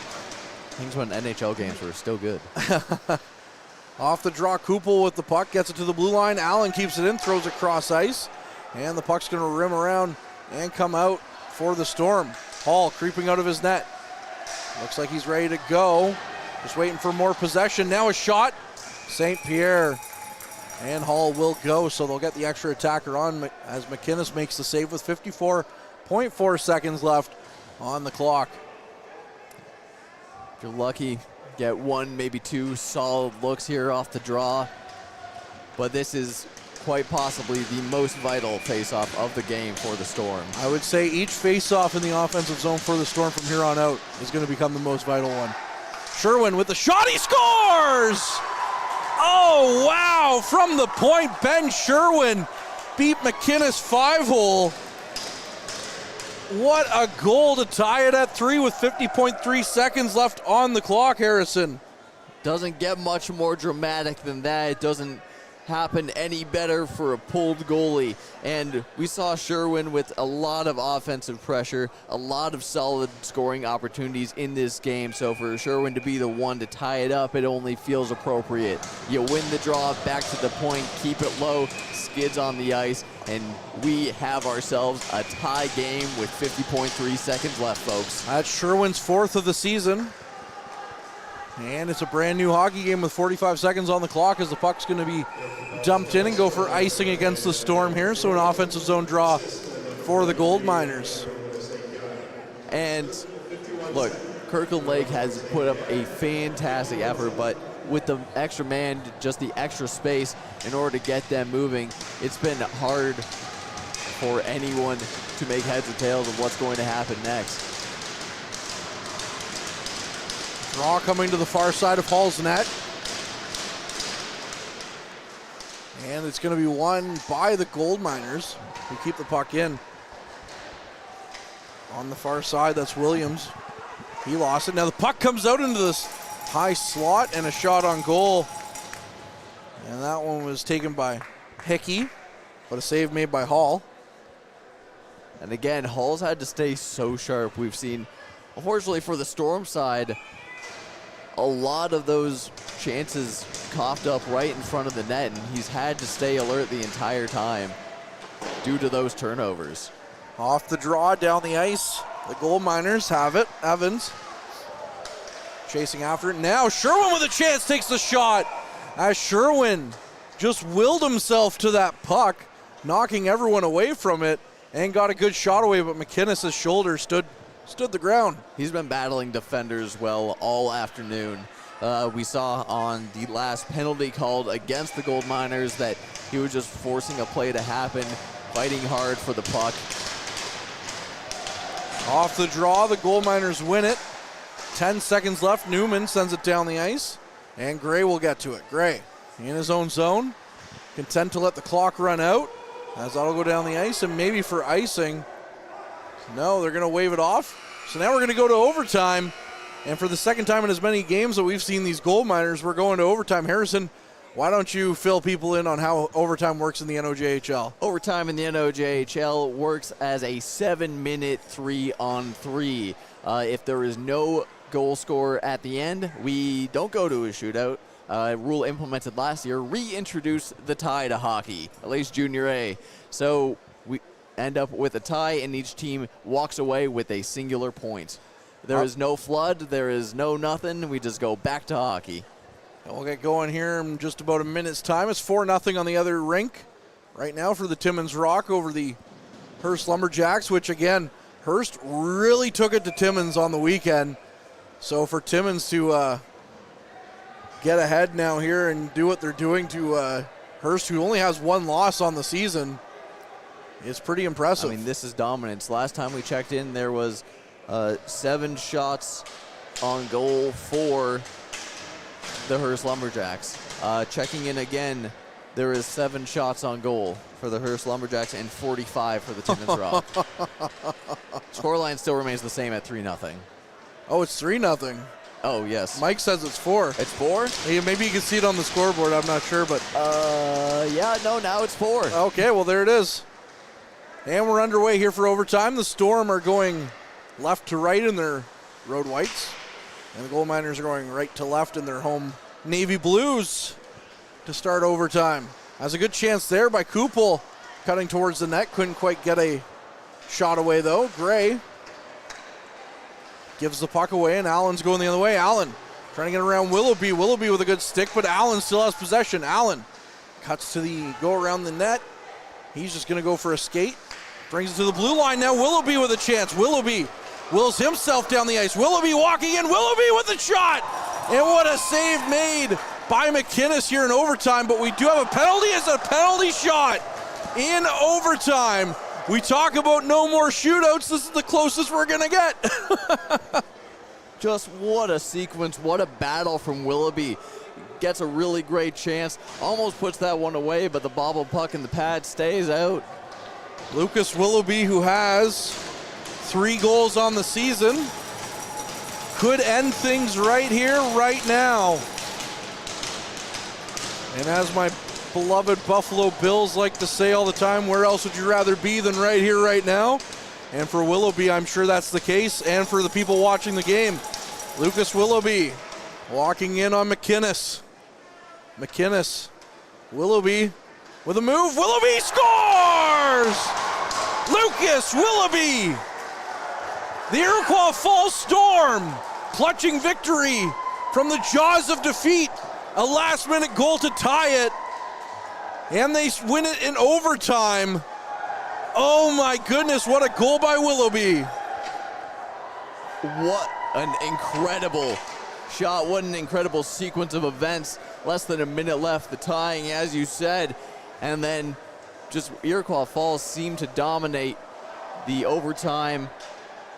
Things when NHL games were still good. Off the draw, Kupel with the puck, gets it to the blue line. Allen keeps it in, throws it cross ice, and the puck's going to rim around and come out for the Storm. Hall creeping out of his net. Looks like he's ready to go. Just waiting for more possession. Now a shot. St. Pierre and Hall will go, so they'll get the extra attacker on as McInnes makes the save with 54.4 seconds left on the clock. If you're lucky, get 1, maybe 2 solid looks here off the draw. But this is quite possibly the most vital face-off of the game for the Storm. I would say each face-off in the offensive zone for the Storm from here on out is going to become the most vital one. Sherwin with the shot, he scores! Oh, wow! From the point, Ben Sherwin beat McInnes 5-hole. What a goal to tie it at 3 with 50.3 seconds left on the clock, Harrison. Doesn't get much more dramatic than that. It doesn't happen any better for a pulled goalie. And we saw Sherwin with a lot of offensive pressure, a lot of solid scoring opportunities in this game. So for Sherwin to be the one to tie it up, it only feels appropriate. You win the draw, back to the point, keep it low, skids on the ice, and we have ourselves a tie game with 50.3 seconds left, folks. That's Sherwin's 4th of the season. And it's a brand new hockey game with 45 seconds on the clock as the puck's going to be dumped in and go for icing against the Storm here. So an offensive zone draw for the Gold Miners. And look, Kirkland Lake has put up a fantastic effort, but with the extra man, just the extra space in order to get them moving, it's been hard for anyone to make heads or tails of what's going to happen next. Draw coming to the far side of Hall's net. And it's going to be won by the Gold Miners, who keep the puck in. On the far side, that's Williams. He lost it. Now the puck comes out into this high slot and a shot on goal. And that one was taken by Hickey, but a save made by Hall. And again, Hall's had to stay so sharp. We've seen, unfortunately for the Storm side, a lot of those chances coughed up right in front of the net, and he's had to stay alert the entire time due to those turnovers. Off the draw, down the ice. The Gold Miners have it. Evans chasing after it. Now Sherwin with a chance takes the shot as Sherwin just willed himself to that puck, knocking everyone away from it and got a good shot away, but McInnes' shoulder stood the ground. He's been battling defenders well all afternoon. We saw on the last penalty called against the Gold Miners that he was just forcing a play to happen, fighting hard for the puck. Off the draw, the Gold Miners win it. 10 seconds left. Newman sends it down the ice, and Gray will get to it. Gray in his own zone, content to let the clock run out as that'll go down the ice, and maybe for icing. No, they're going to wave it off. So now we're going to go to overtime. And for the second time in as many games that we've seen these Gold Miners, we're going to overtime. Harrison, why don't you fill people in on how overtime works in the NOJHL? Overtime in the NOJHL works as a 7-minute 3-on-3. If there is no goal scorer at the end, we don't go to a shootout. Rule implemented last year reintroduced the tie to hockey, at least Junior A. So we end up with a tie, and each team walks away with a singular point. There is no flood. There is no nothing. We just go back to hockey. And we'll get going here in just about a minute's time. It's 4-0 on the other rink right now for the Timmins Rock over the Hearst Lumberjacks, which, again, Hearst really took it to Timmins on the weekend. So for Timmins to get ahead now here and do what they're doing to Hearst, who only has one loss on the season, is pretty impressive. I mean, this is dominance. Last time we checked in, there was 7 shots on goal for the Hearst Lumberjacks. Checking in again, there is 7 shots on goal for the Hearst Lumberjacks and 45 for the Timmins Rock. Scoreline still remains the same at 3-0. Oh, it's 3-0. Oh, yes. Mike says it's 4. It's 4? Hey, maybe you can see it on the scoreboard. I'm not sure, but. Yeah, no, now it's 4. Okay, well, there it is. And we're underway here for overtime. The Storm are going left to right in their road whites. And the Gold Miners are going right to left in their home navy blues to start overtime. Has a good chance there by Kupel cutting towards the net. Couldn't quite get a shot away, though. Gray gives the puck away, and Allen's going the other way. Allen trying to get around Willoughby. Willoughby with a good stick, but Allen still has possession. Allen cuts to the go around the net. He's just going to go for a skate. Brings it to the blue line now. Willoughby with a chance. Willoughby wills himself down the ice. Willoughby walking in. Willoughby with a shot. And what a save made by McInnes here in overtime. But we do have a penalty. It's a penalty shot in overtime. We talk about no more shootouts. This is the closest we're going to get. Just what a sequence. What a battle from Willoughby. Gets a really great chance. Almost puts that one away, but the bobble puck in the pad stays out. Lucas Willoughby, who has 3 goals on the season, could end things right here, right now. And as my beloved Buffalo Bills like to say all the time, where else would you rather be than right here, right now? And for Willoughby, I'm sure that's the case. And for the people watching the game, Lucas Willoughby walking in on McInnes. McInnes, Willoughby with a move. Willoughby scores! Lucas Willoughby! The Iroquois Falls Storm clutching victory from the jaws of defeat. A last-minute goal to tie it. And they win it in overtime. Oh my goodness, what a goal by Willoughby. What an incredible shot. What an incredible sequence of events. Less than a minute left, the tying, as you said. And then just Iroquois Falls seemed to dominate the overtime.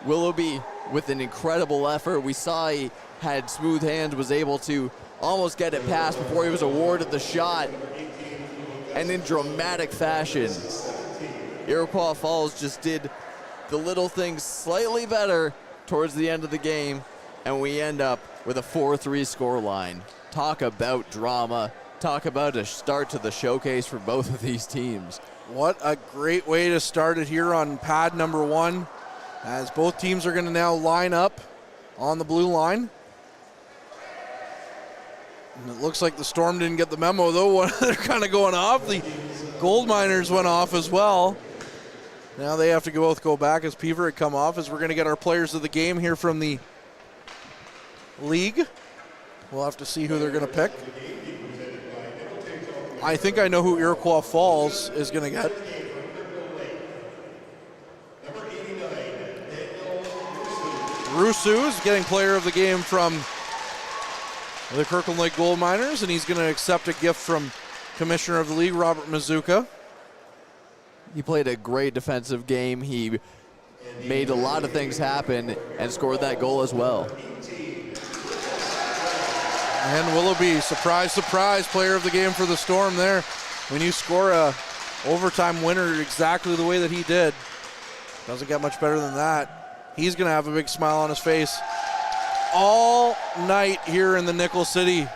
Willoughby with an incredible effort. We saw he had smooth hands, was able to almost get it past before he was awarded the shot. And in dramatic fashion, Iroquois Falls just did the little things slightly better towards the end of the game, and we end up with a 4-3 scoreline. Talk about drama. Talk about a start to the showcase for both of these teams. What a great way to start it here on pad number 1, as both teams are going to now line up on the blue line. And it looks like the Storm didn't get the memo, though. They're kind of going off. The Gold Miners went off as well. Now they have to both go back as Peaver had come off, as we're going to get our players of the game here from the league. We'll have to see who they're going to pick. I think I know who Iroquois Falls is going to get. Rusu is getting player of the game from the Kirkland Lake Gold Miners, and he's going to accept a gift from Commissioner of the League, Robert Mazuka. He played a great defensive game. He made a lot of things happen and scored that goal as well. And Willoughby, surprise, surprise, player of the game for the Storm there. When you score a overtime winner exactly the way that he did, doesn't get much better than that. He's going to have a big smile on his face all night here in the Nickel City,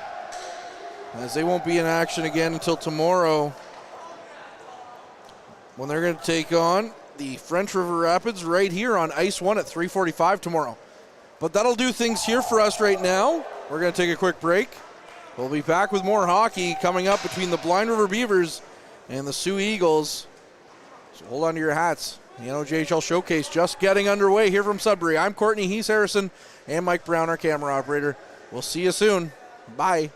as they won't be in action again until tomorrow, when they're going to take on the French River Rapids right here on Ice 1 at 3:45 tomorrow. But that'll do things here for us right now. We're going to take a quick break. We'll be back with more hockey coming up between the Blind River Beavers and the Sioux Eagles. So hold on to your hats. The NOJHL Showcase just getting underway here from Sudbury. I'm Courtney Harrison and Mike Brown, our camera operator. We'll see you soon. Bye.